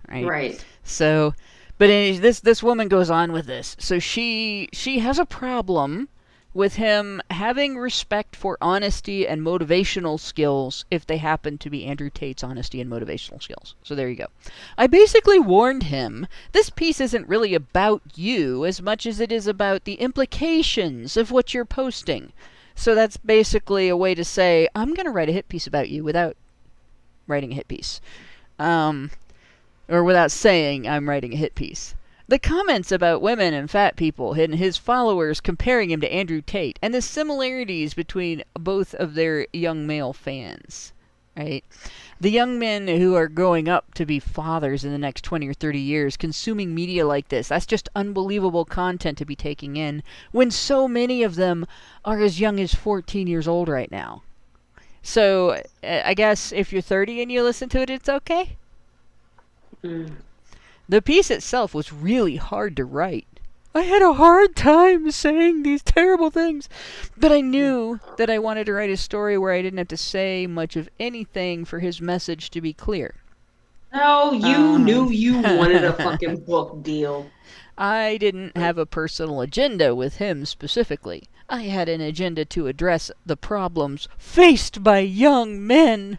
right? Right. So, but this woman goes on with this. So she has a problem with him having respect for honesty and motivational skills if they happen to be Andrew Tate's honesty and motivational skills. So there you go. I basically warned him, this piece isn't really about you as much as it is about the implications of what you're posting. So that's basically a way to say, I'm going to write a hit piece about you without writing a hit piece. Or without saying I'm writing a hit piece. The comments about women and fat people and his followers comparing him to Andrew Tate, and the similarities between both of their young male fans. right? The young men who are growing up to be fathers in the next 20 or 30 years consuming media like this, that's just unbelievable content to be taking in when so many of them are as young as 14 years old right now. So I guess if you're 30 and you listen to it, it's okay. The piece itself was really hard to write. I had a hard time saying these terrible things, but I knew that I wanted to write a story where I didn't have to say much of anything for his message to be clear. No, you knew you wanted a fucking book deal. I didn't have a personal agenda with him specifically. I had an agenda to address the problems faced by young men.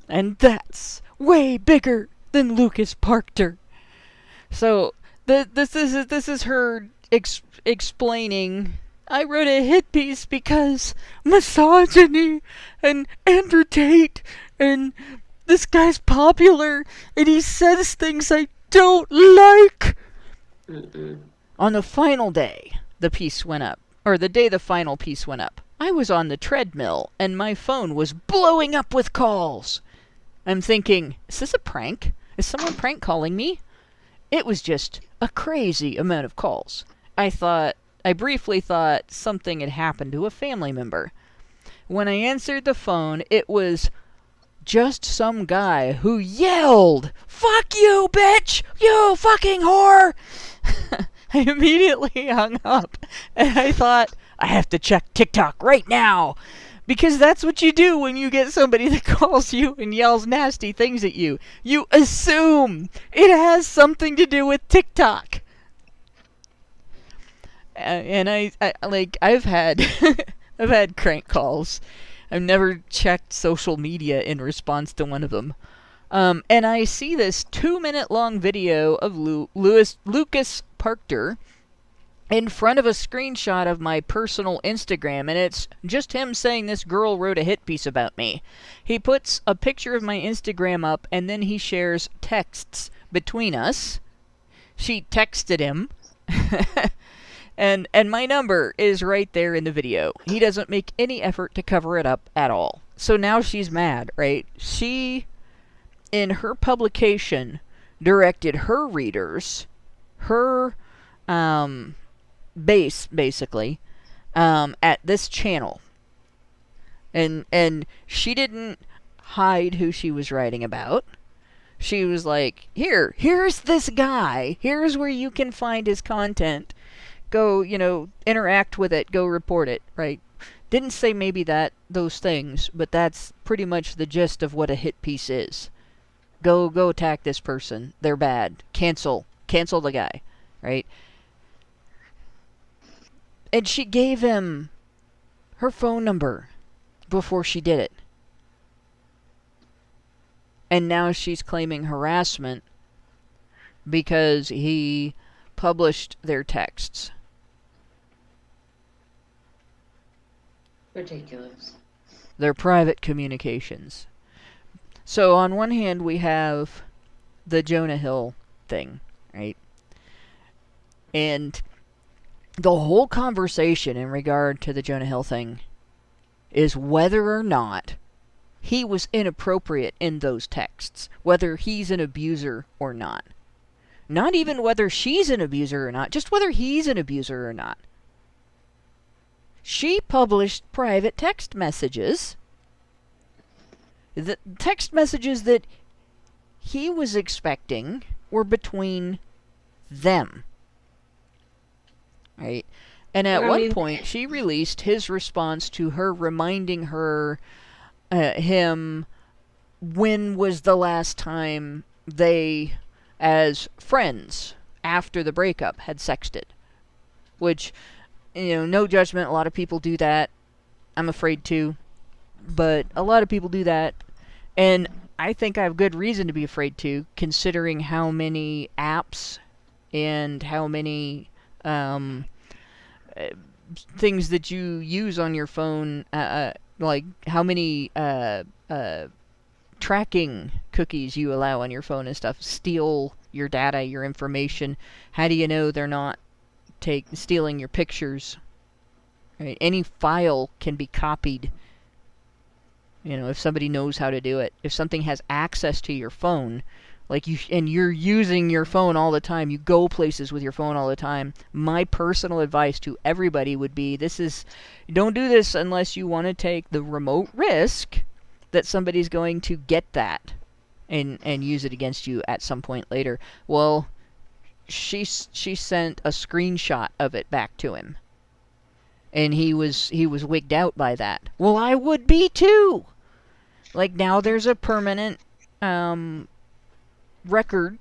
And that's way bigger than Lucas Parker. So, this is her explaining, I wrote a hit piece because misogyny and Andrew Tate and this guy's popular and he says things I don't like. On the final day the piece went up, or the day the final piece went up, I was on the treadmill and my phone was blowing up with calls. I'm thinking, is this a prank? Is someone prank calling me? It was just a crazy amount of calls. I briefly thought something had happened to a family member. When I answered the phone, it was just some guy who yelled, "Fuck you, bitch! You fucking whore!" I immediately hung up, and I thought, I have to check TikTok right now. Because that's what you do when you get somebody that calls you and yells nasty things at you. You assume it has something to do with TikTok. And I've had I've had crank calls. I've never checked social media in response to one of them. And I see this 2-minute long video of Lucas Parker in front of a screenshot of my personal Instagram, and it's just him saying this girl wrote a hit piece about me. He puts a picture of my Instagram up, and then he shares texts between us. She texted him, and my number is right there in the video. He doesn't make any effort to cover it up at all. So now she's mad, right? She, in her publication, directed her readers, her base basically at this channel, and she didn't hide who she was writing about. She was like, here's this guy, here's where you can find his content, go interact with it, go report it, right? Didn't say maybe those things, but that's pretty much the gist of what a hit piece is. Go attack this person, they're bad, cancel the guy, right? And she gave him her phone number before she did it. And now she's claiming harassment because he published their texts. Ridiculous. Their private communications. So on one hand we have the Jonah Hill thing, right? And the whole conversation in regard to the Jonah Hill thing is whether or not he was inappropriate in those texts. Whether he's an abuser or not. Not even whether she's an abuser or not, just whether he's an abuser or not. She published private text messages. The text messages that he was expecting were between them. Right? And at one point, she released his response to her, reminding him when was the last time they, as friends, after the breakup, had sexted. Which, no judgment, a lot of people do that. I'm afraid to. But a lot of people do that. And I think I have good reason to be afraid to, considering how many apps and how many things that you use on your phone, like how many tracking cookies you allow on your phone and stuff, steal your data, your information. How do you know they're not stealing your pictures? Right? Any file can be copied. if somebody knows how to do it, if something has access to your phone, and you're using your phone all the time, you go places with your phone all the time, my personal advice to everybody would be, don't do this unless you want to take the remote risk that somebody's going to get that and use it against you at some point later. Well, she sent a screenshot of it back to him, and he was wigged out by that. Well, I would be too. Now there's a permanent record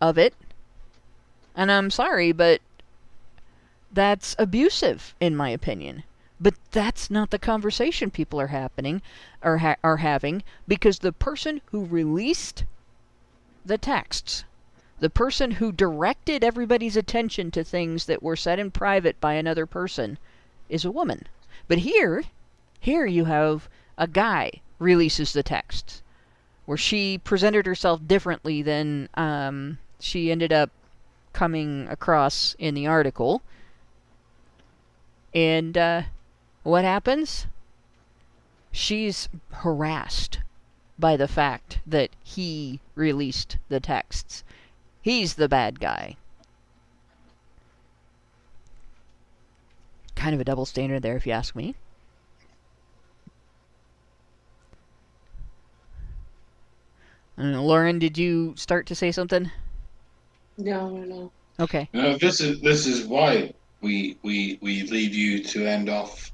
of it, and I'm sorry, but that's abusive in my opinion. But that's not the conversation people are having, because the person who released the texts, the person who directed everybody's attention to things that were said in private by another person, is a woman. But here you have a guy releases the texts, where she presented herself differently than she ended up coming across in the article. And what happens? She's harassed by the fact that he released the texts. He's the bad guy. Kind of a double standard there, if you ask me. I don't know, Lauren, did you start to say something? No. Okay. No, this is why we leave you to end off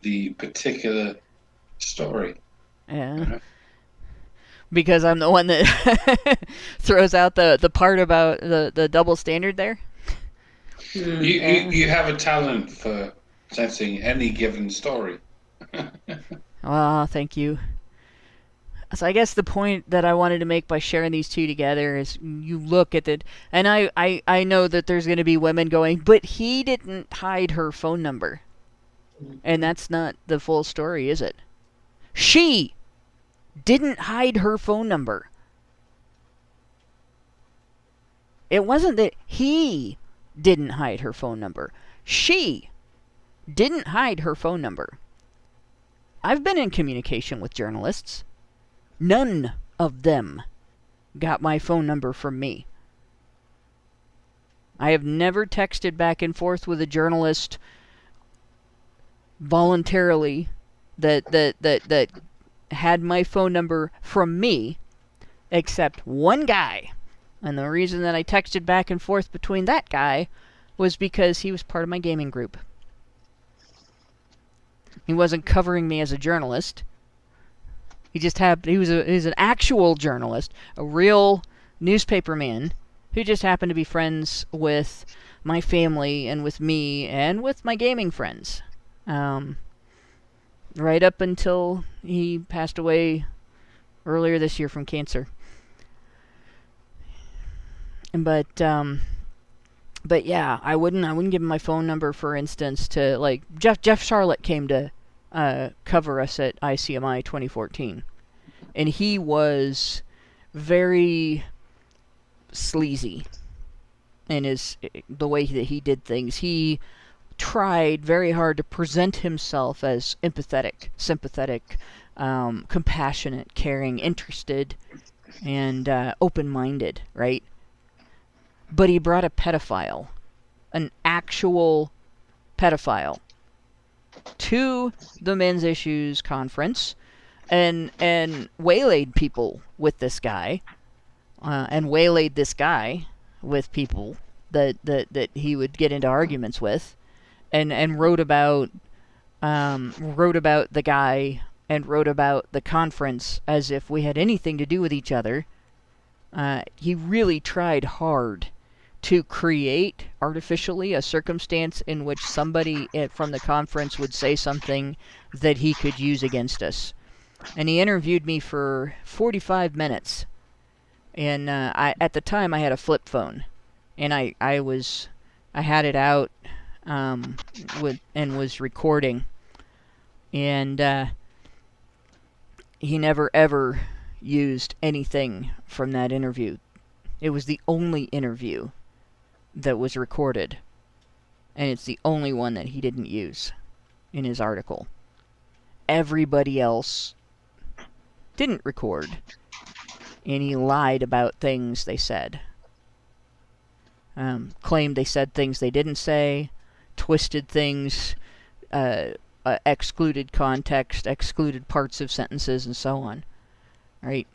the particular story. Yeah. Because I'm the one that throws out the part about the double standard there. You have a talent for sensing any given story. Well, thank you. So I guess the point that I wanted to make by sharing these two together is you look at it, and I know that there's going to be women going, but he didn't hide her phone number. And that's not the full story, is it? She didn't hide her phone number. It wasn't that he didn't hide her phone number. She didn't hide her phone number. I've been in communication with journalists. None of them got my phone number from me. I have never texted back and forth with a journalist voluntarily that had my phone number from me, except one guy. And the reason that I texted back and forth between that guy was because he was part of my gaming group. He wasn't covering me as a journalist. He was an actual journalist, a real newspaper man, who just happened to be friends with my family and with me and with my gaming friends. Right up until he passed away earlier this year from cancer. But yeah, I wouldn't give him my phone number, for instance, to Jeff Charlotte came to cover us at ICMI 2014, and he was very sleazy in the way that he did things. He tried very hard to present himself as empathetic, sympathetic, compassionate, caring, interested, and open-minded, right? But he brought a pedophile, an actual pedophile, to the Men's Issues conference, and waylaid people with this guy, and waylaid this guy with people that he would get into arguments with, and wrote about the guy and wrote about the conference as if we had anything to do with each other. He really tried hard to create artificially a circumstance in which somebody from the conference would say something that he could use against us. And he interviewed me for 45 minutes. And at the time I had a flip phone, and I had it out and was recording. And he never ever used anything from that interview. It was the only interview that was recorded, and it's the only one that he didn't use in his article. everybody else didn't record. And he lied about things they said. Claimed they said things they didn't say, twisted things, excluded context, excluded parts of sentences, and so on. Right?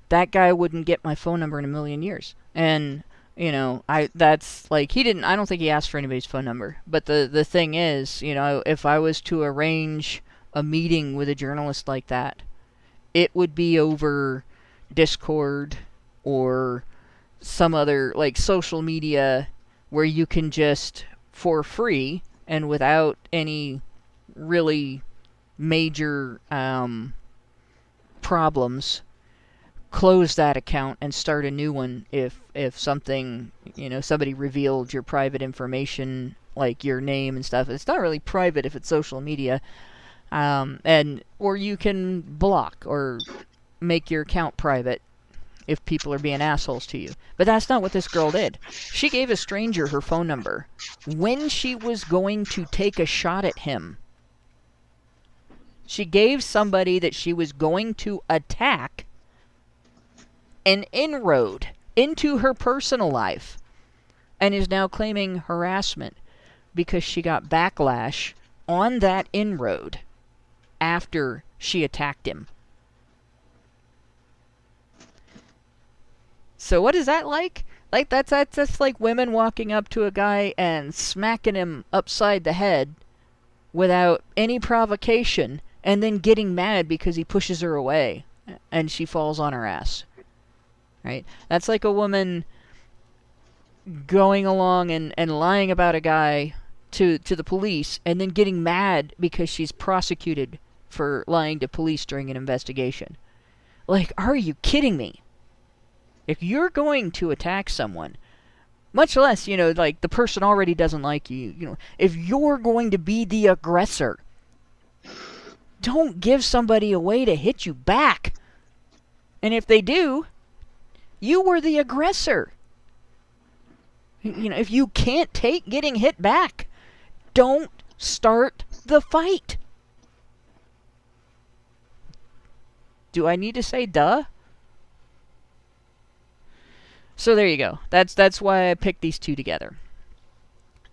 That guy wouldn't get my phone number in a million years. And, you know, that's like, I don't think he asked for anybody's phone number. But the thing is, you know, if I was to arrange a meeting with a journalist like that, it would be over Discord or some other like social media where you can just for free and without any really major problems close that account and start a new one if something, you know, somebody revealed your private information like your name and stuff. It's not really private if it's social media. Or you can block or make your account private if people are being assholes to you. But that's not what this girl did. She gave a stranger her phone number when she was going to take a shot at him. She gave somebody that she was going to attack an inroad into her personal life and is now claiming harassment because she got backlash on that inroad after she attacked him. So what is that like? Like that's like women walking up to a guy and smacking him upside the head without any provocation and then getting mad because he pushes her away and she falls on her ass. Right? That's like a woman going along and lying about a guy to the police and then getting mad because she's prosecuted for lying to police during an investigation. Like, are you kidding me? If you're going to attack someone, much less, you know, like the person already doesn't like you, you know, if you're going to be the aggressor, don't give somebody a way to hit you back. And if they do, you were the aggressor. You know, if you can't take getting hit back, don't start the fight. Do I need to say duh? So there you go. That's why I picked these two together.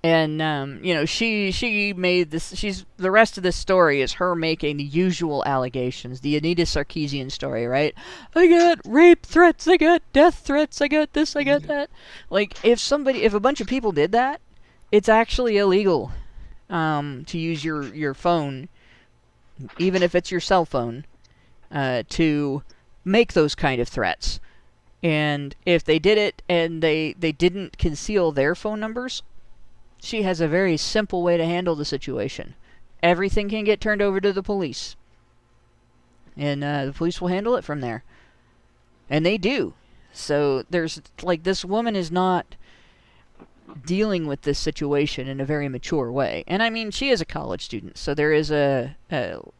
And you know, she made this. The rest of this story is her making the usual allegations, the Anita Sarkeesian story, right? I got rape threats, I got death threats, I got this, I got that. Like if a bunch of people did that, it's actually illegal to use your phone, even if it's your cell phone, to make those kind of threats. And if they did it and they didn't conceal their phone numbers, she has a very simple way to handle the situation. Everything can get turned over to the police. And the police will handle it from there. And they do. So there's, like, this woman is not dealing with this situation in a very mature way. And I mean, she is a college student, so there is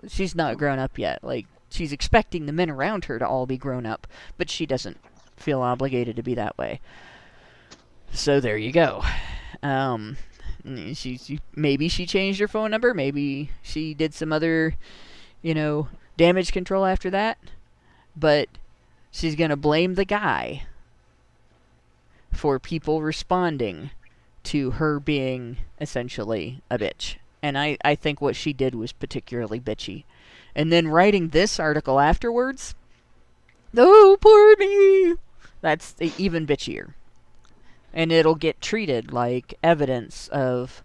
she's not grown up yet. Like, she's expecting the men around her to all be grown up, but she doesn't feel obligated to be that way. So there you go. Maybe she changed her phone number. Maybe she did some other, you know, damage control after that. But she's going to blame the guy for people responding to her being essentially a bitch. And I think what she did was particularly bitchy. And then writing this article afterwards, oh, poor me, that's even bitchier. And it'll get treated like evidence of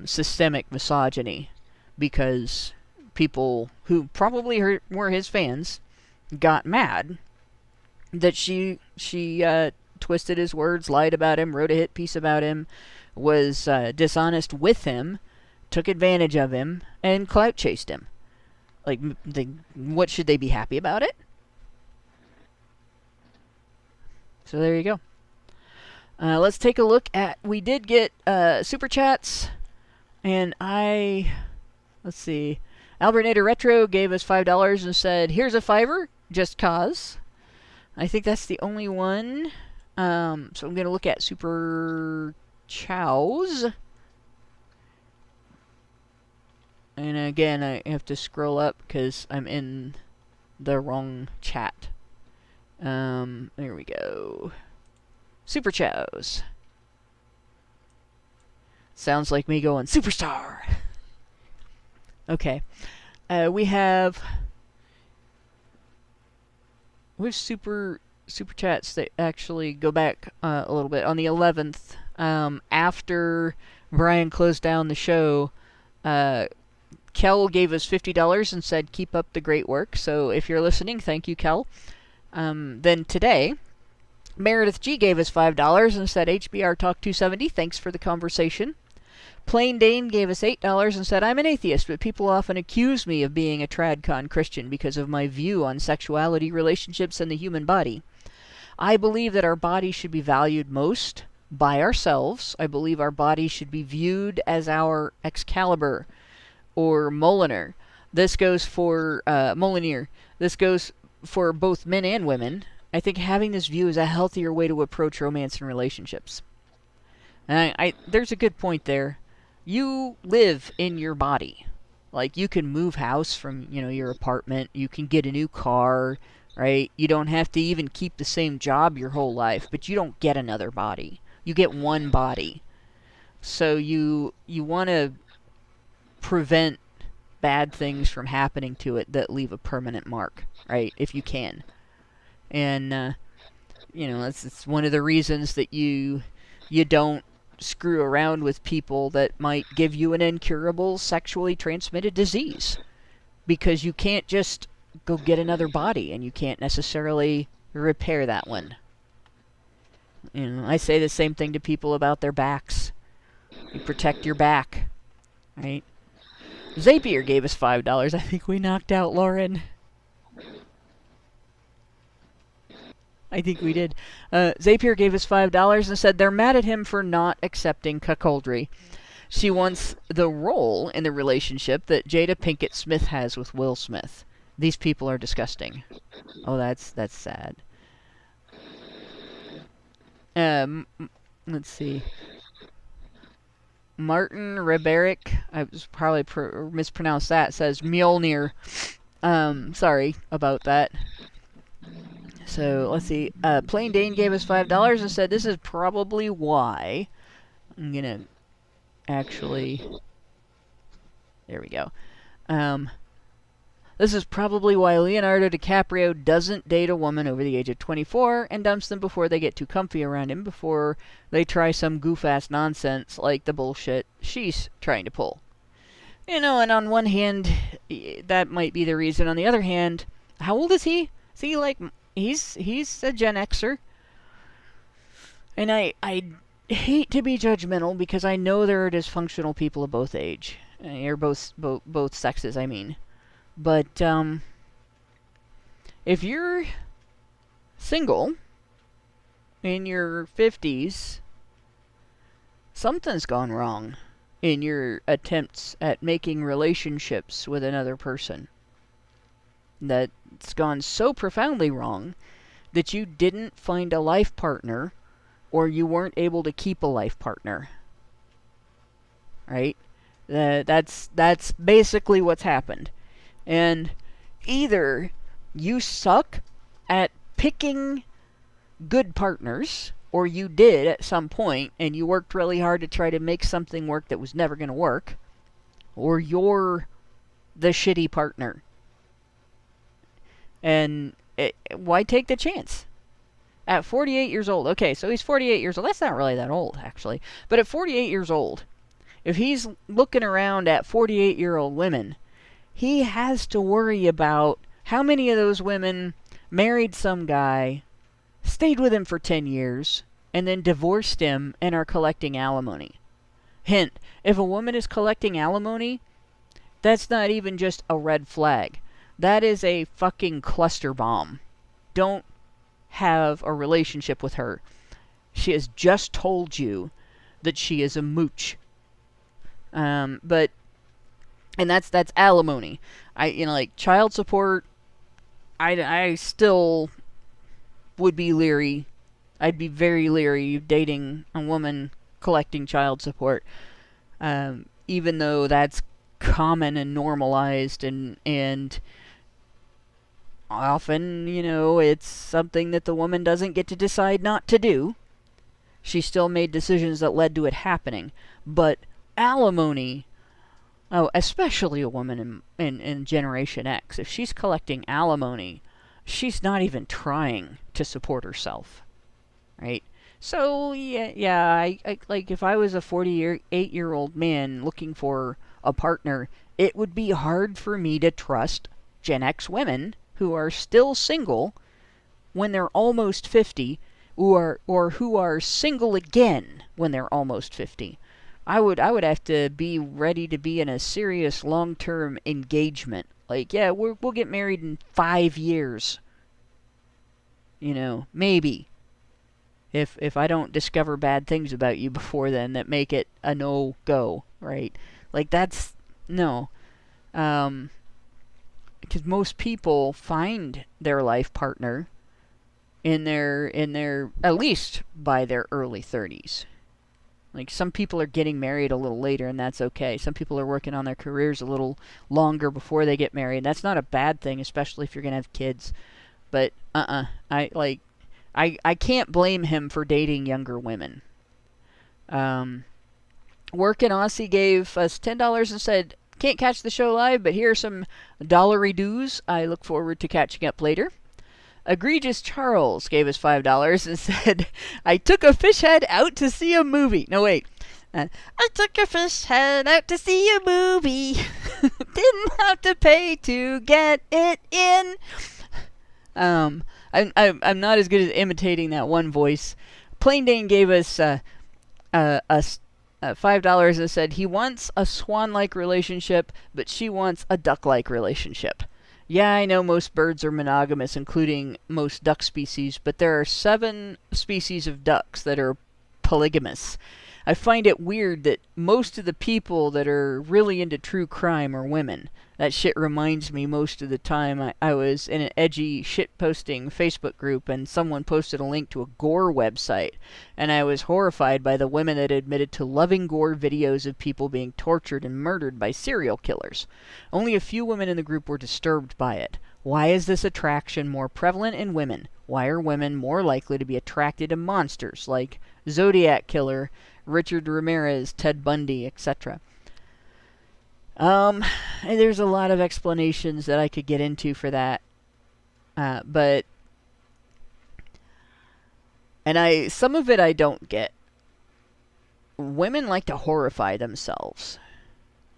systemic misogyny because people who probably were his fans got mad that she twisted his words, lied about him, wrote a hit piece about him, was dishonest with him, took advantage of him, and clout chased him. Like, what should they be happy about it? So there you go. Let's take a look at, we did get super chats, and let's see, Albernator Retro gave us $5 and said, here's a $5, just cause. I think that's the only one. So I'm going to look at super chows. And again, I have to scroll up because I'm in the wrong chat. There we go. Super Chows. Sounds like me going, Superstar! Okay. We have super chats that actually go back a little bit. On the 11th, after Brian closed down the show, Kel gave us $50 and said, keep up the great work. So if you're listening, thank you, Kel. Then today, Meredith G gave us $5 and said, HBR Talk 270, thanks for the conversation. Plain Dane gave us $8 and said, I'm an atheist, but people often accuse me of being a tradcon Christian because of my view on sexuality, relationships, and the human body. I believe that our body should be valued most by ourselves. I believe our body should be viewed as our Excalibur or Molinear. This goes for Molinear. This goes for both men and women. I think having this view is a healthier way to approach romance and relationships. And there's a good point there. You live in your body. Like, you can move house from, your apartment. You can get a new car, right? You don't have to even keep the same job your whole life, but you don't get another body. You get one body. So you want to prevent bad things from happening to it that leave a permanent mark, right? If you can. And, it's one of the reasons that you don't screw around with people that might give you an incurable sexually transmitted disease, because you can't just go get another body and you can't necessarily repair that one. I say the same thing to people about their backs. You protect your back, right? Zapier gave us $5. I think we knocked out Lauren. I think we did. Zapier gave us $5 and said they're mad at him for not accepting cuckoldry. She wants the role in the relationship that Jada Pinkett Smith has with Will Smith. These people are disgusting. Oh, that's sad. Let's see. Martin Reberick, I was probably mispronounced that, says Mjolnir. Sorry about that. So, let's see. Plain Dane gave us $5 and said this is probably why. I'm gonna actually... There we go. This is probably why Leonardo DiCaprio doesn't date a woman over the age of 24 and dumps them before they get too comfy around him, before they try some goof-ass nonsense like the bullshit she's trying to pull. And on one hand, that might be the reason. On the other hand, how old is he? Is he like... He's a Gen Xer. And I hate to be judgmental because I know there are dysfunctional people of both age. Or both sexes, I mean. But, if you're single in your 50s, something's gone wrong in your attempts at making relationships with another person. That's gone so profoundly wrong that you didn't find a life partner, or you weren't able to keep a life partner. Right? That's basically what's happened. And either you suck at picking good partners, or you did at some point, and you worked really hard to try to make something work that was never going to work, or you're the shitty partner. And why take the chance? At 48 years old. Okay, so he's 48 years old. That's not really that old, actually. But at 48 years old, if he's looking around at 48-year-old women, he has to worry about how many of those women married some guy, stayed with him for 10 years, and then divorced him and are collecting alimony. Hint, if a woman is collecting alimony, that's not even just a red flag. That is a fucking cluster bomb. Don't have a relationship with her. She has just told you that she is a mooch. And that's alimony. Like child support, I still would be leery. I'd be very leery of dating a woman collecting child support. Even though that's common and normalized, and often, it's something that the woman doesn't get to decide not to do. She still made decisions that led to it happening. But alimony, especially a woman in Generation X, if she's collecting alimony, she's not even trying to support herself, right? So, I like, if I was a 48-year-old man looking for a partner, it would be hard for me to trust Gen X women who are still single when they're almost 50, or who are single again when they're almost 50. I would have to be ready to be in a serious long-term engagement. Like, yeah, we'll get married in 5 years. Maybe. If I don't discover bad things about you before then that make it a no-go, right? Like, that's... No. Because most people find their life partner in their at least by their early 30s. Like, some people are getting married a little later, and that's okay. Some people are working on their careers a little longer before they get married. That's not a bad thing, especially if you're going to have kids. But, I can't blame him for dating younger women. Workin' Aussie gave us $10 and said, "Can't catch the show live, but here are some dollary dues. I look forward to catching up later." Egregious Charles gave us $5 and said, "I took a fish head out to see a movie." No, wait. I took a fish head out to see a movie. Didn't have to pay to get it in. I'm not as good at imitating that one voice. Plain Dane gave us $5 and said he wants a swan-like relationship, but she wants a duck-like relationship. Yeah, I know most birds are monogamous, including most duck species, but there are 7 species of ducks that are polygamous. I find it weird that most of the people that are really into true crime are women. That shit reminds me most of the time I was in an edgy shit-posting Facebook group, and someone posted a link to a gore website, and I was horrified by the women that admitted to loving gore videos of people being tortured and murdered by serial killers. Only a few women in the group were disturbed by it. Why is this attraction more prevalent in women? Why are women more likely to be attracted to monsters like Zodiac Killer, Richard Ramirez, Ted Bundy, etc.? There's a lot of explanations that I could get into for that. But some of it I don't get. Women like to horrify themselves.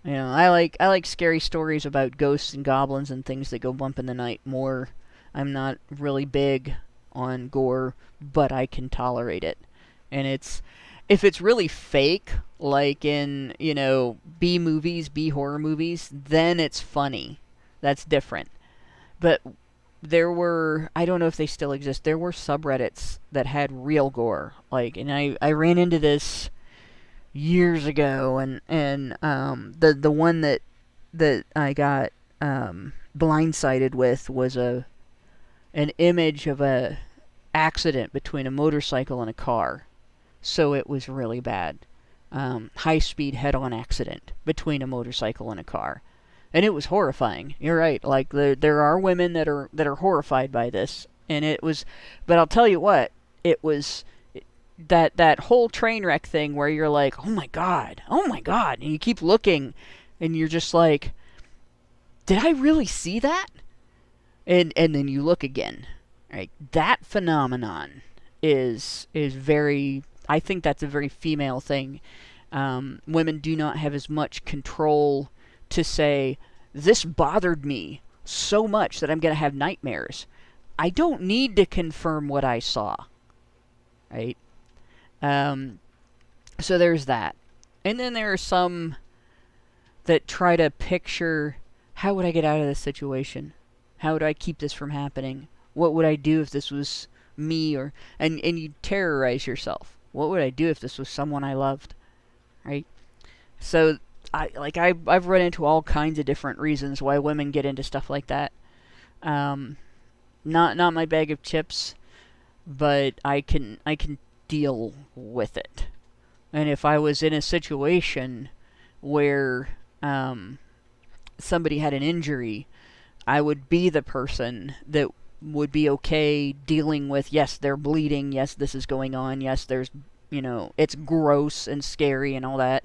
I like scary stories about ghosts and goblins and things that go bump in the night more. I'm not really big on gore, but I can tolerate it. And if it's really fake, like in, B-movies, B-horror movies, then it's funny. That's different. But there were, I don't know if they still exist, there were subreddits that had real gore. And I ran into this years ago, and the one that I got blindsided with was an image of a accident between a motorcycle and a car. So it was really bad. High-speed head-on accident between a motorcycle and a car. And it was horrifying. You're right. Like, there are women that are horrified by this. And it was... But I'll tell you what. It was... That whole train wreck thing where you're like, oh my god. And you keep looking. And you're just like, did I really see that? And then you look again. Right? That phenomenon is very... I think that's a very female thing. Women do not have as much control to say, this bothered me so much that I'm going to have nightmares. I don't need to confirm what I saw. Right? So there's that. And then there are some that try to picture, how would I get out of this situation? How would I keep this from happening? What would I do if this was me? And you terrorize yourself. What would I do if this was someone I loved? Right? So, I've run into all kinds of different reasons why women get into stuff like that. Not my bag of chips, but I can deal with it. And if I was in a situation where somebody had an injury, I would be the person that would be okay dealing with, yes, they're bleeding, yes, this is going on, yes, there's, it's gross and scary and all that.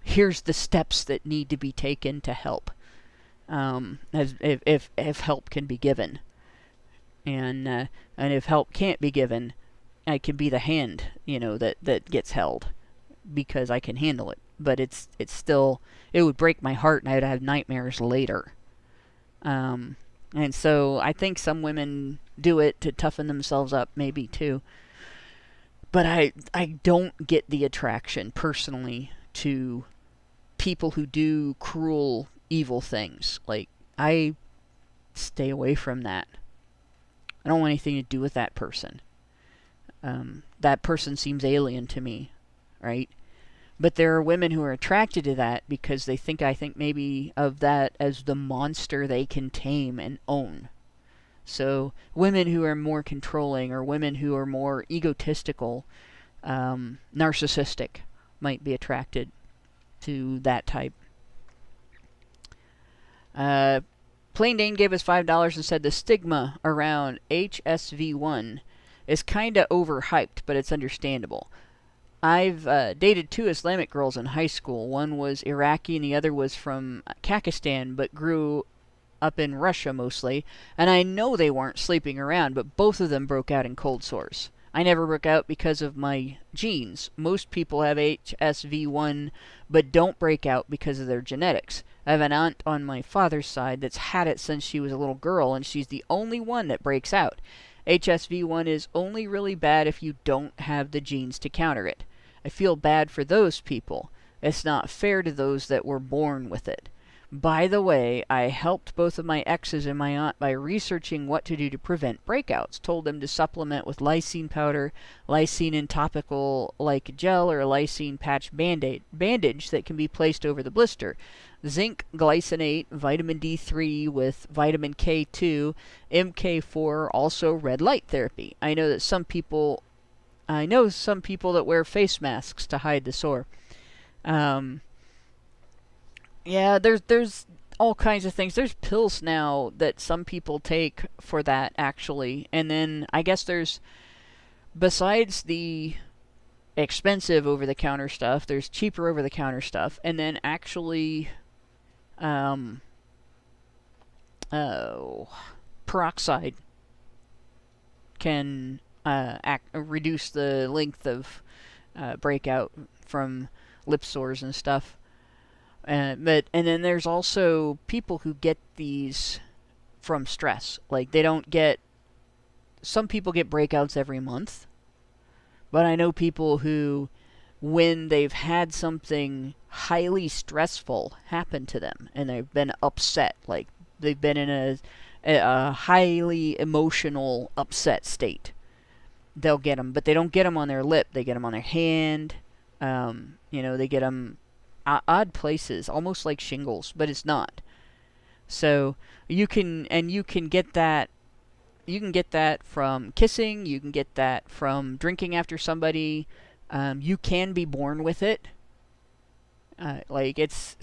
Here's the steps that need to be taken to help, as if help can be given. And if help can't be given, I can be the hand, that gets held, because I can handle it. But it's still, it would break my heart, and I would have nightmares later. And so I think some women do it to toughen themselves up, maybe too. But I don't get the attraction, personally, to people who do cruel, evil things. Like, I stay away from that. I don't want anything to do with that person. That person seems alien to me, right? But there are women who are attracted to that because I think maybe of that as the monster they can tame and own. So women who are more controlling, or women who are more egotistical, narcissistic, might be attracted to that type. Plain Dane gave us $5 and said the stigma around HSV1 is kinda overhyped, but it's understandable. I've dated 2 Islamic girls in high school. One was Iraqi and the other was from Kakistan, but grew up in Russia mostly. And I know they weren't sleeping around, but both of them broke out in cold sores. I never broke out because of my genes. Most people have HSV1, but don't break out because of their genetics. I have an aunt on my father's side that's had it since she was a little girl, and she's the only one that breaks out. HSV1 is only really bad if you don't have the genes to counter it. I feel bad for those people. It's not fair to those that were born with it. By the way, I helped both of my exes and my aunt by researching what to do to prevent breakouts. Told them to supplement with lysine powder, lysine in topical like gel, or a lysine patch bandage that can be placed over the blister. Zinc glycinate, vitamin D3 with vitamin K2, MK4, also red light therapy. I know some people that wear face masks to hide the sore. Yeah, there's all kinds of things. There's pills now that some people take for that, actually. And then I guess there's, besides the expensive over-the-counter stuff, there's cheaper over-the-counter stuff. And then actually, peroxide can reduce the length of breakout from lip sores and stuff. And then there's also people who get these from stress. Like, some people get breakouts every month. But I know people who, when they've had something highly stressful happen to them, and they've been upset, like they've been in a highly emotional, upset state, they'll get them. But they don't get them on their lip. They get them on their hand. They get them odd places, almost like shingles, but it's not. So you can get that. You can get that from kissing. You can get that from drinking after somebody. You can be born with it. It's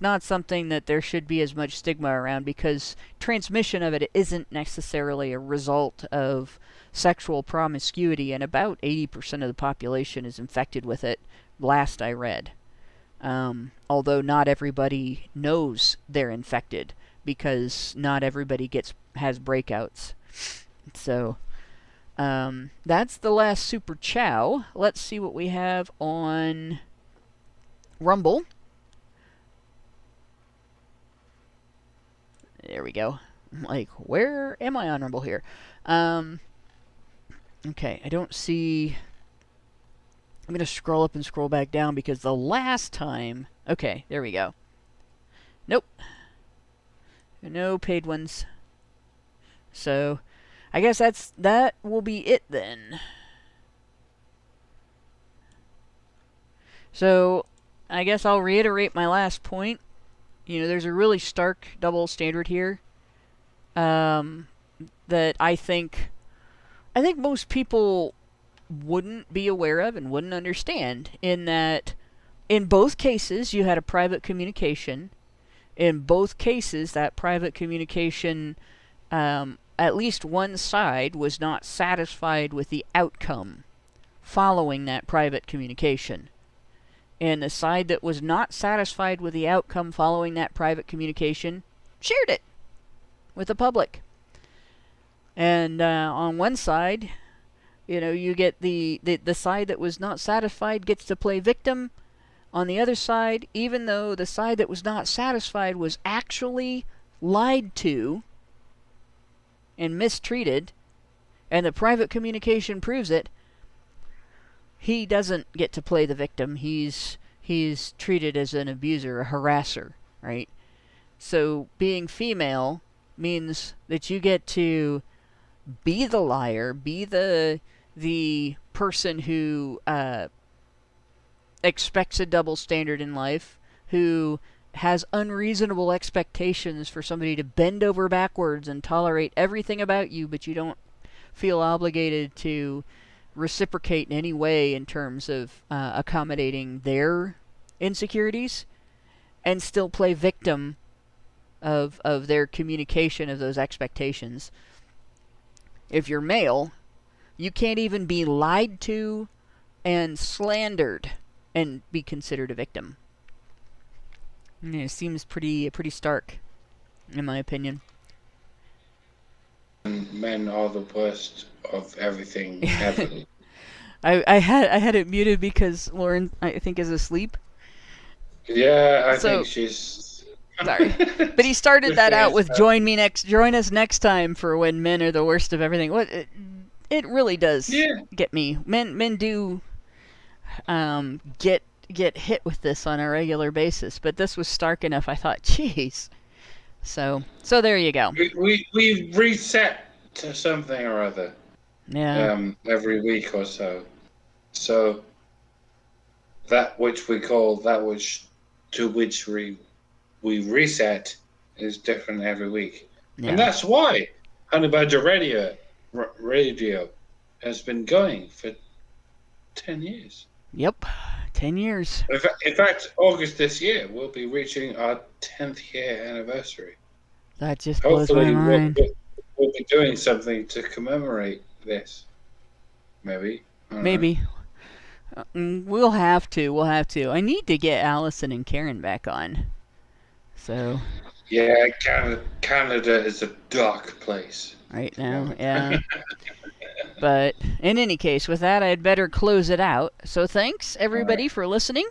not something that there should be as much stigma around, because transmission of it isn't necessarily a result of sexual promiscuity, and about 80% of the population is infected with it, last I read. Although not everybody knows they're infected, because not everybody has breakouts. So, that's the last Super Chow. Let's see what we have on Rumble. There we go. I'm like, where am I on Rumble here? Okay, I don't see... I'm going to scroll up and scroll back down, because the last time... Okay, there we go. Nope. No paid ones. So, I guess that will be it then. So, I guess I'll reiterate my last point. There's a really stark double standard here. That I think most people wouldn't be aware of and wouldn't understand, in that in both cases you had a private communication In both cases, that private communication, at least one side was not satisfied with the outcome following that private communication. And the side that was not satisfied with the outcome following that private communication shared it with the public. And on one side, you get the side that was not satisfied gets to play victim. On the other side, even though the side that was not satisfied was actually lied to and mistreated, and the private communication proves it, he doesn't get to play the victim. He's treated as an abuser, a harasser, right? So being female means that you get to be the liar, be the person who expects a double standard in life, who has unreasonable expectations for somebody to bend over backwards and tolerate everything about you, but you don't feel obligated to reciprocate in any way in terms of accommodating their insecurities, and still play victim of their communication of those expectations. If you're male, you can't even be lied to and slandered and be considered a victim. It seems pretty stark, in my opinion. Men are the worst of everything ever. I had it muted because Lauren, I think, is asleep. Yeah, I think she's... Sorry. But he started that out with join us next time for when men are the worst of everything. What it really does get me. Men do get hit with this on a regular basis, but this was stark enough. I thought, geez. So there you go. We reset to something or other. Yeah. Every week or so. So that which we call to which we reset is different every week. Yeah. And that's why Honey Badger Radio has been going for 10 years. Yep, 10 years. In fact, August this year, we'll be reaching our 10th year anniversary. That just blows my mind. We'll be doing something to commemorate this. Maybe. Maybe. We'll have to. I need to get Allison and Karen back on. So. Yeah, Canada is a dark place. Right now, yeah. But in any case, with that, I'd better close it out. So thanks, everybody, for listening.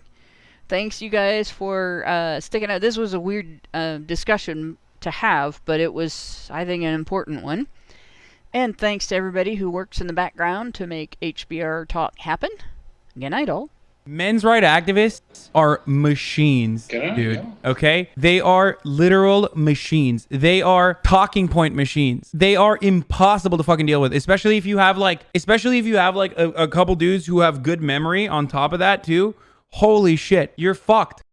Thanks, you guys, for sticking out. This was a weird discussion to have, but it was, I think, an important one. And thanks to everybody who works in the background to make HBR Talk happen. Good night, all. Men's rights activists are machines, dude. Okay? They are literal machines. They are talking point machines. They are impossible to fucking deal with, especially if you have like a couple dudes who have good memory on top of that too. Holy shit, you're fucked.